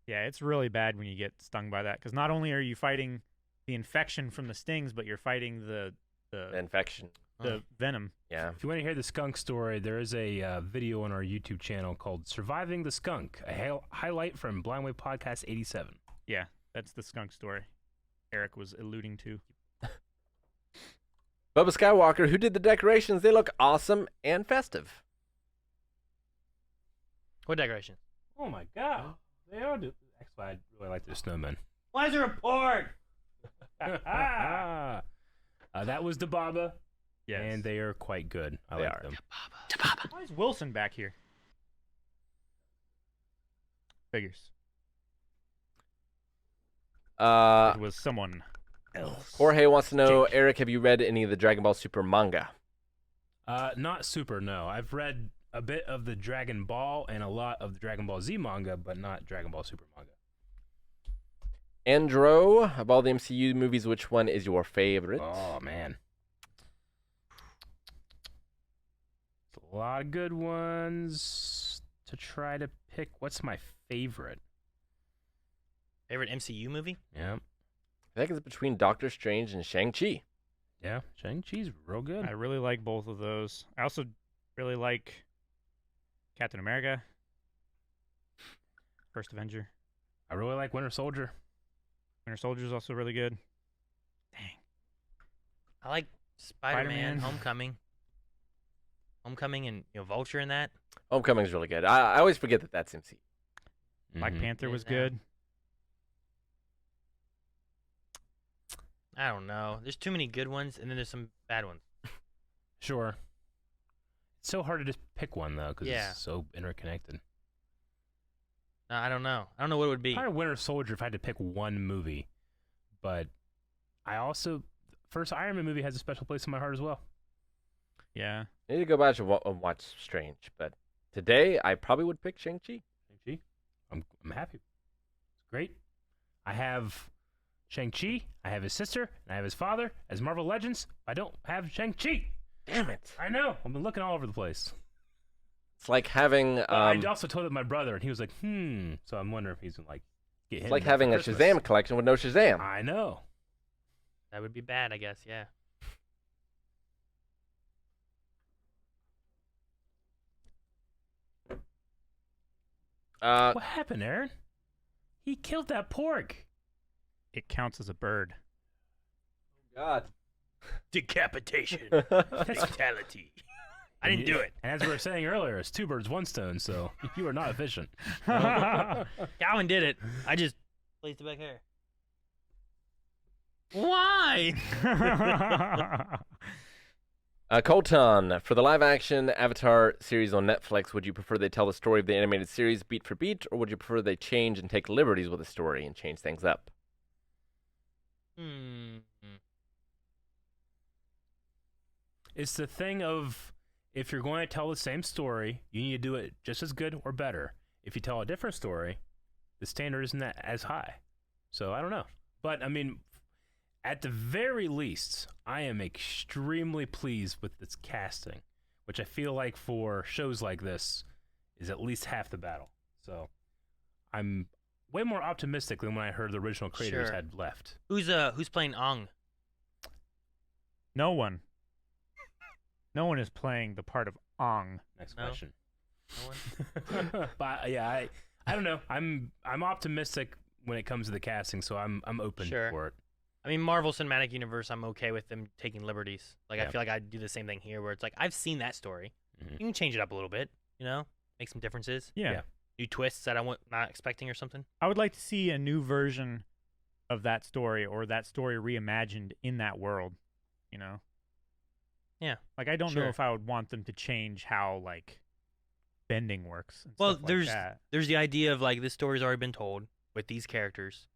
Yeah, it's really bad when you get stung by that because not only are you fighting the infection from the stings, but you're fighting the Infection. venom. Yeah. If you want to hear the skunk story, there is a video on our YouTube channel called "Surviving the Skunk," a highlight from Blind Way Podcast 87. Yeah, that's the skunk story Eric was alluding to. Bubba Skywalker, who did the decorations? They look awesome and festive. What decoration? Oh my god, they are. Actually, I really like their snowmen. Why is there a pork? That was the Baba, Yes. and they are quite good. I They like are. them. Why is Wilson back here? Figures. It was someone else. Jorge wants to know, Jake. Eric, have you read any of the Dragon Ball Super manga? Not super. No, I've read a bit of the Dragon Ball and a lot of the Dragon Ball Z manga, but not Dragon Ball Super manga. Andro, of all the MCU movies, which one is your favorite? Oh man, it's a lot of good ones to try to pick. What's my favorite? Favorite MCU movie? Yeah, I think it's between Doctor Strange and Shang-Chi. yeah, Shang-Chi's real good. I really like both of those. I also really like Captain America, First Avenger. I really like Winter Soldier. Winter Soldier is also really good. Dang. I like Spider-Man, Spider-Man. Homecoming, and Vulture in that. Homecoming's really good. I always forget that that's MCU. Black Mhm. Panther was Yeah. good. I don't know. There's too many good ones, and then there's some bad ones. Sure. It's so hard to just pick one though, because Yeah. it's so interconnected. I don't know. I don't know what it would be. Probably Winter Soldier if I had to pick one movie, but I also first Iron Man movie has a special place in my heart as well. Yeah. I need to go back and watch Strange, but today I probably would pick Shang-Chi. Shang-Chi, I'm happy. It's great. I have Shang-Chi. I have his sister, and I have his father as Marvel Legends. I don't have Shang-Chi. Damn it! I know. I've been looking all over the place. It's like having But I also told it to my brother, and he was like, So I'm wondering if he's gonna get him. it's like for having a Christmas. Shazam collection with no Shazam. I know. That would be bad, I guess. Yeah. What happened, Aaron? He killed that pork. It counts as a bird. God. Decapitation. Fatality. I didn't do it. And as we were saying earlier, it's 2 birds, 1 stone, so you are not efficient. Gowan did it. I just placed it back here. Why? Colton, for the live-action Avatar series on Netflix, would you prefer they tell the story of the animated series beat for beat, or would you prefer they change and take liberties with the story and change things up? It's the thing of if you're going to tell the same story, you need to do it just as good or better. If you tell a different story, the standard isn't that as high. So I don't know. But I mean, at the very least, I am extremely pleased with this casting, which I feel like for shows like this is at least half the battle. So I'm way more optimistic than when I heard the original creators Sure. had left. Who's playing Ong? No one. No one is playing the part of Ong. Next No? question. No one? But yeah, I don't know. I'm optimistic when it comes to the casting, so I'm open Sure. for it. I mean, Marvel Cinematic Universe, I'm okay with them taking liberties. Like, I Yeah. feel like I'd do the same thing here, where it's like, I've seen that story. Mhm. You can change it up a little bit, make some differences, Yeah. Yeah. new twists that I'm not expecting or something. I would like to see a new version of that story or that story reimagined in that world, Yeah. Like I don't know Sure. if I would want them to change how like bending works and Well, stuff there's like that. there's the idea of like this story's already been told with these characters,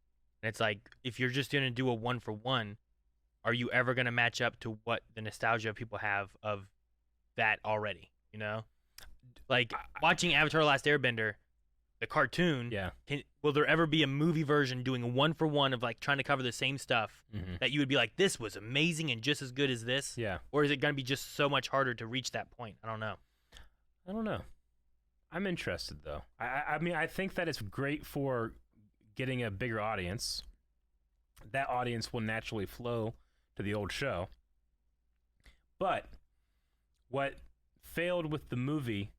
and it's like if you're just gonna do a 1-for-1, are you ever gonna match up to what the nostalgia people have of that already? Like watching Avatar: The Last Airbender, the cartoon. Yeah. Will there ever be a movie version doing a 1-for-1 of like trying to cover the same stuff Mhm. that you would be like, this was amazing and just as good as this? Yeah. Or is it gonna be just so much harder to reach that point? I don't know. I don't know. I'm interested though. I mean, I think that it's great for getting a bigger audience. That audience will naturally flow to the old show. But what failed with the movie,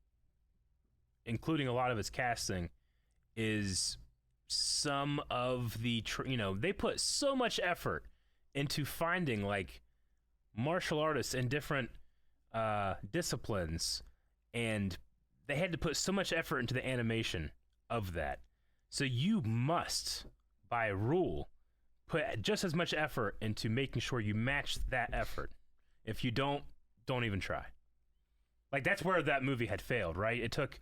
including a lot of its casting, is some of the they put so much effort into finding like martial artists in different disciplines, and they had to put so much effort into the animation of that. So you must, by rule, put just as much effort into making sure you match that effort. If you don't even try. Like, that's where that movie had failed, right? It took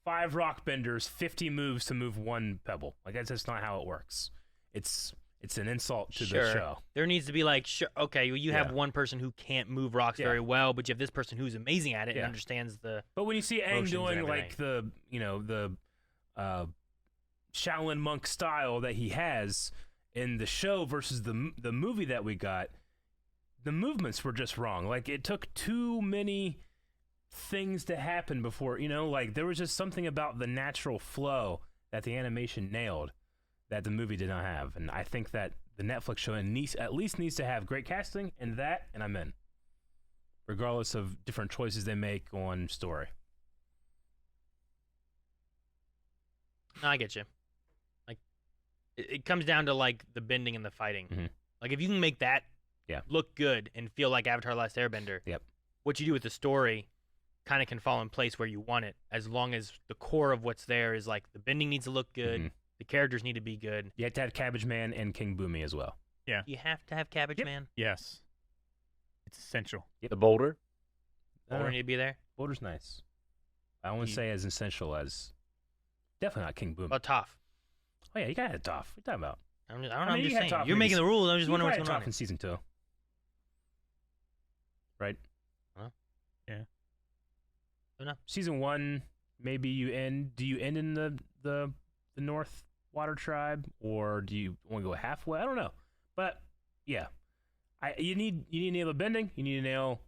5 rock benders, 50 moves to move 1 pebble. Like, that's just not how it works. It's an insult to the show. There needs to be like, okay, well, you have one person who can't move rocks very well, but you have this person who's amazing at it and understands the. But when you see Aang doing like the Shaolin monk style that he has in the show versus the movie that we got, the movements were just wrong. Like, it took too many things to happen before, like there was just something about the natural flow that the animation nailed that the movie did not have. And I think that the Netflix show at least needs to have great casting and I'm in. Regardless of different choices they make on story. No, I get you. Like, it comes down to like the bending and the fighting. Mm-hmm. Like, if you can make that look good and feel like Avatar: Last Airbender, what you do with the story kind of can fall in place where you want it, as long as the core of what's there is like the bending needs to look good, the characters need to be good. You have to have Cabbage Man and King Boomy as well. Yeah. You have to have Cabbage Man? Yes. It's essential. The boulder? Boulder need to be there? Boulder's nice. I wouldn't say as essential as... Definitely not King Boomy. Well, Toph. Oh, yeah, you gotta have Toph. What are you talking about? I don't know, I'm just saying. You're making the rules, I'm just wondering what's going on. Toph in Season 2. Right? Huh? Yeah. I don't know. Season 1, maybe you end... Do you end in the North Water Tribe, or do you want to go halfway? I don't know. But, yeah. You need to nail the bending. You need to nail...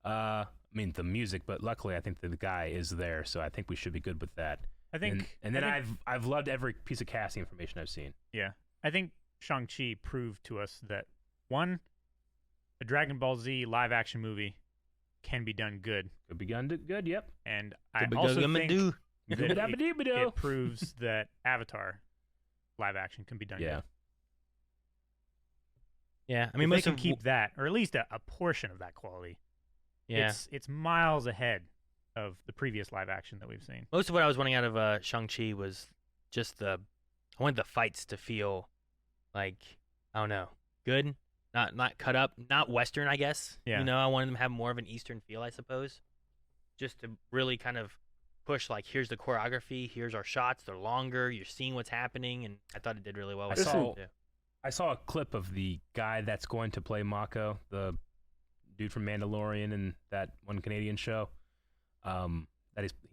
the music, but luckily I think that the guy is there, so I think we should be good with that. I've loved every piece of casting information I've seen. Yeah. I think Shang-Chi proved to us that, one, a Dragon Ball Z live-action movie can be done good. Could be done good, yep. And I also think that it it proves that Avatar live-action can be done good. Yeah, I mean, if they can keep that, or at least a portion of that quality. Yeah. It's miles ahead of the previous live action that we've seen. Most of what I was wanting out of Shang-Chi was just I wanted the fights to feel like, I don't know, good, not cut up, not Western, I guess. Yeah. I wanted them to have more of an Eastern feel, I suppose, just to really kind of push, like, here's the choreography, here's our shots, they're longer, you're seeing what's happening, and I thought it did really well with I saw a clip of the guy that's going to play Mako, the dude from Mandalorian and that one Canadian show.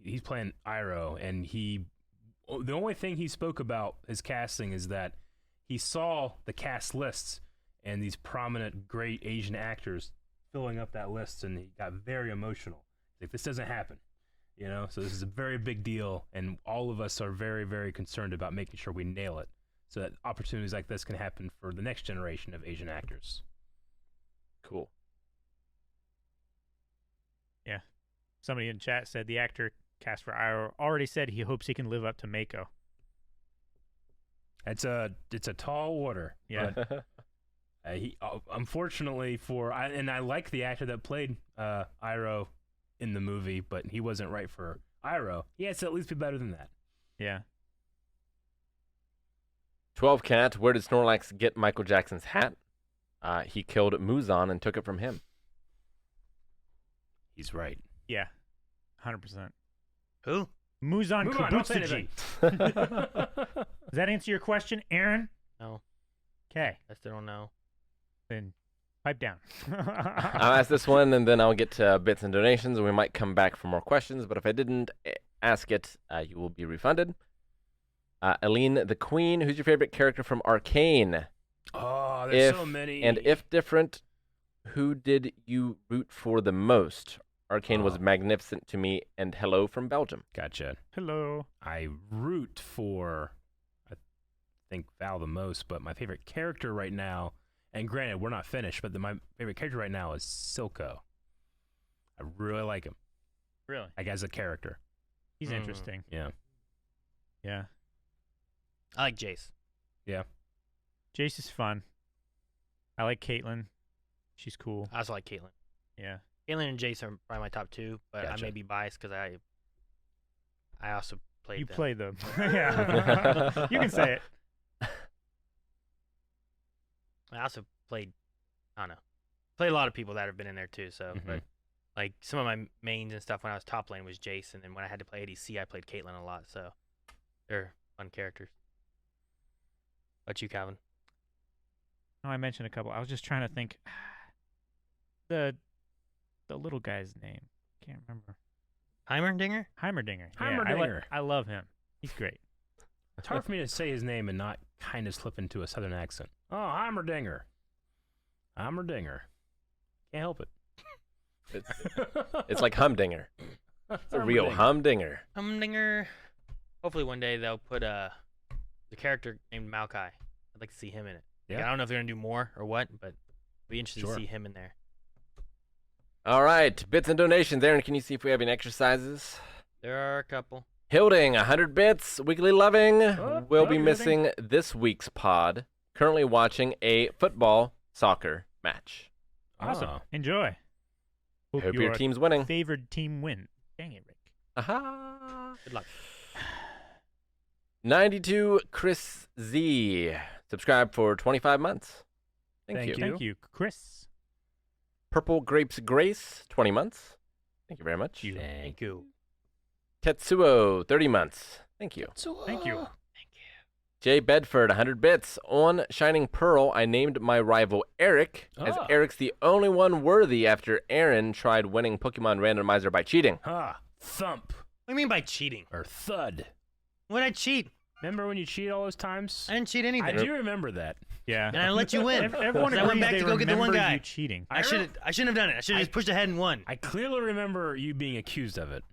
He's playing Iroh, and the only thing he spoke about his casting is that he saw the cast lists and these prominent great Asian actors filling up that list, and he got very emotional. Like, this doesn't happen, so this is a very big deal, and all of us are very, very concerned about making sure we nail it so that opportunities like this can happen for the next generation of Asian actors. Cool. Yeah. Somebody in chat said the actor cast for Iroh already said he hopes he can live up to Mako. It's a tall order. Yeah. But, unfortunately I like the actor that played Iroh in the movie, but he wasn't right for Iroh. He has to at least be better than that. Yeah. 12 Cat, where did Snorlax get Michael Jackson's hat? He killed Muzan and took it from him. He's right. Yeah. 100%. Who? Muzan Kubutsuji. Does that answer your question, Aaron? No. Okay. I still don't know. Then pipe down. I'll ask this one, and then I'll get to bits and donations, and we might come back for more questions. But if I didn't ask it, you will be refunded. Aline the Queen, who's your favorite character from Arcane? Oh, there's so many. And if different, who did you root for the most? Arcane was magnificent to me, and hello from Belgium. Gotcha. Hello. I root for, I think, Val the most, but my favorite character right now, and granted, we're not finished, but my favorite character right now is Silco. I really like him. Really? Like, as a character. He's interesting. Yeah. Yeah. I like Jace. Yeah. Jace is fun. I like Caitlyn. She's cool. I also like Caitlyn. Yeah. Caitlyn and Jace are probably my top two, but Gotcha. I may be biased because I also played You them. play them. Yeah. You can say it. I also played, I don't know, played a lot of people that have been in there too. So, but like some of my mains and stuff when I was top lane was Jace, and then when I had to play ADC, I played Caitlyn a lot. So they're fun characters. What you, Calvin? Oh, I mentioned a couple. I was just trying to think. The little guy's name. Can't remember. Heimerdinger? Heimerdinger. Heimerdinger. I love him. He's great. It's hard for me to say his name and not kind of slip into a southern accent. Oh, Heimerdinger. Heimerdinger. Can't help it. It's like Humdinger. It's a real Humdinger. Humdinger. Hopefully one day they'll put the character named Maokai. I'd like to see him in it. Like, Yeah. I don't know if they're gonna do more or what, but it'd be interesting Sure. to see him in there. All right, bits and donations. Aaron, can you see if we have any exercises? There are a couple. Hilding, 100 bits. Weekly Loving. We'll be Hilding. missing this week's pod. Currently watching a soccer match. Awesome. Oh. Enjoy. Hope your team's winning. Favored team win. Dang it, Rick. Aha. Good luck. 92 Chris Z. Subscribe for 25 months. Thank Thank you. you. Thank you, Chris. Purple Grapes Grace, 20 months. Thank you very much. Thank you. Tetsuo, 30 months. Thank you. Thank you. Jay Bedford, 100 bits. On Shining Pearl, I named my rival Eric, as Ah. Eric's the only one worthy after Aaron tried winning Pokemon Randomizer by cheating. Thump. What do you mean by cheating? Or thud. When I cheat, Remember when you cheat all those times? I didn't cheat I anything. do remember that. Yeah. And I let you win. Everyone I went agrees back they to go get the one remember guy. you cheating. I shouldn't have done it. I should have just pushed ahead and won. I clearly remember you being accused of it.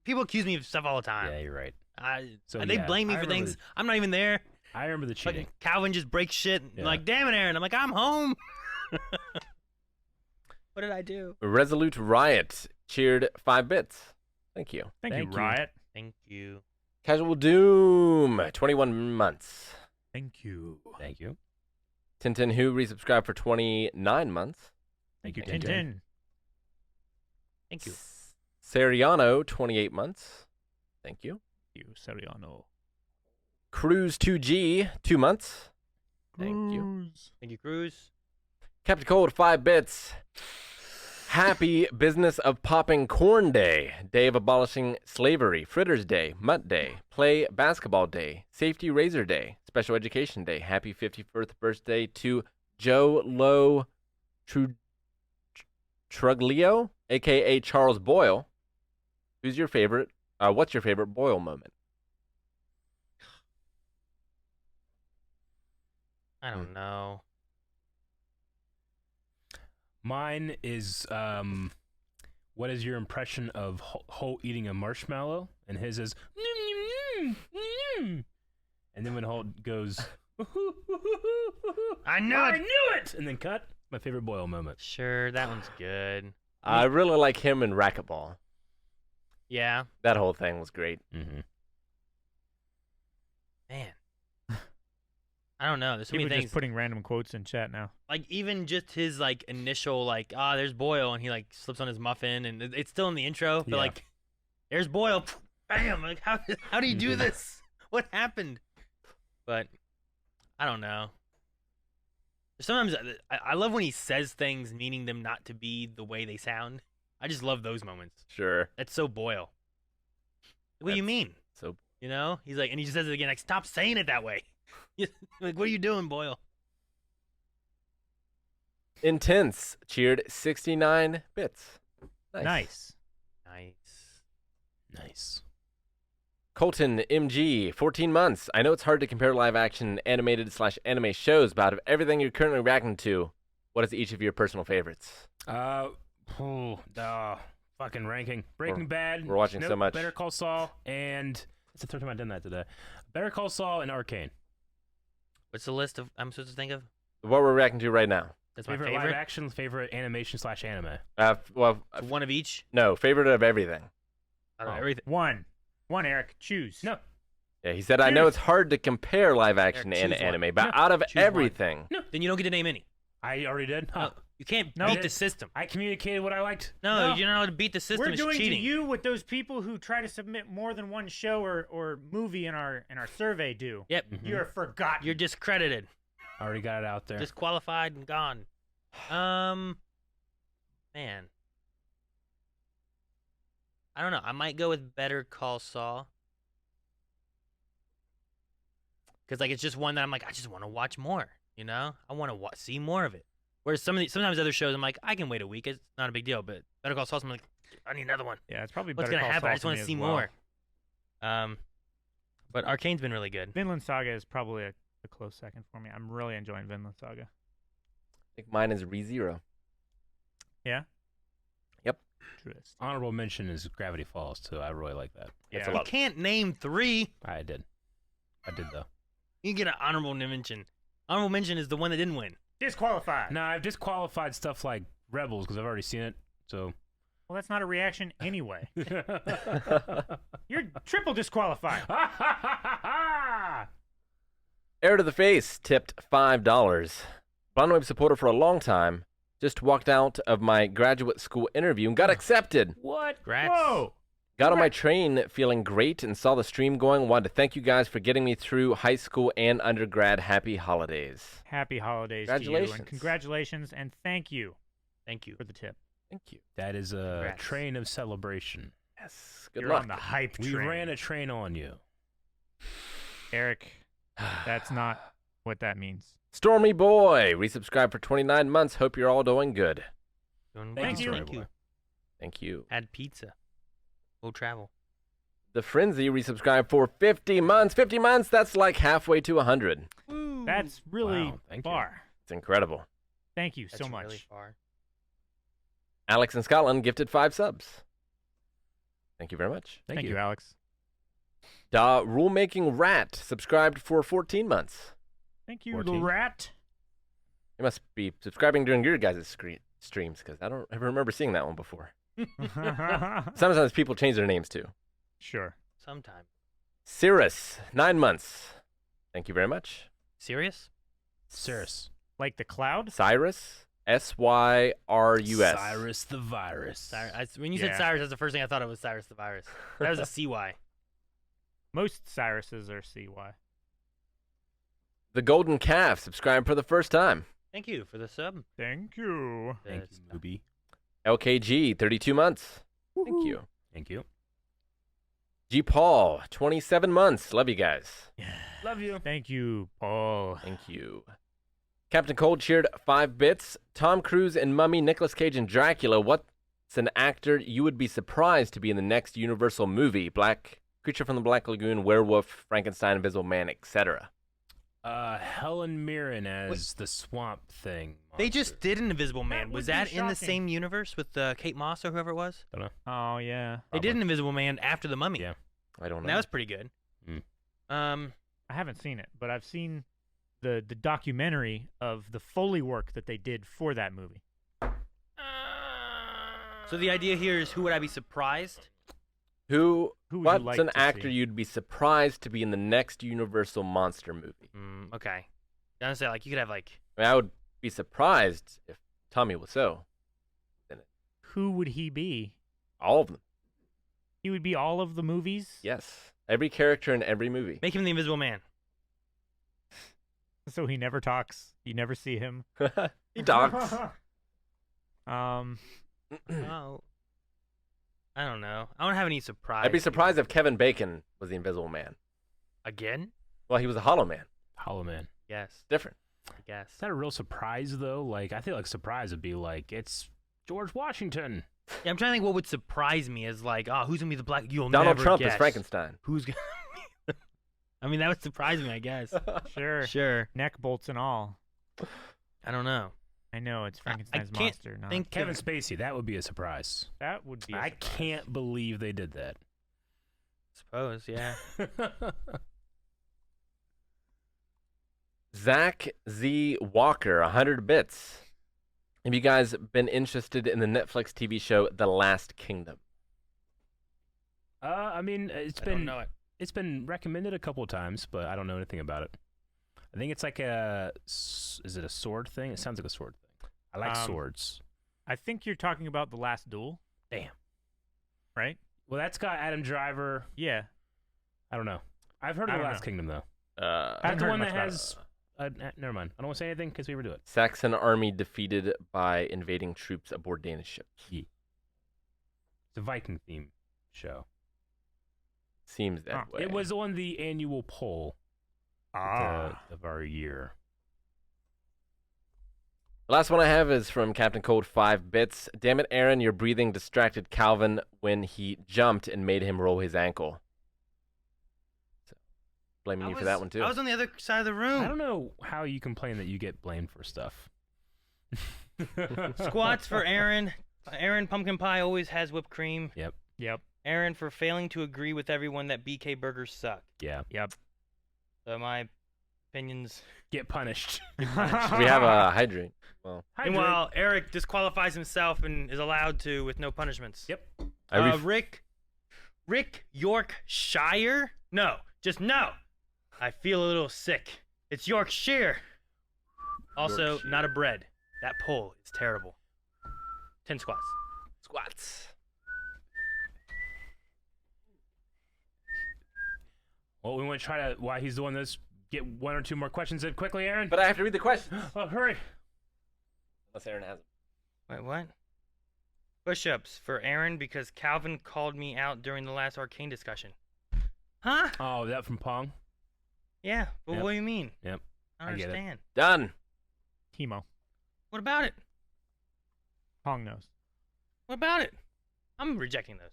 People accuse me of stuff all the time. Yeah, you're right. So, They yeah, blame me I for remember things. I'm not even there. I remember the cheating. Like, Calvin just breaks shit. Yeah. Like, damn it, Aaron. I'm like, I'm home. What did I do? Resolute Riot cheered 5 bits. Thank you. Thank Thank you, you. Riot. Thank you. Casual Doom, 21 months. Thank you. Thank you. Tintin Who resubscribed for 29 months. Thank you, Thank you. Tintin. Thank you. Seriano, 28 months. Thank you. You, Seriano. Cruise 2G, 2 months. Thank you. Thank you, Cruz. Captain Cold, 5 bits. Happy Business of Popping Corn Day. Day of Abolishing Slavery. Fritters Day. Mutt Day. Play Basketball Day. Safety Razor Day. Special Education Day. Happy 51st birthday to Joe Lowe Truglio, a.k.a. Charles Boyle. Who's your favorite? What's your favorite Boyle moment? I don't know. Mine is, what is your impression of Holt eating a marshmallow? And his is, and then when Holt goes, I knew I it. knew it! And then cut. My favorite Boyle moment. Sure, that one's good. I really like him in Racquetball. Yeah. That whole thing was great. Mm-hmm. Man. I don't know. There's so People many things. just putting random quotes in chat now. Like, even just his, like, initial, like, there's Boyle, and he, like, slips on his muffin, and it's still in the intro, but, Yeah. like, there's Boyle. Bam! Like, how do you do this? What happened? But, I don't know. Sometimes I love when he says things meaning them not to be the way they sound. I just love those moments. Sure. That's so Boyle. What do you That's mean? So You know? He's like, and he just says it again, like, stop saying it that way. Like, what are you doing, Boyle? Intense cheered 69 bits. Nice. Nice. Colton MG, 14 months. I know it's hard to compare live action animated/anime shows, but out of everything you're currently reacting to, what is each of your personal favorites? fucking ranking. Breaking Bad. we're watching so much. Better Call Saul and that's the third time I've done that today. Better Call Saul and Arcane. What's the list of I'm supposed to think of? What we're reacting to right now. That's my Favorite favorite. live action, favorite animation / anime. Well, So one of each. no, favorite of everything. Out of Oh. everything. One, Eric. Choose. No. Yeah, he said, I know it's hard to compare live action Eric, and choose one. anime, but No, out of choose one. everything, Then you don't get to name any. I already did. Huh. No, you can't No. beat the system. I communicated what I liked. No, No. you're not allowed to beat the system. We're It's doing cheating. to you what those people who try to submit more than one show or movie in our survey do. Yep. Mhm. You're forgotten. You're discredited, Already got it out there. disqualified, and gone. Man. I don't know. I might go with Better Call Saul. Because like it's just one that I'm like, I just want to watch more. You know, I want to see more of it. Whereas sometimes other shows I'm like, I can wait a week. It's not a big deal. But Better Call Saul, I'm like, I need another one. yeah, it's probably What's better. gonna Call happen? I Saul just for want me to as see well. more. But Arcane's been really good. Vinland Saga is probably a close second for me. I'm really enjoying Vinland Saga. I think mine is ReZero. Yeah. Yep. Interesting. Honorable mention is Gravity Falls too. I really like that. That's Yeah. a You lot. can't name 3. I did though. You get an honorable mention. Honorable mention is the one that didn't win. Disqualified. No, I've disqualified stuff like Rebels because I've already seen it. So Well, that's not a reaction anyway. You're triple disqualified. Air to the Face tipped $5. Blondwave supporter for a long time. Just walked out of my graduate school interview and got accepted. What? Congrats. Whoa. Got on my train feeling great and saw the stream going. Wanted to thank you guys for getting me through high school and undergrad. Happy holidays. Happy holidays to you, Congratulations. and congratulations, and thank you Thank you. for the tip. Thank you. That is a Congrats. train of celebration. Yes. Good You're luck. on the hype We train. ran a train on you. Eric, that's not what that means. Stormy Boy, resubscribed for 29 months. Hope you're all doing good. Doing Thank well. you. Thank you. Thank you. Had pizza. We'll travel. The Frenzy resubscribed for 50 months. 50 months, that's like halfway to 100. That's really Wow, thank you. far. It's incredible. Thank you That's so much. really far. Alex in Scotland gifted 5 subs. Thank you very much. Thank you, Alex. Da Rulemaking Rat subscribed for 14 months. Thank you, 14. the rat. You must be subscribing during your guys' streams because I don't ever remember seeing that one before. Sometimes people change their names too. Sure. Sometime. Cirrus, 9 months. Thank you very much. Serious? Cyrus. Like the cloud? Cyrus, Syrus. Cyrus the Virus. When you Yeah. said Cyrus, that's the first thing I thought of was Cyrus the Virus. That was a CY. Most Cyruses are CY. The Golden Calf subscribed for the first time. Thank you for the sub. Thank you. Thank you, Mooby. LKG, 32 months. Thank you. Thank you. G Paul, 27 months. Love you guys. Love you. Thank you, Paul. Thank you. Captain Cold cheered 5 bits. Tom Cruise and Mummy, Nicolas Cage and Dracula. What's an actor you would be surprised to be in the next Universal movie? Black Creature from the Black Lagoon, Werewolf, Frankenstein, Invisible Man, etc. Helen Mirren as the Swamp Thing. They just monster. did an Invisible Man. would Was be that in the shocking. same universe with Kate Moss or whoever it was? Don't know. Oh, yeah. They did an Invisible Man after the Mummy. Yeah. I don't And know. that was pretty good. Mm. I haven't seen it, but I've seen the documentary of the Foley work that they did for that movie. So the idea here is, who would I be surprised? Who would you What's like an to actor see? you'd be surprised to be in the next Universal monster movie? Okay. I was say like you could have like I mean, I would be surprised if Tommy Wiseau. Who would he be? All of them. He would be all of the movies? Yes. Every character in every movie. make him the Invisible Man. So he never talks. You never see him. He talks. Oh. I don't know. I don't have any surprise. I'd be surprised if Kevin Bacon was the Invisible Man. Again? Well, he was a Hollow Man. Hollow Man. Yes. Different. I guess. Is that a real surprise though? Like I feel like surprise would be like it's George Washington. Yeah, I'm trying to think what would surprise me is like, oh, who's gonna be the black? You'll Donald never Trump guess. is Frankenstein. Who's gonna? I mean, that would surprise me. I guess. Sure. Sure. Neck bolts and all. I don't know. I know it's Frankenstein's can't monster. Not think Kevin Spacey, that would be a surprise. that would be. I can't believe they did that. Suppose, yeah. Zach Z. Walker, 100 bits. Have you guys been interested in the Netflix TV show The Last Kingdom? I mean, I don't know it. it's been recommended a couple of times, but I don't know anything about it. I think it's like is it a sword thing? It sounds like a sword thing. I like swords. I think you're talking about The Last Duel. Damn. Right? Well, that's got Adam Driver. Yeah. I don't know. I've heard of The Last Kingdom, though. I That's the heard one much that about has... never mind. I don't want to say anything because we were doing it. Saxon army defeated by invading troops aboard Danish ships. Yeah. It's a Viking theme show. Seems that way. It was on the annual poll of our year. The last one I have is from Captain Cold 5 bits. Damn it, Aaron, your breathing distracted Calvin when he jumped and made him roll his ankle. So, blaming you for that one, too. I was on the other side of the room. I don't know how you complain that you get blamed for stuff. Squats for Aaron. Aaron Pumpkin Pie always has whipped cream. Yep. Aaron for failing to agree with everyone that BK burgers suck. Yeah. Yep. So my opinions. Get punished. We have a hydrate. Well, Meanwhile, Eric disqualifies himself and is allowed to with no punishments. Yep. Rick Yorkshire? No, just no. I feel a little sick. It's Yorkshire. Also, Yorkshire. not a bread. That pull is terrible. 10 squats. squats. Well, we want to try to, while he's doing this, get one or two more questions in quickly, Aaron. But I have to read the questions. Oh, hurry. Unless Aaron has them. Wait, what? Push-ups for Aaron because Calvin called me out during the last arcane discussion. Huh? Oh, that from Pong? Yeah, but Yep. what do you mean? Yep. I don't I get it. understand. Done. Timo. What about it? Pong knows. What about it? I'm rejecting those.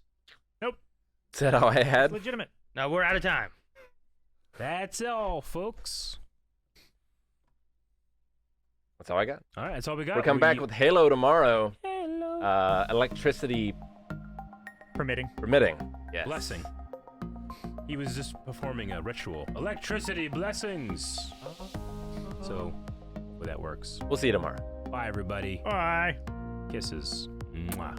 Is that all I It's had? legitimate. No, we're out of time. That's all, folks. That's all I got. All right, that's all we got. We'll come back with Halo tomorrow. Hello. Electricity Permitting. permitting. Yes. Blessing. He was just performing a ritual. Electricity blessings. So, well, that works. We'll see you tomorrow. Bye, everybody. Bye. Kisses. Mwah.